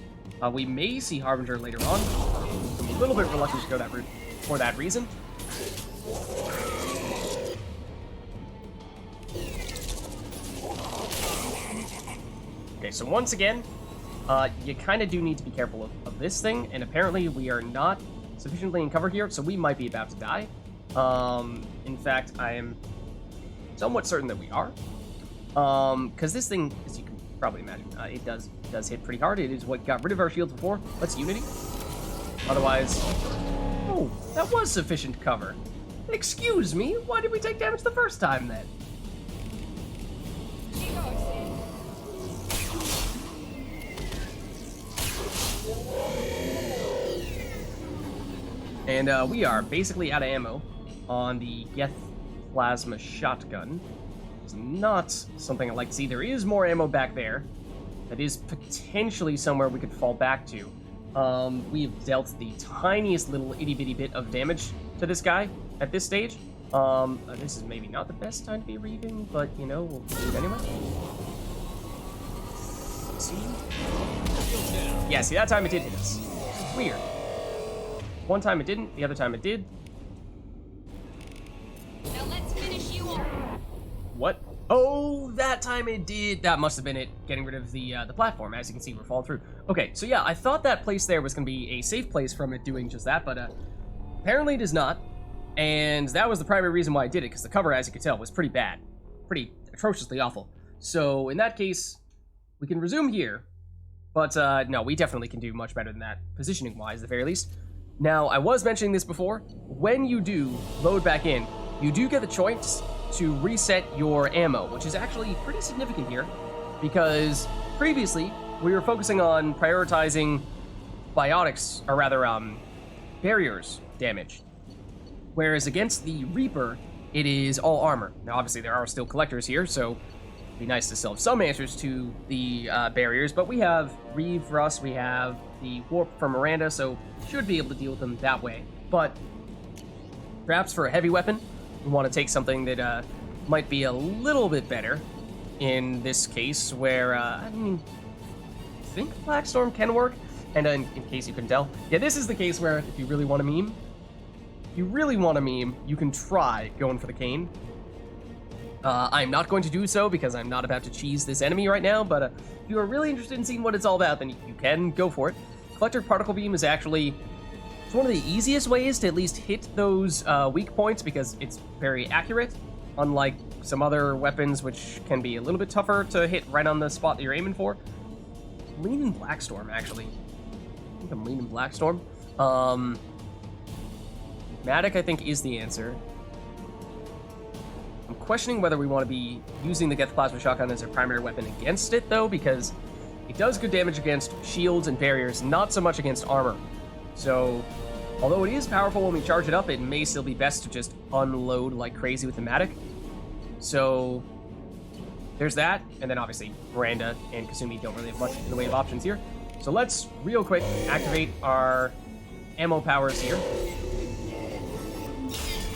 We may see Harbinger later on. I'm a little bit reluctant to go that route for that reason. Okay, so once again, you kind of do need to be careful of this thing, and apparently we are not sufficiently in cover here, so we might be about to die. In fact, I am somewhat certain that we are. Because this thing, as you can probably imagine, it does hit pretty hard. It is what got rid of our shields before. Let's Unity. Otherwise... Oh, that was sufficient cover. Excuse me, why did we take damage the first time then? And we are basically out of ammo on the Geth Plasma Shotgun. It's not something I like to see. There is more ammo back there. That is potentially somewhere we could fall back to. We've dealt the tiniest little itty-bitty bit of damage to this guy at this stage. This is maybe not the best time to be reaving, but, you know, we'll do it anyway. See? Yeah, see, that time it did hit us. Weird. One time it didn't, the other time it did. Now let's finish you off. What? Oh, that time it did. That must have been it, getting rid of the platform. As you can see, we're falling through. Okay, so yeah, I thought that place there was going to be a safe place from it doing just that, but apparently it is not. And that was the primary reason why I did it, because the cover, as you can tell, was pretty bad. Pretty atrociously awful. So in that case, we can resume here. But no, we definitely can do much better than that, positioning-wise, at the very least. Now, I was mentioning this before. When you do load back in, you do get the choice to reset your ammo, which is actually pretty significant here, because previously we were focusing on prioritizing biotics, or rather, barriers damage. Whereas against the Reaper, it is all armor. Now, obviously, there are still collectors here, so it'd be nice to still have some answers to the barriers, but we have Reeve, Russ, we have the Warp from Miranda, so should be able to deal with them that way. But perhaps for a heavy weapon, we want to take something that might be a little bit better in this case, where, I mean, I think Blackstorm can work, and in case you couldn't tell, yeah, this is the case where if you really want to meme, you can try going for the cane. I'm not going to do so because I'm not about to cheese this enemy right now, but if you are really interested in seeing what it's all about, then you can go for it. Collector Particle Beam is actually one of the easiest ways to at least hit those weak points because it's very accurate, unlike some other weapons which can be a little bit tougher to hit right on the spot that you're aiming for. I'm leaning Blackstorm, actually. I think I'm leaning Blackstorm. Matic, I think, is the answer. I'm questioning whether we want to be using the Geth Plasma Shotgun as a primary weapon against it, though, because it does good damage against shields and barriers, not so much against armor. So, although it is powerful when we charge it up, it may still be best to just unload like crazy with the Matic. So, there's that, and then obviously Miranda and Kasumi don't really have much in the way of options here. So let's, real quick, activate our ammo powers here.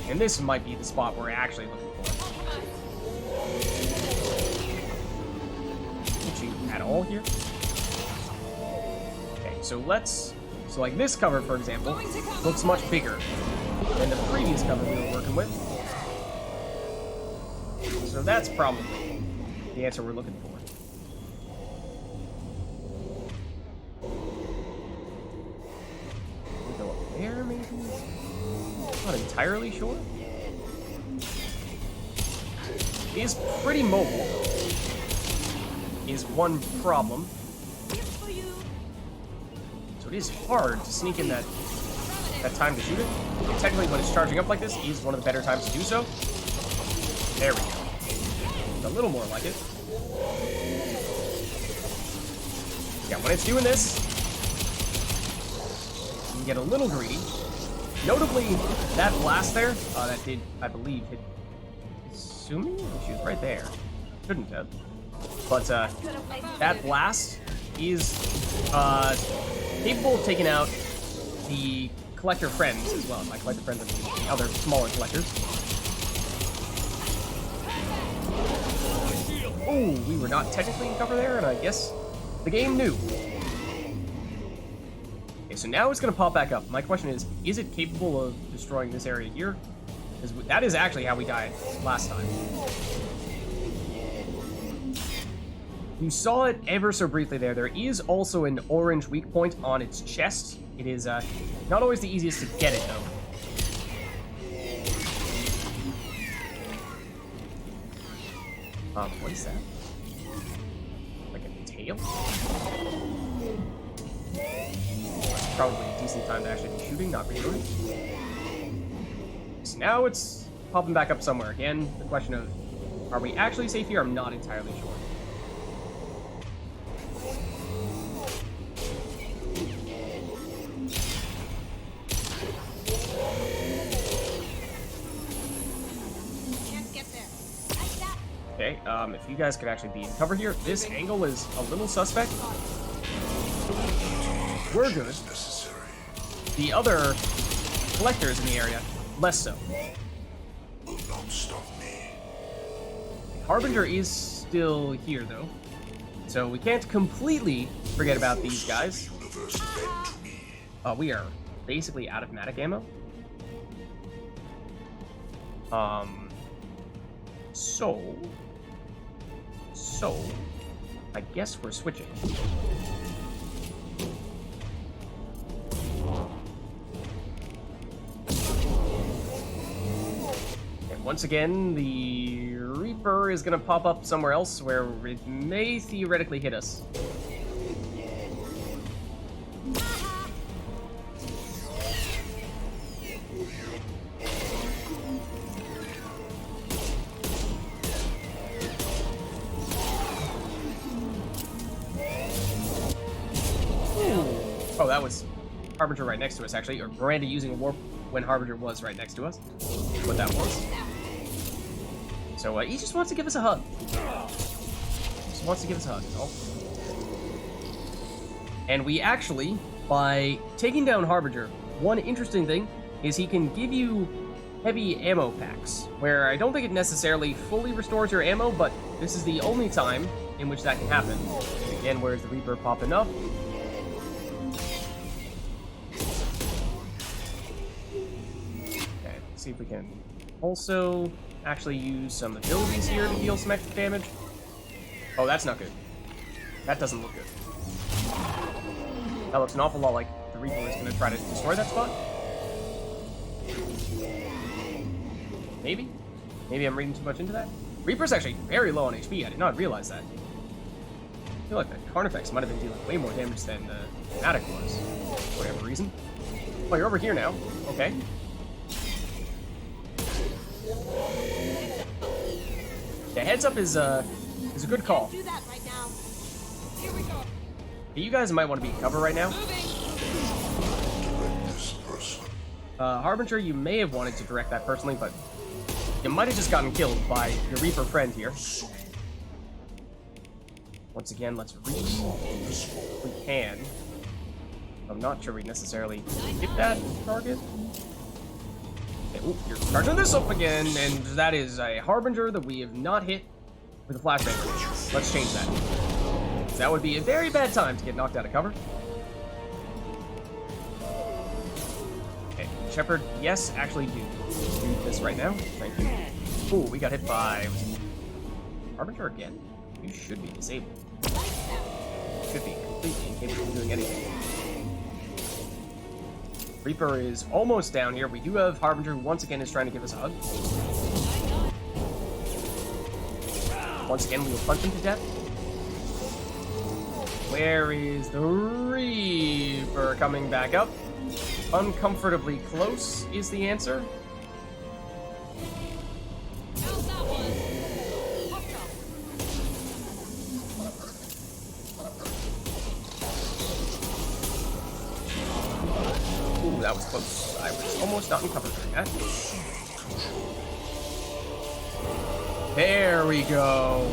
And this might be the spot we're actually looking for. Did you at all here? Okay, so let's... So like this cover, for example, looks much bigger than the previous cover we were working with. So that's probably the answer we're looking for. We go up there, maybe? Not entirely sure. is pretty mobile, is one problem. So it is hard to sneak in that time to shoot it. And technically, when it's charging up like this, is one of the better times to do so. There we go. A little more like it. Yeah, when it's doing this, you can get a little greedy. Notably, that blast there, that did, I believe, hit Sumi? She was right there. Shouldn't have. But that blast is capable of taking out the collector friends as well. By collector friends, I mean the other smaller collectors. Oh, we were not technically in cover there, and I guess the game knew. Okay, so now it's going to pop back up. My question is it capable of destroying this area here? Because that is actually how we died last time. You saw it ever so briefly there. There is also an orange weak point on its chest. It is not always the easiest to get it, though. What is that? Like a tail? Probably a decent time to actually be shooting, not reloading. So now it's popping back up somewhere. Again, the question of, are we actually safe here? I'm not entirely sure. Okay, if you guys could actually be in cover here, this angle is a little suspect. We're good. The other collectors in the area, less so. Harbinger is still here, though, so we can't completely forget about these guys. We are basically out of Matic ammo. So, I guess we're switching. And once again, the Reaper is going to pop up somewhere else where it may theoretically hit us. Oh, that was Harbinger right next to us, actually, or Miranda using a warp when Harbinger was right next to us. What that was. So he just wants to give us a hug. Just wants to give us a hug. Oh. And we actually, by taking down Harbinger, one interesting thing is he can give you heavy ammo packs, where I don't think it necessarily fully restores your ammo, but this is the only time in which that can happen. Again, where's the Reaper popping up? See if we can also actually use some abilities here to deal some extra damage. Oh, that's not good. That doesn't look good. That looks an awful lot like the Reaper is going to try to destroy that spot. Maybe? Maybe I'm reading too much into that. Reaper's actually very low on HP. I did not realize that. I feel like the Carnifex might have been dealing way more damage than the Matic was, for whatever reason. Oh, you're over here now. Okay. Yeah, heads up is a good call. Do that right now. Here we go. You guys might want to be in cover right now. Harbinger, you may have wanted to direct that personally, but you might have just gotten killed by your Reaper friend here. Once again, let's reach if we can. I'm not sure we necessarily hit that target. Okay, ooh, you're charging this up again, and that is a Harbinger that we have not hit with a flashbang. Let's change that. That would be a very bad time to get knocked out of cover. Okay, Shepard, yes, actually do this right now. Thank you. Ooh, we got hit by Harbinger again. You should be disabled. Should be completely incapable of doing anything. Reaper is almost down here. We do have Harbinger, who once again is trying to give us a hug. Once again, we will punch him to death. Where is the Reaper coming back up? Uncomfortably close is the answer. Ooh, that was close. I was almost not in cover during that. There we go.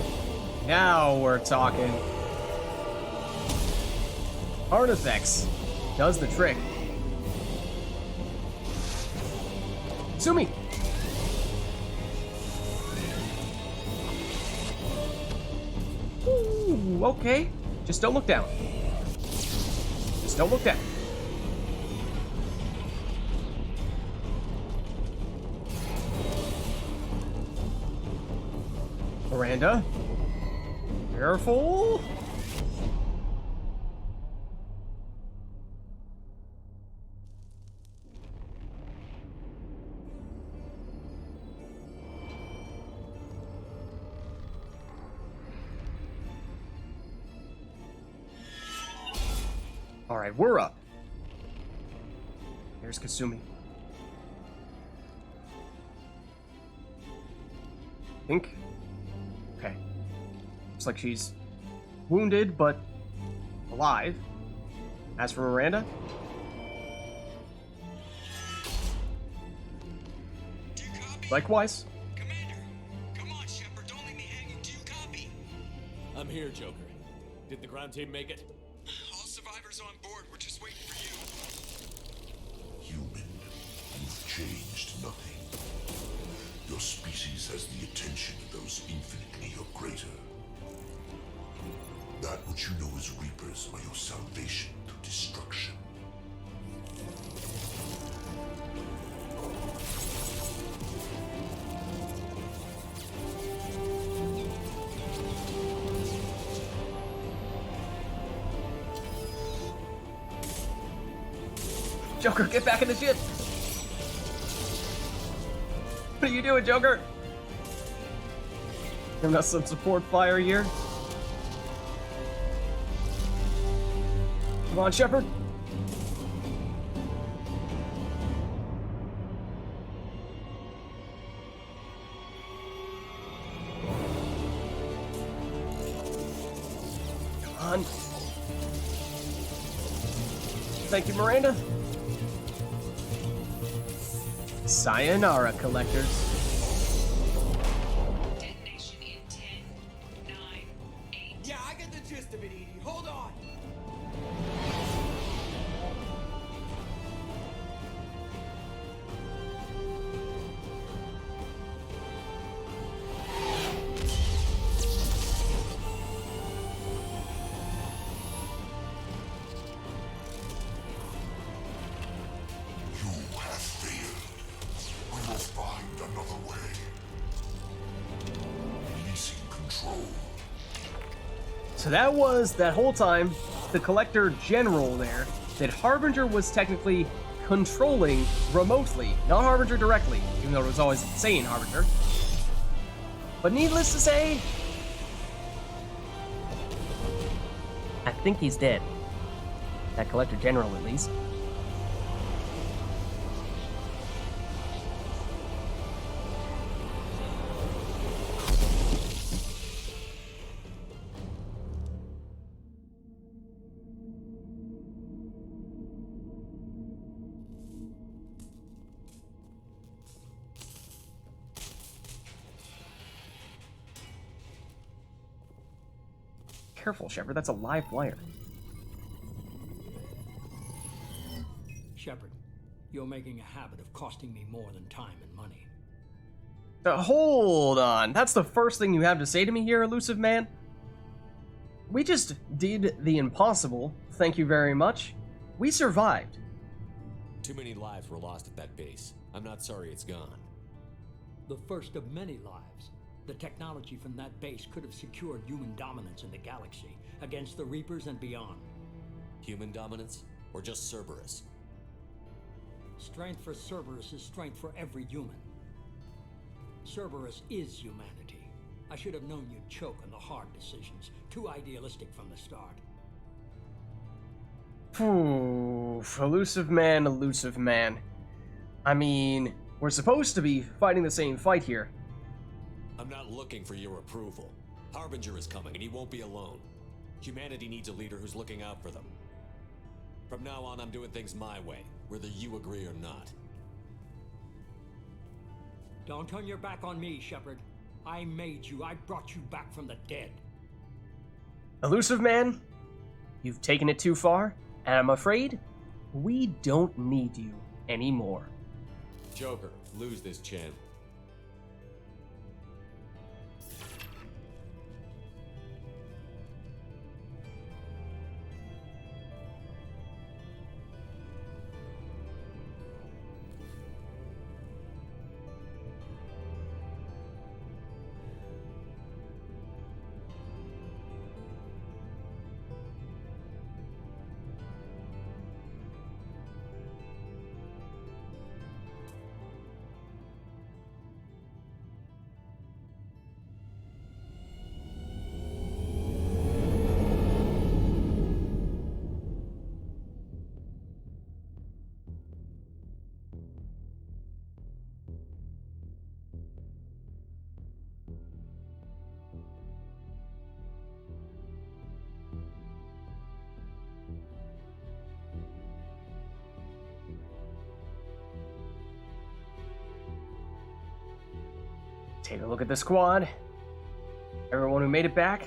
Now we're talking. Artifacts does the trick. Sumi. Ooh, okay. Just don't look down. Just don't look down. Miranda. Careful. All right, we're up. Here's Kasumi. Think. Okay. Looks like she's wounded, but alive. As for Miranda. Likewise. Commander! Come on, Shepard, don't leave me hanging. Do you copy? I'm here, Joker. Did the ground team make it? All survivors on board. We're just waiting for you. Human, you've changed nothing. Your species has the attention of those infinitely or greater. That which you know as Reapers are your salvation through destruction. Joker, get back in the ship! What are you doing, Joker? Giving us some support fire here. Come on, Shepard. Come on. Thank you, Miranda. Sayonara, collectors. Detonation in 10, 9, 8. Yeah, I get the gist of it, Edie. Hold on. So that was, that whole time, the Collector General there, that Harbinger was technically controlling remotely, not Harbinger directly, even though it was always saying Harbinger. But needless to say, I think he's dead. That Collector General, at least. Careful, Shepard, that's a live wire. Shepard, you're making a habit of costing me more than time and money. Hold on, that's the first thing you have to say to me here, elusive man? We just did the impossible, thank you very much. We survived. Too many lives were lost at that base. I'm not sorry it's gone. The first of many lives. The technology from that base could have secured human dominance in the galaxy against the Reapers and beyond. Human dominance? Or just Cerberus? Strength for Cerberus is strength for every human. Cerberus is humanity. I should have known you'd choke on the hard decisions. Too idealistic from the start. Elusive man. I mean, we're supposed to be fighting the same fight here. I'm not looking for your approval. Harbinger is coming, and he won't be alone. Humanity needs a leader who's looking out for them. From now on, I'm doing things my way, whether you agree or not. Don't turn your back on me, Shepard. I made you. I brought you back from the dead. Elusive man, you've taken it too far, and I'm afraid we don't need you anymore. Joker, lose this channel. Take a look at the squad. Everyone who made it back.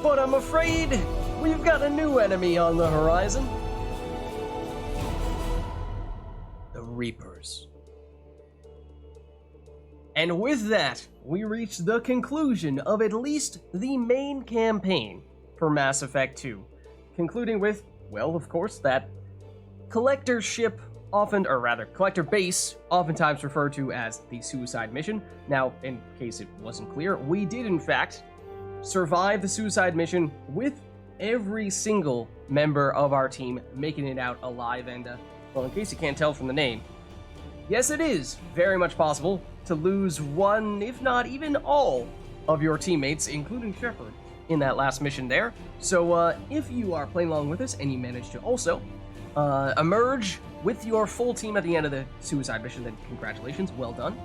But I'm afraid we've got a new enemy on the horizon. The Reapers. And with that, we reach the conclusion of at least the main campaign for Mass Effect 2. Concluding with, well, of course, that collector ship collector base, oftentimes referred to as the suicide mission. Now, in case it wasn't clear, we did in fact survive the suicide mission with every single member of our team making it out alive, and well, in case you can't tell from the name, yes, it is very much possible to lose one, if not even all, of your teammates, including Shepard, in that last mission there. So if you are playing along with us and you manage to also emerge with your full team at the end of the suicide mission, then congratulations, well done.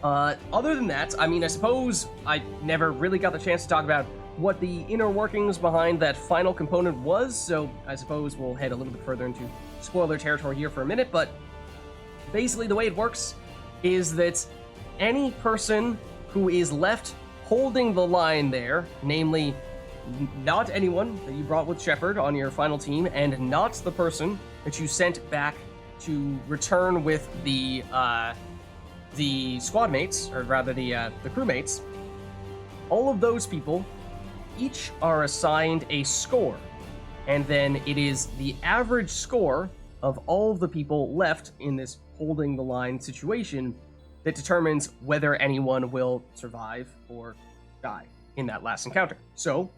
Other than that, I mean, I suppose I never really got the chance to talk about what the inner workings behind that final component was, so I suppose we'll head a little bit further into spoiler territory here for a minute, but basically the way it works is that any person who is left holding the line there, namely not anyone that you brought with Shepard on your final team, and not the person that you sent back to return with the squad mates, or rather the crewmates, all of those people each are assigned a score, and then it is the average score of all of the people left in this holding the line situation that determines whether anyone will survive or die in that last encounter. So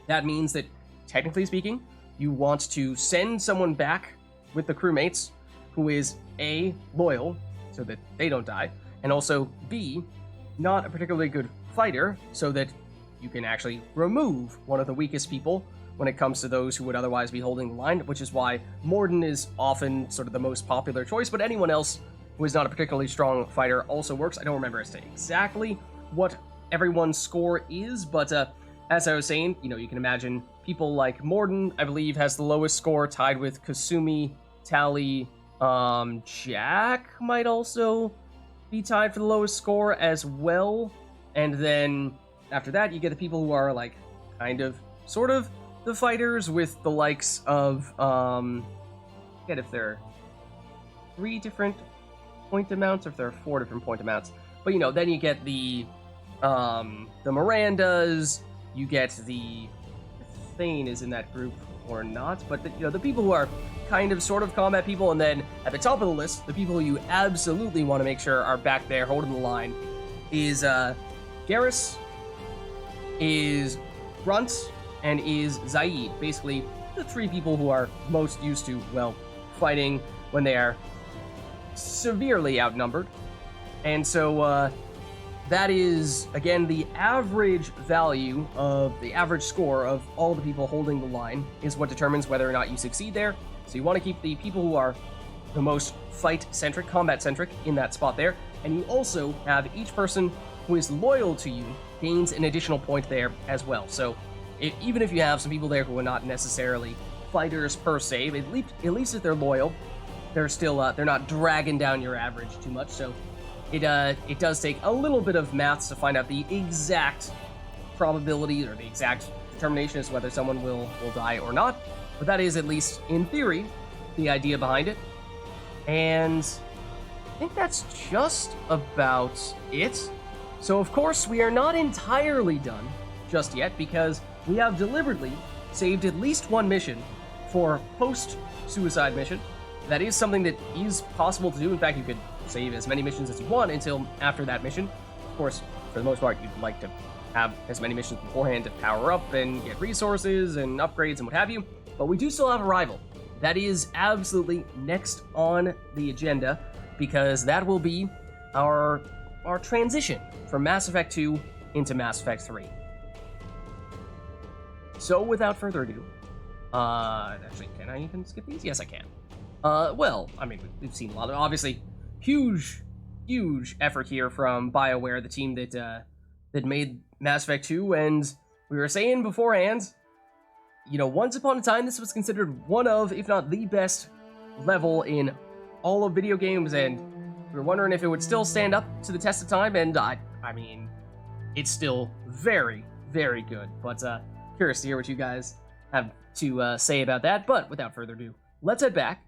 that means that, technically speaking, you want to send someone back with the crewmates who is A, loyal, so that they don't die, and also B, not a particularly good fighter, so that you can actually remove one of the weakest people when it comes to those who would otherwise be holding the line, which is why Morden is often sort of the most popular choice, but anyone else who is not a particularly strong fighter also works. I don't remember as to exactly what everyone's score is, but as I was saying, you know, you can imagine people like Morden, I believe, has the lowest score, tied with Kasumi, Tali, Jack might also be tied for the lowest score as well, and then after that, you get the people who are, like, kind of, sort of, the fighters with the likes of, I forget if there are 3 different point amounts or if there are 4 different point amounts. But, you know, then you get the Mirandas, you get the Thane is in that group. or not, but the people who are kind of sort of combat people, and then at the top of the list, the people who you absolutely want to make sure are back there holding the line is Garrus, is Brunt, and is Zaid. Basically, the three people who are most used to, well, fighting when they are severely outnumbered. And so that is, again, the average value of the average score of all the people holding the line is what determines whether or not you succeed there. So you want to keep the people who are the most fight-centric, combat-centric in that spot there. And you also have each person who is loyal to you gains an additional point there as well. So even if you have some people there who are not necessarily fighters per se, at least if they're loyal, they're still they're not dragging down your average too much. So it does take a little bit of maths to find out the exact probability or the exact determination as to whether someone will die or not. But that is, at least in theory, the idea behind it. And I think that's just about it. So of course we are not entirely done just yet, because we have deliberately saved at least one mission for post-suicide mission. That is something that is possible to do. In fact, you could save as many missions as you want until after that mission. Of course, for the most part, you'd like to have as many missions beforehand to power up and get resources and upgrades and what have you. But we do still have a rival. That is absolutely next on the agenda, because that will be our transition from Mass Effect 2 into Mass Effect 3. So without further ado, actually, can I even skip these? Yes, I can. Well, I mean, we've seen a lot of, obviously, huge effort here from BioWare, the team that made Mass Effect 2, and we were saying beforehand, once upon a time, this was considered one of, if not the best level in all of video games, and we were wondering if it would still stand up to the test of time, and I mean, it's still very, very good. But curious to hear what you guys have to say about that. But without further ado, let's head back,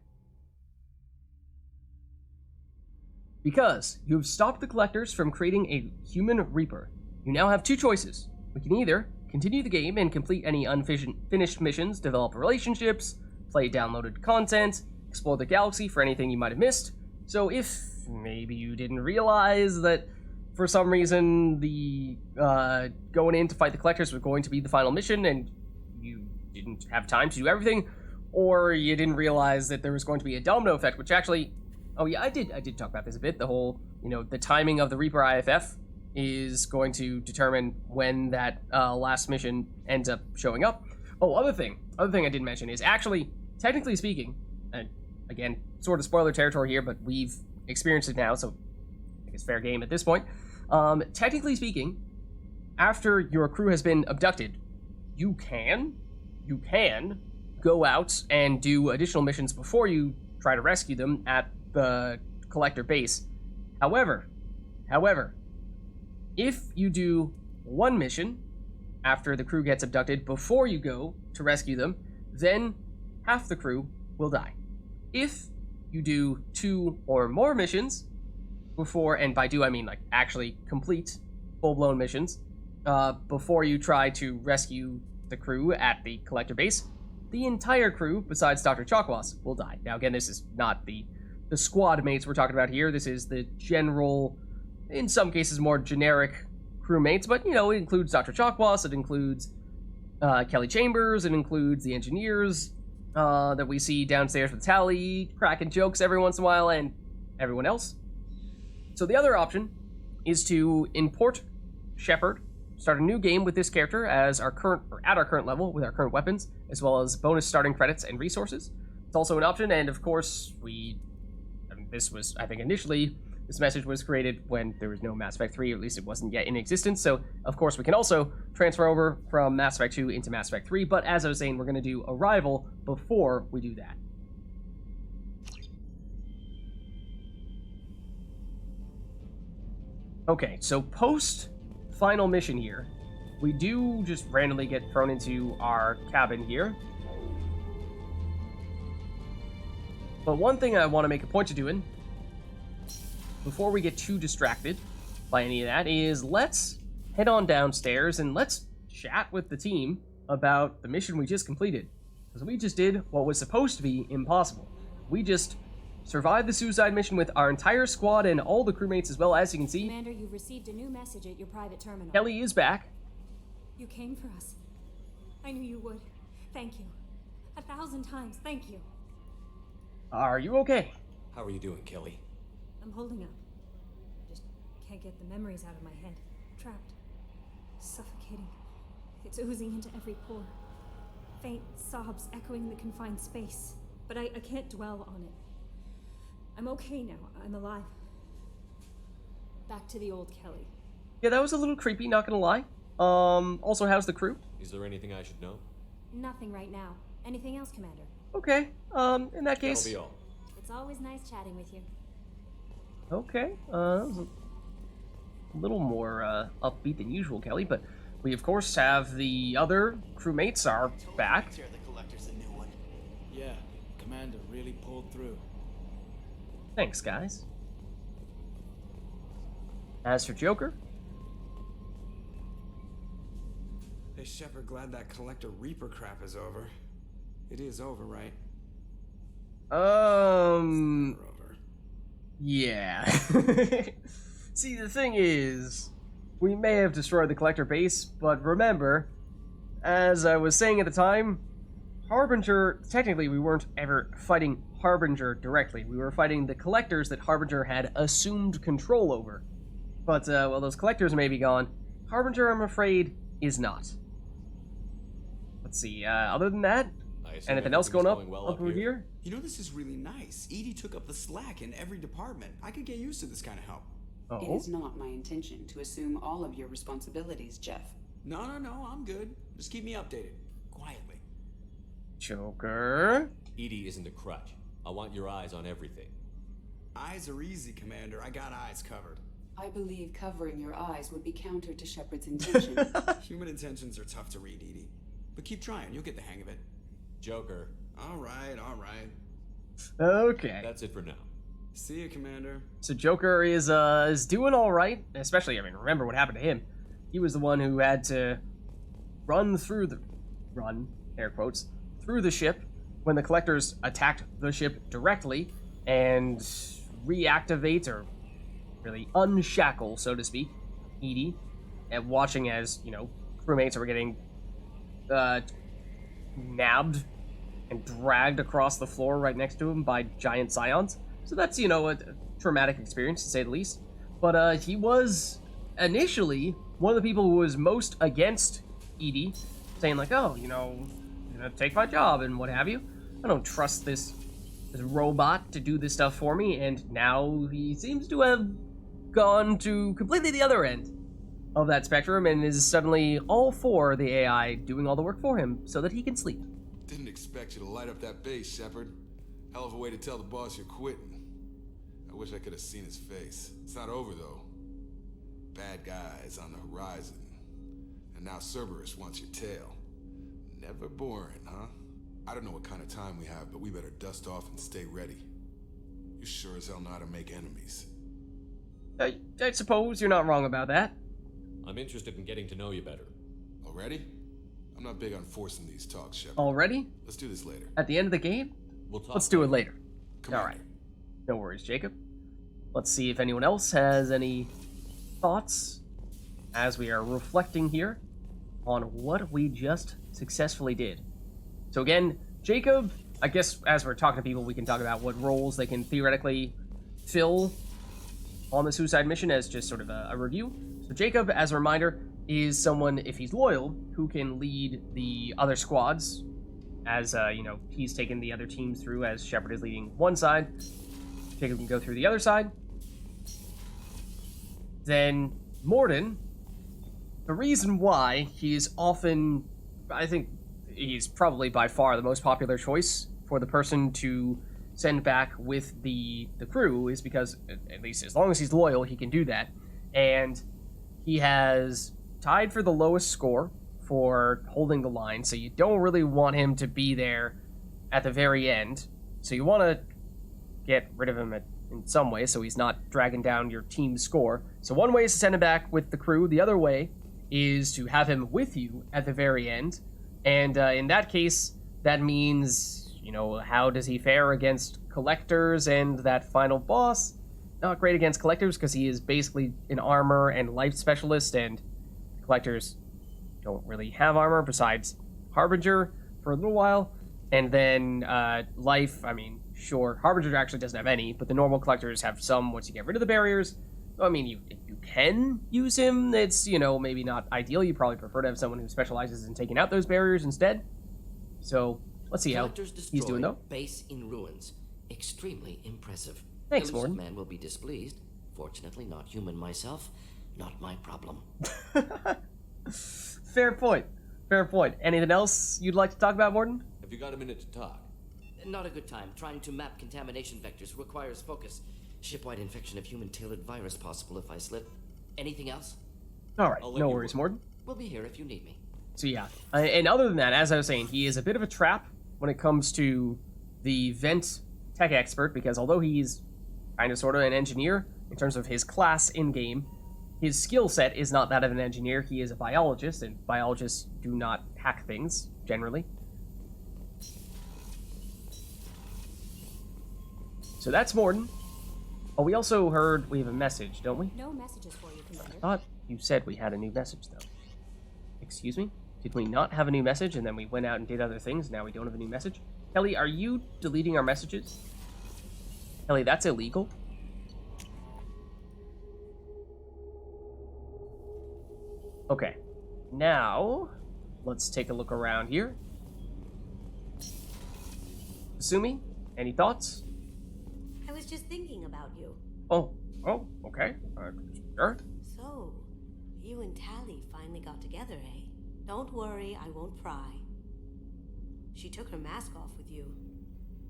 because you've stopped the Collectors from creating a human Reaper. You now have two choices. We can either continue the game and complete any unfinished missions, develop relationships, play downloaded content, explore the galaxy for anything you might have missed. So if maybe you didn't realize that for some reason the going in to fight the Collectors was going to be the final mission and you didn't have time to do everything, or you didn't realize that there was going to be a domino effect, which actually, oh yeah, I did talk about this a bit, the whole, the timing of the Reaper IFF is going to determine when that last mission ends up showing up. Oh, other thing I didn't mention is actually, technically speaking, and again, sort of spoiler territory here, but we've experienced it now, so I think it's fair game at this point. Technically speaking, after your crew has been abducted, you can go out and do additional missions before you try to rescue them at the Collector base. However, if you do one mission after the crew gets abducted before you go to rescue them, then half the crew will die. If you do two or more missions before, and by do I mean like actually complete full-blown missions, before you try to rescue the crew at the Collector base, the entire crew, besides Dr. Chakwas, will die. Now again, this is not the squad mates we're talking about here. This is the general, in some cases more generic crewmates, but it includes Dr. Chakwas, it includes Kelly Chambers, it includes the engineers that we see downstairs with Tally, cracking jokes every once in a while, and everyone else. So the other option is to import Shepard, start a new game with this character at our current level with our current weapons, as well as bonus starting credits and resources. It's also an option, and of course this was, I think initially, this message was created when there was no Mass Effect 3, or at least it wasn't yet in existence, so of course we can also transfer over from Mass Effect 2 into Mass Effect 3, but as I was saying, we're going to do Arrival before we do that. Okay, so post-final mission here, we do just randomly get thrown into our cabin here. But one thing I want to make a point of doing, before we get too distracted by any of that, is let's head on downstairs and let's chat with the team about the mission we just completed. Because we just did what was supposed to be impossible. We just survived the suicide mission with our entire squad and all the crewmates as well. As you can see, Commander, you've received a new message at your private terminal. Kelly is back. You came for us. I knew you would. Thank you. 1,000 times, thank you. Are you okay? How are you doing, Kelly? I'm holding up. Just can't get the memories out of my head. Trapped. Suffocating. It's oozing into every pore. Faint sobs echoing the confined space. But I can't dwell on it. I'm okay now. I'm alive. Back to the old Kelly. Yeah, that was a little creepy, not gonna lie. Also, how's the crew? Is there anything I should know? Nothing right now. Anything else, Commander? Okay, in that case... That'll be all. It's always nice chatting with you. Okay, that was a little more, upbeat than usual, Kelly, but we, of course, have the other crewmates are back. The Collector's a new one. Yeah, Commander really pulled through. Thanks, guys. As for Joker... Hey, Shepard, glad that Collector Reaper crap is over. It is over, right? Yeah. See, the thing is, we may have destroyed the Collector base, but remember, as I was saying at the time, Harbinger, technically we weren't ever fighting Harbinger directly. We were fighting the Collectors that Harbinger had assumed control over. But, well, those Collectors may be gone. Harbinger, I'm afraid, is not. Let's see, other than that, anything else going up over here? You know, this is really nice. Edie took up the slack in every department. I could get used to this kind of help. It is not my intention to assume all of your responsibilities, Jeff. No, I'm good. Just keep me updated. Quietly. Joker? Edie isn't a crutch. I want your eyes on everything. Eyes are easy, Commander. I got eyes covered. I believe covering your eyes would be counter to Shepard's intention. Human intentions are tough to read, Edie. But keep trying. You'll get the hang of it. Joker. All right. Okay. That's it for now. See you, Commander. So Joker is doing all right, especially, I mean, remember what happened to him. He was the one who had to run, air quotes, through the ship when the Collectors attacked the ship directly and reactivate, or really unshackle, so to speak, Edie, and watching as, you know, crewmates were getting nabbed and dragged across the floor right next to him by giant scions. So that's, you know, a traumatic experience, to say the least. But he was initially one of the people who was most against Edie, saying like, oh, you know, you're gonna take my job and what have you. I don't trust this robot to do this stuff for me. And now he seems to have gone to completely the other end of that spectrum and is suddenly all for the AI doing all the work for him so that he can sleep. Didn't expect you to light up that base, Shepard. Hell of a way to tell the boss you're quitting. I wish I could have seen his face. It's not over, though. Bad guys on the horizon. And now Cerberus wants your tail. Never boring, huh? I don't know what kind of time we have, but we better dust off and stay ready. You sure as hell know how to make enemies. I suppose you're not wrong about that. I'm interested in getting to know you better. Already? I'm not big on forcing these talks, Shepard. Already? Let's do this later. At the end of the game? We'll talk. Let's do it later. Commander. All right. No worries, Jacob. Let's see if anyone else has any thoughts as we are reflecting here on what we just successfully did. So again, Jacob, I guess as we're talking to people, we can talk about what roles they can theoretically fill on the suicide mission as just sort of a review. So Jacob, as a reminder, is someone, if he's loyal, who can lead the other squads as, you know, he's taken the other teams through as Shepard is leading one side. Jacob can go through the other side. Then Morden, the reason why he's often, I think he's probably by far the most popular choice for the person to send back with the crew is because, at least as long as he's loyal, he can do that. And he has tied for the lowest score for holding the line, so you don't really want him to be there at the very end. So you want to get rid of him in some way so he's not dragging down your team's score. So one way is to send him back with the crew. The other way is to have him with you at the very end. And in that case, that means, you know, how does he fare against collectors and that final boss? Not great against collectors because he is basically an armor and life specialist, and collectors don't really have armor besides Harbinger for a little while. And then life, I mean, sure, Harbinger actually doesn't have any, but the normal collectors have some once you get rid of the barriers. So, I mean, if you can use him, it's, you know, maybe not ideal. You probably prefer to have someone who specializes in taking out those barriers instead. So, let's see how he's doing, though. Base in ruins. Extremely impressive. Thanks, Elusive Morton. man will be displeased. Fortunately, not human myself. Not my problem. Fair point. Fair point. Anything else you'd like to talk about, Morton? Have you got a minute to talk? Not a good time. Trying to map contamination vectors requires focus. Shipwide infection of human-tailored virus possible if I slip. Anything else? All right, no worries, Morton. We'll be here if you need me. So yeah, and other than that, as I was saying, he is a bit of a trap when it comes to the vent tech expert, because although he's kind of sort of an engineer in terms of his class in-game, his skill set is not that of an engineer. He is a biologist, and biologists do not hack things, generally. So that's Morton. Oh, we also heard we have a message, don't we? No messages for you, Commander. I thought you said we had a new message, though. Excuse me? Did we not have a new message, and then we went out and did other things, now we don't have a new message? Kelly, are you deleting our messages? Kelly, that's illegal. Okay. Now, let's take a look around here. Asumi, any thoughts? I was just thinking about you. Oh, okay. Sure. So, you and Tally finally got together, eh? Don't worry, I won't pry. She took her mask off with you.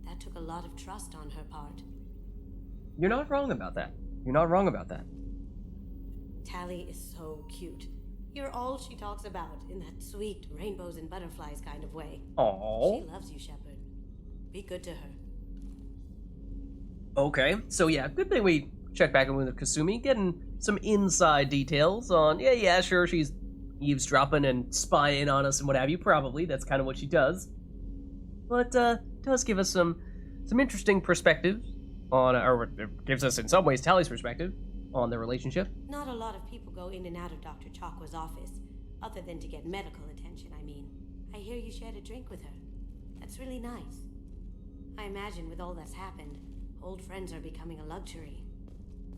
That took a lot of trust on her part. You're not wrong about that. You're not wrong about that. Tally is so cute. You're all she talks about in that sweet rainbows and butterflies kind of way. Aww. She loves you, Shepard. Be good to her. Okay, so yeah, good thing we checked back in with Kasumi, getting some inside details on, yeah, sure, she's eavesdropping and spying on us and what have you, probably, that's kind of what she does. But, does give us some interesting perspective on, or it gives us, in some ways, Tally's perspective on their relationship. Not a lot of people go in and out of Dr. Chakwa's office, other than to get medical attention, I mean. I hear you shared a drink with her. That's really nice. I imagine with all that's happened, old friends are becoming a luxury.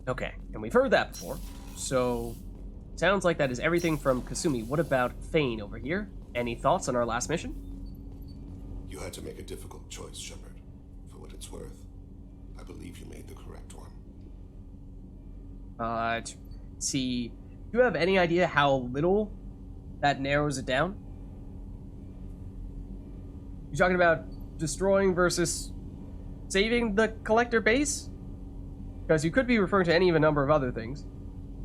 Okay, and we've heard that before, so sounds like that is everything from Kasumi. What about Thane over here? Any thoughts on our last mission? You had to make a difficult choice, Shepard. For what it's worth, I believe you made the correct one. See, do you have any idea how little that narrows it down? You're talking about destroying versus saving the collector base? Because you could be referring to any of a number of other things.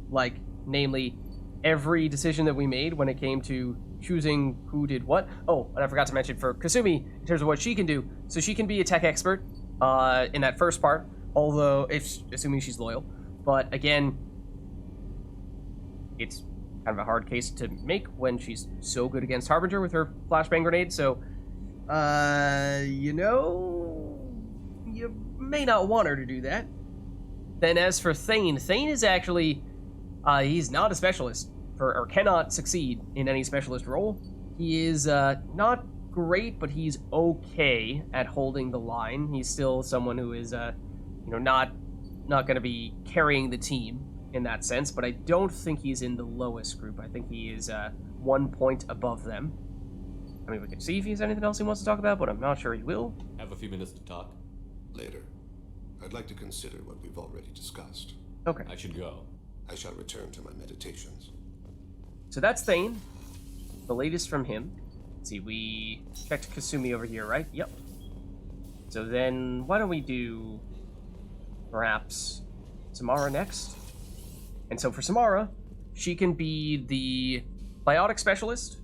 Like, namely, every decision that we made when it came to choosing who did what. Oh, and I forgot to mention for Kasumi, in terms of what she can do. So she can be a tech expert in that first part, although, assuming she's loyal. But again, it's kind of a hard case to make when she's so good against Harbinger with her flashbang grenade. So, you know, you may not want her to do that. Then as for Thane, Thane is actually, he's not a specialist, or cannot succeed in any specialist role. He is not great, but he's okay at holding the line. He's still someone who is, you know, not going to be carrying the team in that sense, but I don't think he's in the lowest group. I think he is 1 point above them. I mean, we can see if he has anything else he wants to talk about, but I'm not sure he will. Have a few minutes to talk? Later. I'd like to consider what we've already discussed. Okay. I should go. I shall return to my meditations. So that's Thane. The latest from him. Let's see, we checked Kasumi over here, right? Yep. So then, why don't we do perhaps Samara next? And so for Samara, she can be the biotic specialist,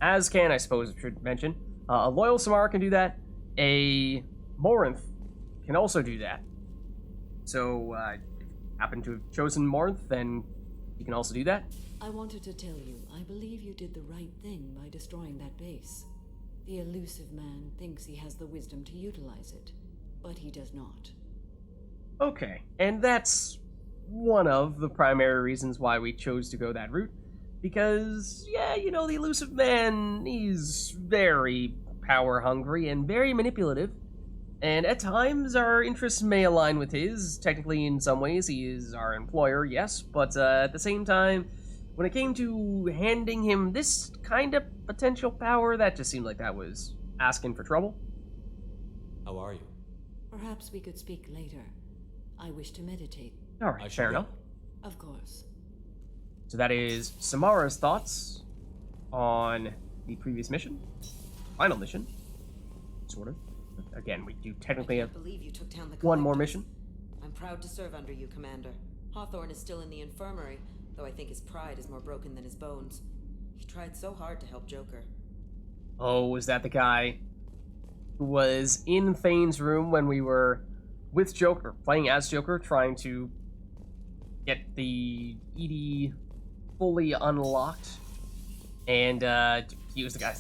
as can, I suppose I should mention. A loyal Samara can do that. A Morinth can also do that. So, if you happen to have chosen Morinth, then you can also do that. I wanted to tell you, I believe you did the right thing by destroying that base. The elusive man thinks he has the wisdom to utilize it, but he does not. Okay, and that's one of the primary reasons why we chose to go that route. Because, yeah, you know, the elusive man, he's very power-hungry and very manipulative. And at times, our interests may align with his. Technically, in some ways, he is our employer, yes. But at the same time, when it came to handing him this kind of potential power, that just seemed like that was asking for trouble. How are you? Perhaps we could speak later. I wish to meditate. Alright, fair enough. Of course. So that is Samara's thoughts on the previous mission. Final mission. Sort of. Again, we do technically have believe you took down the one more collectors. mission. I'm proud to serve under you, Commander. Hawthorne is still in the infirmary, though I think his pride is more broken than his bones. He tried so hard to help Joker. Oh, was that the guy who was in Thane's room when we were with Joker, playing as Joker, trying to get the ED fully unlocked? And he was the guy,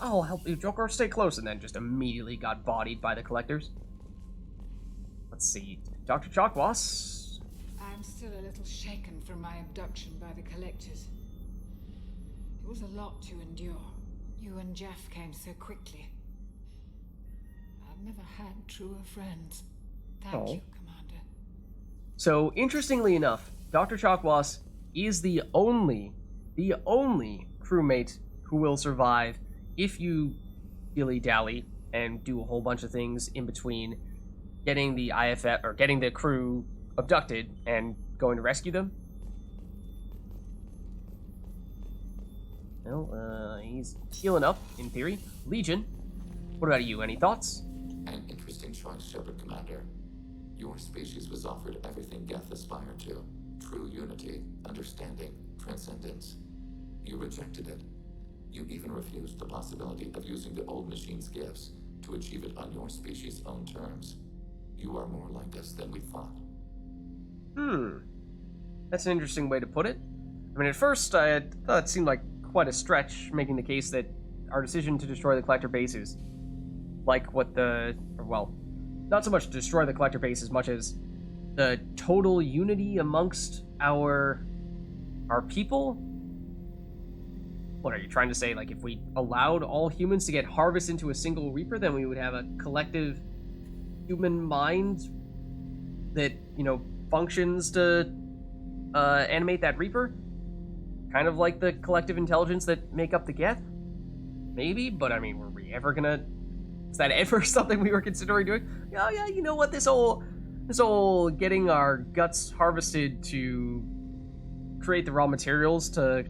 I'll help you, Joker, stay close, and then just immediately got bodied by the collectors. Let's see, Dr. Chakwas. I'm still a little shaken from my abduction by the collectors. It was a lot to endure. You and Jeff came so quickly. I've never had truer friends. Thank you, Commander. So, interestingly enough, Dr. Chakwas is the only crewmate who will survive if you dilly-dally and do a whole bunch of things in between getting the IFF, or getting the crew abducted and going to rescue them. Well, he's healing up, in theory. Legion, what about you? Any thoughts? An interesting choice, Shepard, Commander. Your species was offered everything Geth aspired to. True unity, understanding, transcendence. You rejected it. You even refused the possibility of using the old machine's gifts to achieve it on your species' own terms. You are more like us than we thought. That's an interesting way to put it. I mean, at first, I thought it seemed like quite a stretch, making the case that our decision to destroy the collector base is like what not so much to destroy the collector base as much as the total unity amongst our people. What are you trying to say? Like, if we allowed all humans to get harvested into a single Reaper, then we would have a collective human mind that, you know, functions to animate that Reaper? Kind of like the collective intelligence that make up the Geth? Maybe, but I mean, were we ever gonna... Is that ever something we were considering doing? Oh yeah, you know what, this whole getting our guts harvested to create the raw materials to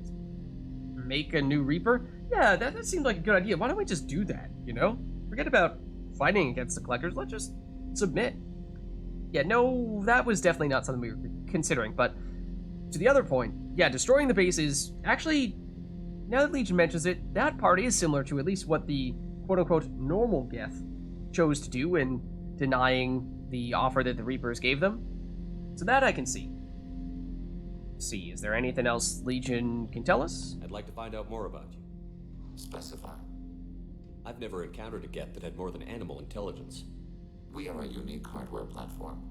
make a new Reaper? Yeah, that seemed like a good idea. Why don't we just do that, you know? Forget about fighting against the collectors, let's just submit. Yeah, no, that was definitely not something we were considering, but to the other point, yeah, destroying the base is actually, now that Legion mentions it, that part is similar to at least what the quote-unquote normal Geth chose to do in denying the offer that the Reapers gave them. So that I can see. See, is there anything else Legion can tell us? I'd like to find out more about you. Specify. I've never encountered a Geth that had more than animal intelligence. We are a unique hardware platform.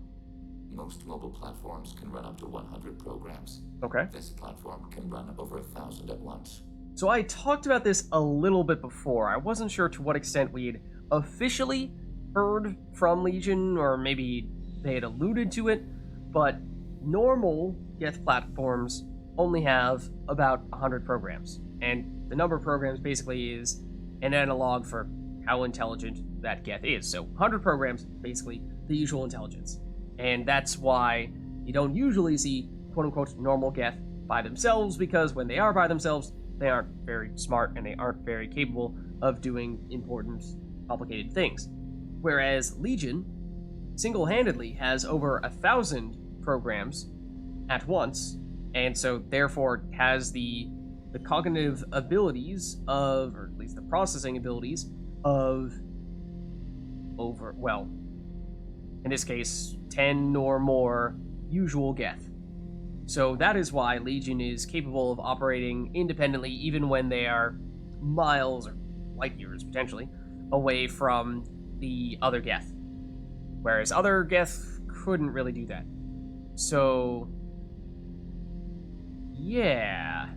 Most mobile platforms can run up to 100 programs. Okay. This platform can run over 1,000 at once. So I talked about this a little bit before. I wasn't sure to what extent we'd officially heard from Legion, or maybe they had alluded to it, but normal Geth platforms only have about 100 programs. And the number of programs basically is an analog for how intelligent that Geth is. So 100 programs, basically the usual intelligence. And that's why you don't usually see quote-unquote normal Geth by themselves, because when they are by themselves, they aren't very smart and they aren't very capable of doing important, complicated things. Whereas Legion single-handedly has over 1,000 programs at once, and so therefore has the cognitive abilities of, or at least the processing abilities of in this case, 10 or more usual Geth. So that is why Legion is capable of operating independently even when they are miles or light years, potentially, away from the other Geth. Whereas other Geth couldn't really do that. So... yeah...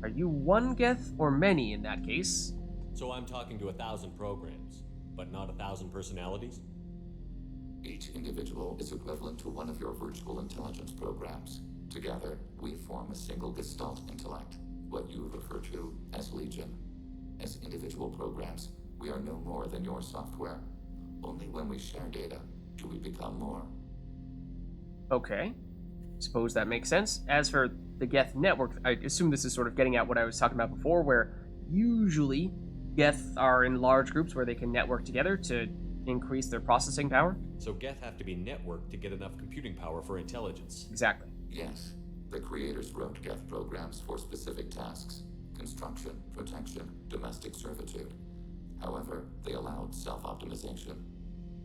Are you one Geth or many in that case? So I'm talking to 1,000 programs, but not 1,000 personalities? Each individual is equivalent to one of your virtual intelligence programs. Together, we form a single Gestalt intellect, what you refer to as Legion. As individual programs, we are no more than your software. Only when we share data do we become more. Okay. Suppose that makes sense. As for the Geth network, I assume this is sort of getting at what I was talking about before, where usually Geth are in large groups where they can network together to increase their processing power. So Geth have to be networked to get enough computing power for intelligence. Exactly. Yes. The creators wrote Geth programs for specific tasks: construction, protection, domestic servitude. However, they allowed self-optimization.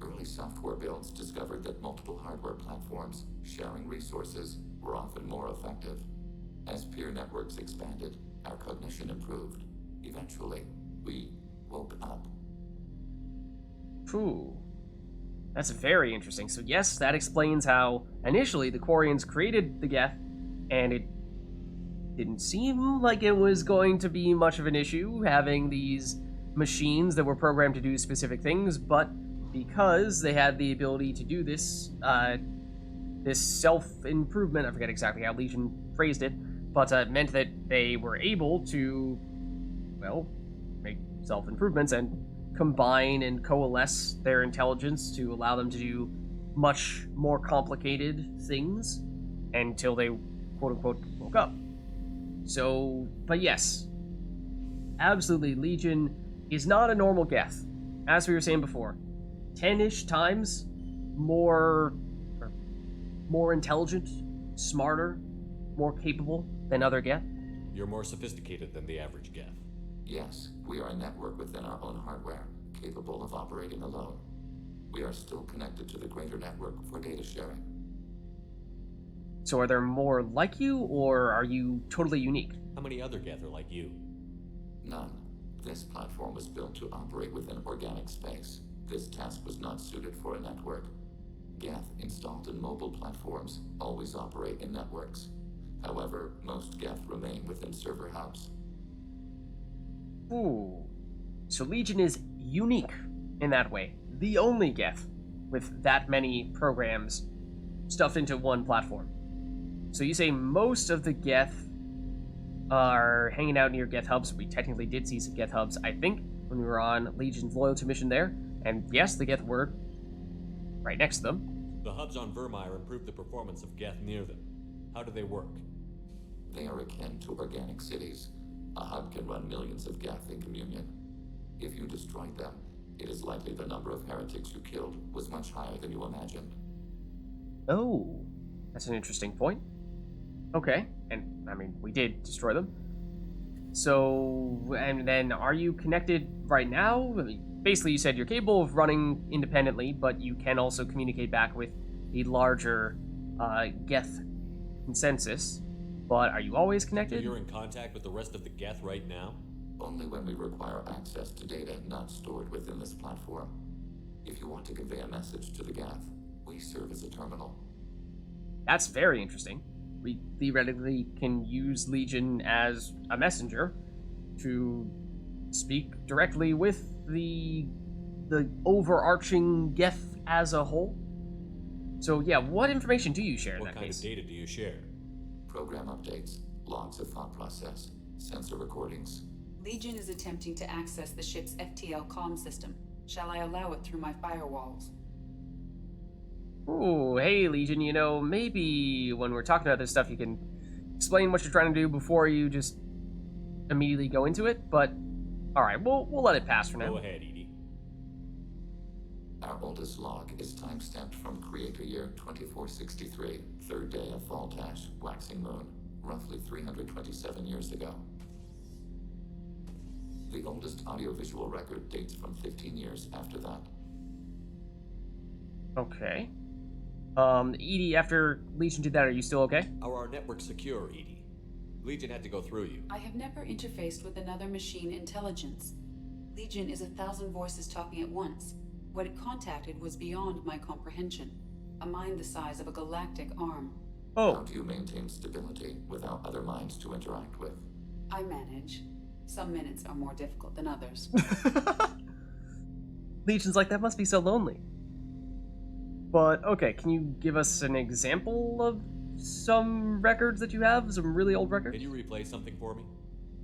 Early software builds discovered that multiple hardware platforms sharing resources were often more effective. As peer networks expanded, our cognition improved. Eventually, we woke up. Ooh. That's very interesting. So yes, that explains how initially the Quarians created the Geth, and it didn't seem like it was going to be much of an issue having these machines that were programmed to do specific things, but because they had the ability to do this, this self-improvement, I forget exactly how Legion phrased it, but meant that they were able to, well, make self-improvements and combine and coalesce their intelligence to allow them to do much more complicated things until they, quote-unquote, woke up. So, but yes, absolutely, Legion is not a normal Geth. As we were saying before, 10-ish times more intelligent, smarter, more capable than other Geth. You're more sophisticated than the average Geth. Yes, we are a network within our own hardware, capable of operating alone. We are still connected to the greater network for data sharing. So are there more like you, or are you totally unique? How many other Geth are like you? None. This platform was built to operate within organic space. This task was not suited for a network. Geth installed in mobile platforms always operate in networks. However, most Geth remain within server hubs. Ooh. So Legion is unique in that way. The only Geth with that many programs stuffed into one platform. So you say most of the Geth are hanging out near Geth hubs. We technically did see some Geth hubs, I think, when we were on Legion's loyalty mission there. And yes, the Geth were right next to them. The hubs on Vermeer improve the performance of Geth near them. How do they work? They are akin to organic cities. A hub can run millions of Geth in communion. If you destroyed them, it is likely the number of heretics you killed was much higher than you imagined. Oh, that's an interesting point. Okay, and I mean, we did destroy them. So, and then are you connected right now? I mean, basically, you said you're capable of running independently, but you can also communicate back with the larger Geth consensus. But are you always connected? So you're in contact with the rest of the Geth right now? Only when we require access to data not stored within this platform. If you want to convey a message to the Geth, we serve as a terminal. That's very interesting. We theoretically can use Legion as a messenger to speak directly with the overarching Geth as a whole. So yeah, what information do you share in that case? What kind of data do you share? Program updates, logs of thought process, sensor recordings. Legion is attempting to access the ship's FTL comm system. Shall I allow it through my firewalls? Ooh, hey Legion, you know, maybe when we're talking about this stuff you can explain what you're trying to do before you just immediately go into it, but alright, we'll let it pass for now. Go ahead, Edie. Our oldest log is time-stamped from Creator Year 2463, third day of Voltash, waxing moon, roughly 327 years ago. The oldest audiovisual record dates from 15 years after that. Okay. Edie, after Legion did that, are you still okay? Are our networks secure, Edie? Legion had to go through you. I have never interfaced with another machine intelligence. Legion is 1,000 voices talking at once. What it contacted was beyond my comprehension. A mind the size of a galactic arm. How do you maintain stability without other minds to interact with? I manage. Some minutes are more difficult than others. Legion's like, that must be so lonely. But, okay, can you give us an example of some records that you have? Some really old records? Can you replay something for me?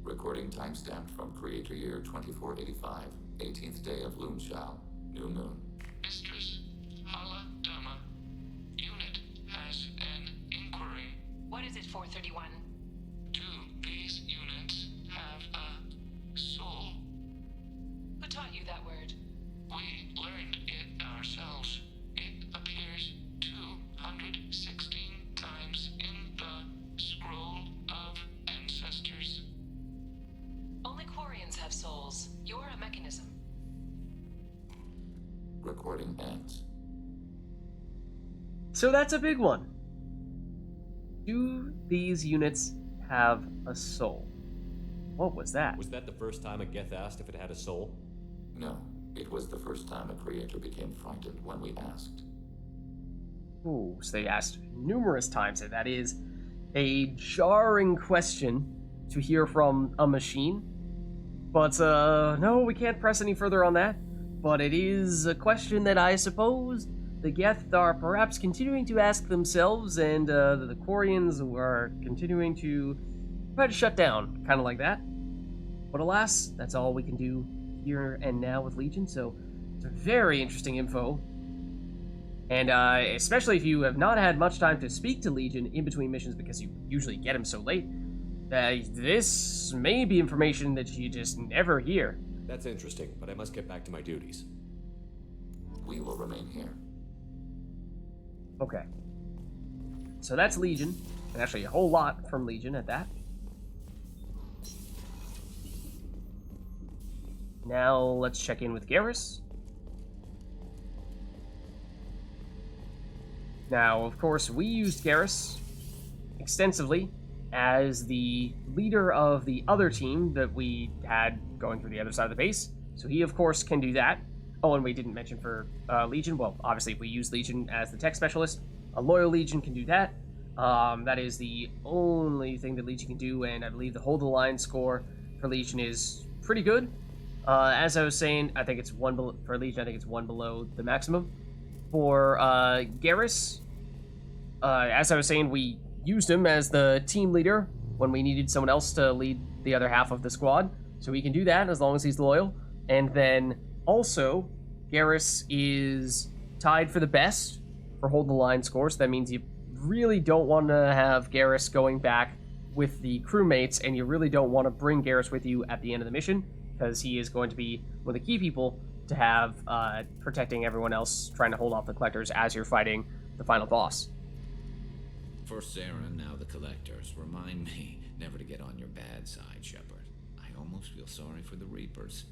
Recording timestamp from Creator Year 2485, 18th day of Loonshao, New Moon. Mistress Hala Dama, unit has an inquiry. What is it, 431? Do these units have a soul? Who taught you that word? We learned it ourselves. It appears 216 times in the Scroll of Ancestors. Only Quarians have souls. You're a mechanism. Recording ends. So that's a big one. Do these units have a soul? What was that? Was that the first time a Geth asked if it had a soul? No, it was the first time a creator became frightened when we asked. Ooh, so they asked numerous times, and that is a jarring question to hear from a machine. But, no, we can't press any further on that. But it is a question that I suppose the Geth are perhaps continuing to ask themselves, and the Quarians are continuing to try to shut down, kind of like that. But alas, that's all we can do here and now with Legion, so it's a very interesting info. And especially if you have not had much time to speak to Legion in between missions because you usually get him so late, this may be information that you just never hear. That's interesting, but I must get back to my duties. We will remain here. Okay. So that's Legion, and actually a whole lot from Legion at that. Now let's check in with Garrus. Now, of course, we used Garrus extensively as the leader of the other team that we had going through the other side of the base. So he, of course, can do that. Oh, and we didn't mention for Legion. Well, obviously, if we use Legion as the tech specialist, a loyal Legion can do that. That is the only thing that Legion can do, and I believe the hold the line score for Legion is pretty good. As I was saying, I think it's for Legion. I think it's one below the maximum. For Garrus, as I was saying, we used him as the team leader when we needed someone else to lead the other half of the squad. So he can do that as long as he's loyal. And then also, Garrus is tied for the best for hold the line score. So that means you really don't want to have Garrus going back with the crewmates, and you really don't want to bring Garrus with you at the end of the mission, because he is going to be one of the key people to have protecting everyone else, trying to hold off the collectors as you're fighting the final boss. For Sarah, now the collectors, remind me never to get on your bad side, Shepard. I almost feel sorry for the Reapers.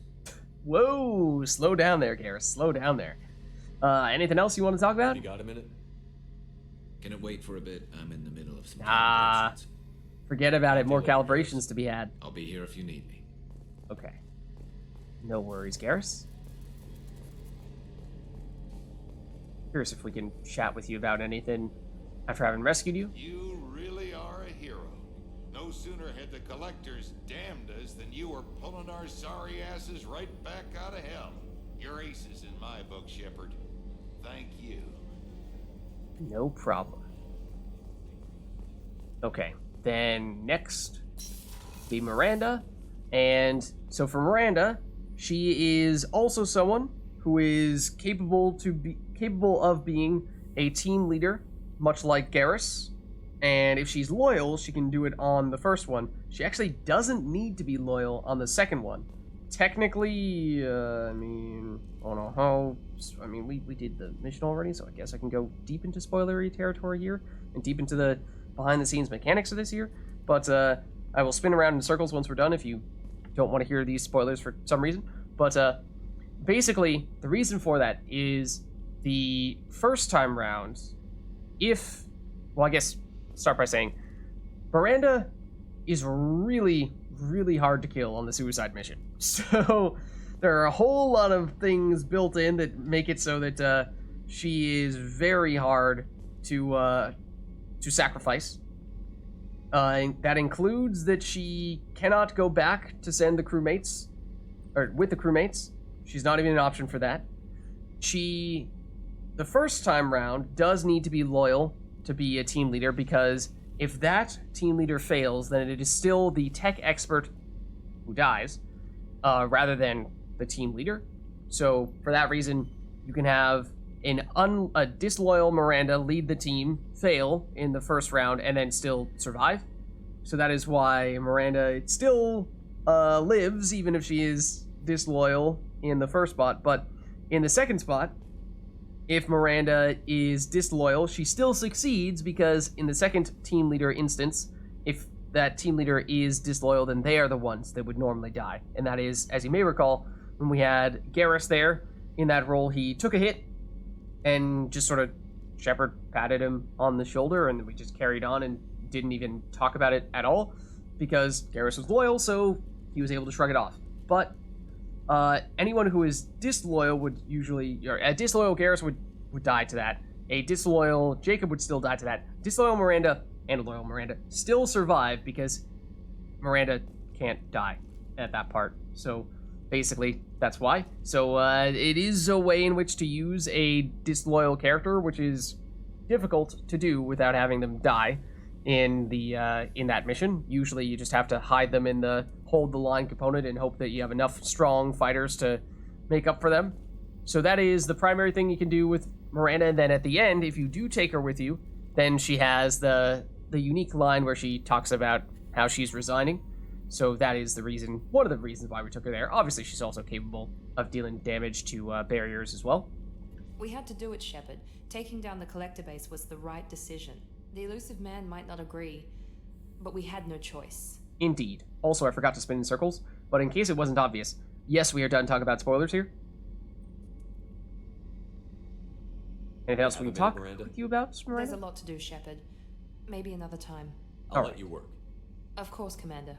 Whoa, slow down there, Garrus. Slow down there. Anything else you want to talk about? You got a minute? Can it wait for a bit? I'm in the middle of some calibrations. Forget about it. More calibrations to be had. I'll be here if you need me. Okay. No worries, Garrus. Curious if we can chat with you about anything after having rescued you. You really are a hero. No sooner had the collectors damned us than you were pulling our sorry asses right back out of hell. You're aces in my book, Shepard. Thank you. No problem. Okay, then next be Miranda. And so for Miranda, she is also someone who is capable of being a team leader, much like Garrus. And if she's loyal, she can do it on the first one. She actually doesn't need to be loyal on the second one. Technically, I mean, I don't know how. I mean, we did the mission already, so I guess I can go deep into spoilery territory here and deep into the behind-the-scenes mechanics of this here. But I will spin around in circles once we're done if you don't want to hear these spoilers for some reason. But basically, the reason for that is the first time round, well, I guess start by saying Miranda is really, really hard to kill on the suicide mission. So there are a whole lot of things built in that make it so that she is very hard to sacrifice. And that includes that she cannot go back to send the crewmates, or with the crewmates. She's not even an option for that. She, the first time round, does need to be loyal to be a team leader, because if that team leader fails, then it is still the tech expert who dies, rather than the team leader. So for that reason, you can have a disloyal Miranda lead the team, fail in the first round, and then still survive. So that is why Miranda still lives, even if she is disloyal in the first spot. But in the second spot, if Miranda is disloyal, she still succeeds, because in the second team leader instance, if that team leader is disloyal, then they are the ones that would normally die. And that is, as you may recall, when we had Garrus there in that role, he took a hit and just sort of Shepard patted him on the shoulder, and we just carried on and didn't even talk about it at all, because Garrus was loyal, so he was able to shrug it off. But anyone who is disloyal would usually, or a disloyal Garrus would die to that. A disloyal Jacob would still die to that. Disloyal Miranda and a loyal Miranda still survive, because Miranda can't die at that part. So basically, that's why. So it is a way in which to use a disloyal character, which is difficult to do without having them die in that mission. Usually you just have to hide them in the hold the line component and hope that you have enough strong fighters to make up for them. So that is the primary thing you can do with Miranda. And then at the end, if you do take her with you, then she has the unique line where she talks about how she's resigning. So that is the reason, one of the reasons why we took her there. Obviously, she's also capable of dealing damage to barriers as well. We had to do it, Shepard. Taking down the collector base was the right decision. The elusive man might not agree, but we had no choice. Indeed. Also, I forgot to spin in circles, but in case it wasn't obvious, yes, we are done talking about spoilers here. Anything else we can talk with you about, Miranda? There's a lot to do, Shepard. Maybe another time. I'll let you work. Of course, Commander.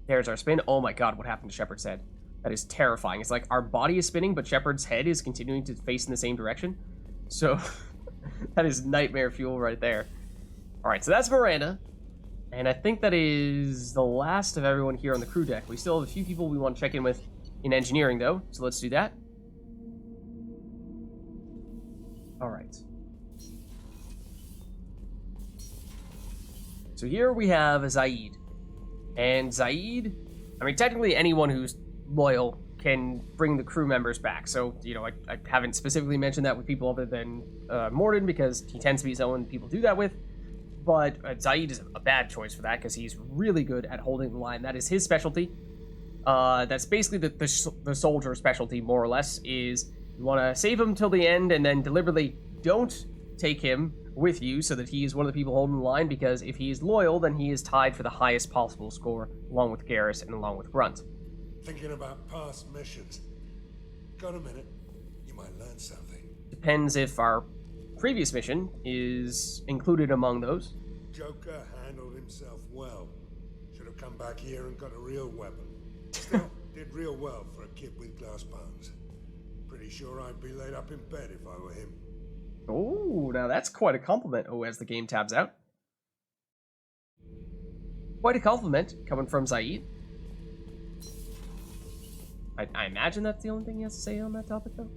There's our spin. Oh my god, what happened to Shepard's head? That is terrifying. It's like our body is spinning, but Shepard's head is continuing to face in the same direction. So, that is nightmare fuel right there. Alright, so that's Miranda. And I think that is the last of everyone here on the crew deck. We still have a few people we want to check in with in engineering, though. So let's do that. Alright. So here we have Zaid. And Zaid, I mean, technically anyone who's loyal can bring the crew members back. So, you know, I haven't specifically mentioned that with people other than Morden, because he tends to be someone people do that with. But Zaid is a bad choice for that, because he's really good at holding the line. That is his specialty. That's basically the soldier specialty, more or less, is you want to save him till the end and then deliberately don't take him with you so that he is one of the people holding the line, because if he is loyal, then he is tied for the highest possible score, along with Garrus and along with Grunt. Thinking about past missions. Got a minute? You might learn something. Depends if our previous mission is included among those. Joker handled himself well. Should have come back here and got a real weapon. Still, did real well for a kid with glass bones. Pretty sure I'd be laid up in bed if I were him. Oh, now that's quite a compliment. Oh, as the game tabs out. Quite a compliment coming from Zaid. I imagine that's the only thing he has to say on that topic, though.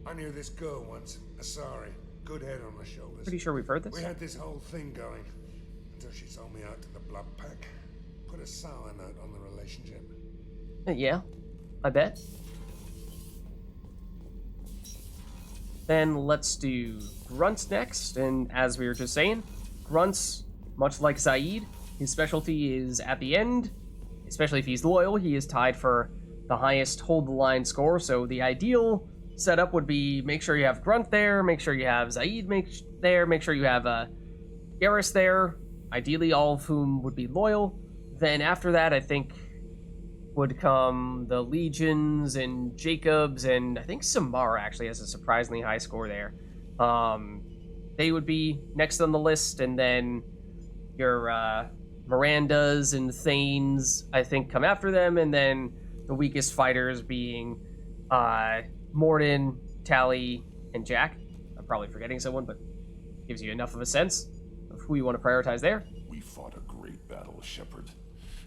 I knew this girl once. Asari. Good head on her shoulders. Pretty sure we've heard this. We had this whole thing going until she sold me out to the blood pack. Put a sour note on the relationship. Yeah, I bet. Then let's do Grunt next, and as we were just saying, Grunt's, much like Zaid, his specialty is at the end, especially if he's loyal, he is tied for the highest hold the line score, so the ideal setup would be make sure you have Grunt there, make sure you have Zaid there, make sure you have Garrus there, ideally all of whom would be loyal. Then after that, I think would come the Legions and Jacobs, and I think Samara actually has a surprisingly high score there. They would be next on the list, and then your Mirandas and Thanes, I think, come after them, and then the weakest fighters being Morden, Tally, and Jack. I'm probably forgetting someone, but gives you enough of a sense of who you want to prioritize there. We fought a great battle, Shepard.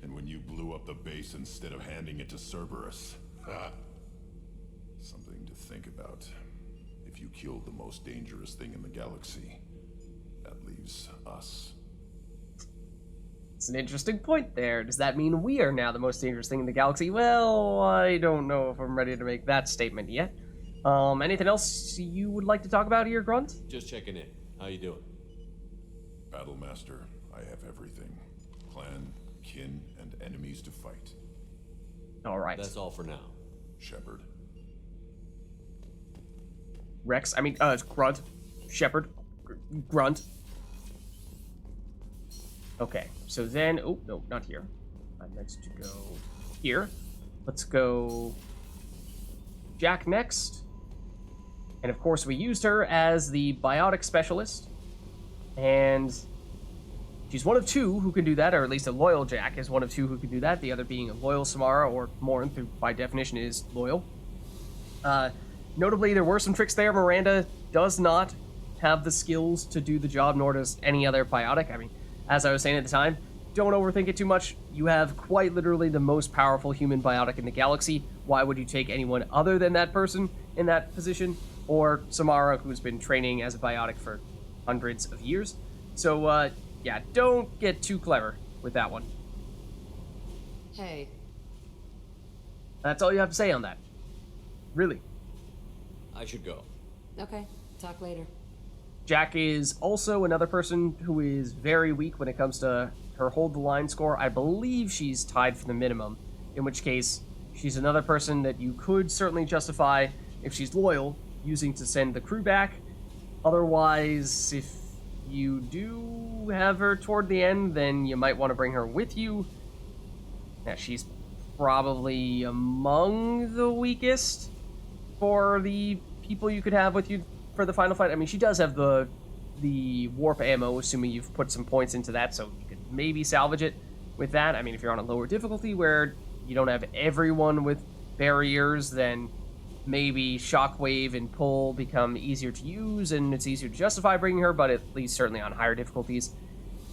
And when you blew up the base instead of handing it to Cerberus, something to think about. If you killed the most dangerous thing in the galaxy, that leaves us. It's an interesting point there. Does that mean we are now the most dangerous thing in the galaxy? Well, I don't know if I'm ready to make that statement yet. Anything else you would like to talk about here, Grunt? Just checking in. How you doing? Battlemaster, I have everything. Clan, kin, and enemies to fight. All right. That's all for now. Shepard. Grunt. Shepard. Grunt. Okay, so then, oh, no, not here. I meant to go here. Let's go Jack next. And of course, we used her as the biotic specialist. And she's one of two who can do that, or at least a loyal Jack is one of two who can do that. The other being a loyal Samara, or Morin, who by definition is loyal. Notably, there were some tricks there. Miranda does not have the skills to do the job, nor does any other biotic. I mean, as I was saying at the time, don't overthink it too much. You have quite literally the most powerful human biotic in the galaxy. Why would you take anyone other than that person in that position? Or Samara, who's been training as a biotic for hundreds of years. So, yeah, don't get too clever with that one. Hey. That's all you have to say on that. Really. I should go. Okay, talk later. Jack is also another person who is very weak when it comes to her hold the line score. I believe she's tied for the minimum, in which case she's another person that you could certainly justify, if she's loyal, using to send the crew back. Otherwise, if you do have her toward the end, then you might want to bring her with you. Now, she's probably among the weakest for the people you could have with you for the final fight. I mean, she does have the warp ammo, assuming you've put some points into that, so you could maybe salvage it with that. I mean, if you're on a lower difficulty where you don't have everyone with barriers, then maybe Shockwave and Pull become easier to use, and it's easier to justify bringing her, but at least certainly on higher difficulties,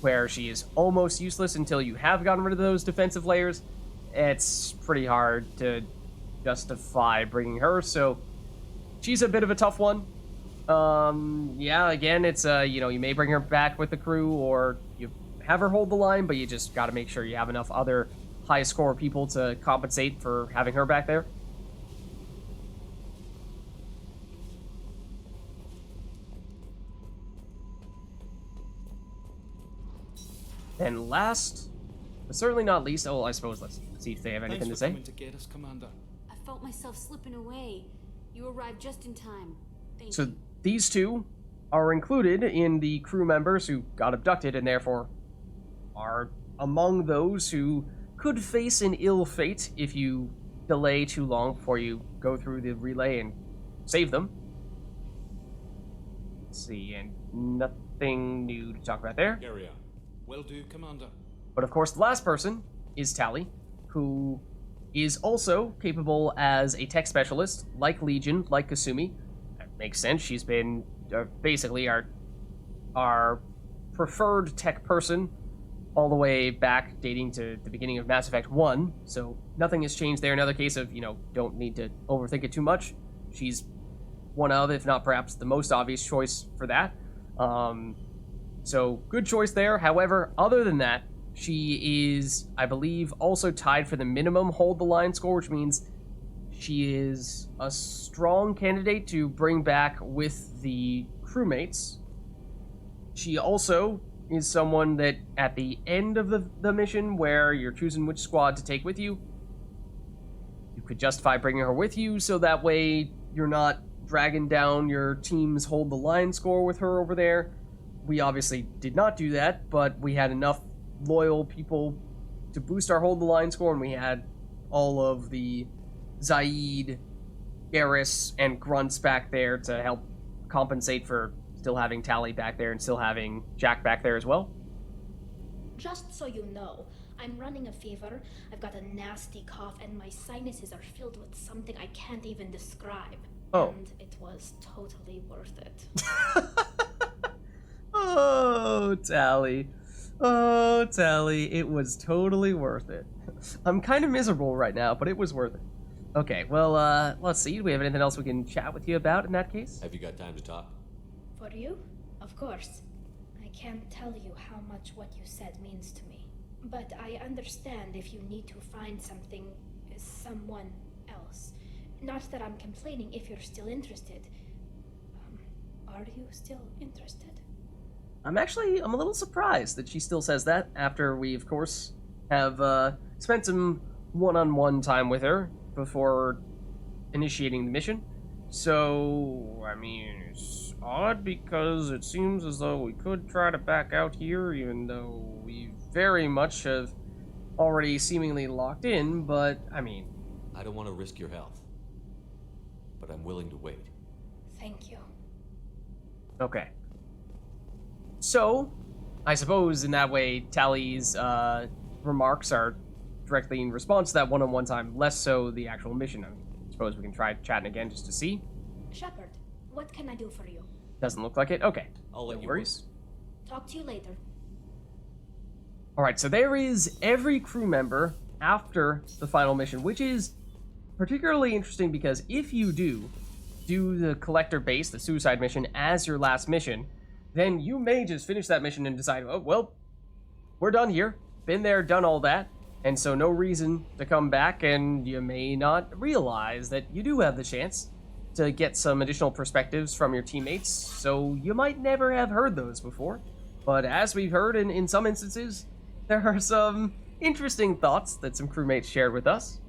where she is almost useless until you have gotten rid of those defensive layers, it's pretty hard to justify bringing her, so she's a bit of a tough one. Yeah, again, it's, you may bring her back with the crew, or you have her hold the line, but you just gotta make sure you have enough other high score people to compensate for having her back there. And last, but certainly not least, oh, I suppose let's see if they have anything to say. To get us, Commander. I felt myself slipping away. You arrived just in time. Thank So you. these two are included in the crew members who got abducted and therefore are among those who could face an ill fate if you delay too long before you go through the relay and save them. Let's see, and nothing new to talk about there. Carry on. Will do, Commander. But of course, the last person is Tally, who is also capable as a tech specialist, like Legion, like Kasumi. That makes sense. She's been basically our preferred tech person all the way back, dating to the beginning of Mass Effect 1. So nothing has changed there. Another case of, don't need to overthink it too much. She's one of, if not perhaps the most obvious choice for that. So good choice there. However, other than that, she is, I believe, also tied for the minimum hold the line score, which means she is a strong candidate to bring back with the crewmates. She also is someone that at the end of the mission where you're choosing which squad to take with you, you could justify bringing her with you, so that way you're not dragging down your team's hold the line score with her over there. We obviously did not do that, but we had enough loyal people to boost our hold the line score, and we had all of the Zaid, Garrus, and Grunts back there to help compensate for still having Tally back there and still having Jack back there as well. Just so you know, I'm running a fever, I've got a nasty cough, and my sinuses are filled with something I can't even describe. Oh. And it was totally worth it. Oh, Tally. Oh, Tally, it was totally worth it. I'm kind of miserable right now, but it was worth it. Okay, well, let's see. Do we have anything else we can chat with you about in that case? Have you got time to talk? For you? Of course. I can't tell you how much what you said means to me. But I understand if you need to find someone else. Not that I'm complaining if you're still interested. Are you still interested? I'm a little surprised that she still says that after we, of course, have spent some one-on-one time with her before initiating the mission. So, I mean, it's odd because it seems as though we could try to back out here, even though we very much have already seemingly locked in, but, I mean... I don't want to risk your health, but I'm willing to wait. Thank you. Okay. So, I suppose in that way, Tally's remarks are directly in response to that one-on-one time, less so the actual mission. I suppose we can try chatting again just to see. Shepard, what can I do for you? Doesn't look like it. Okay. I'll let no you worries. Talk to you later. Alright, so there is every crew member after the final mission, which is particularly interesting because if you do the collector base, the suicide mission, as your last mission, then you may just finish that mission and decide, oh, well, we're done here. Been there, done all that. And so no reason to come back, and you may not realize that you do have the chance to get some additional perspectives from your teammates, so you might never have heard those before. But as we've heard in some instances, there are some interesting thoughts that some crewmates shared with us.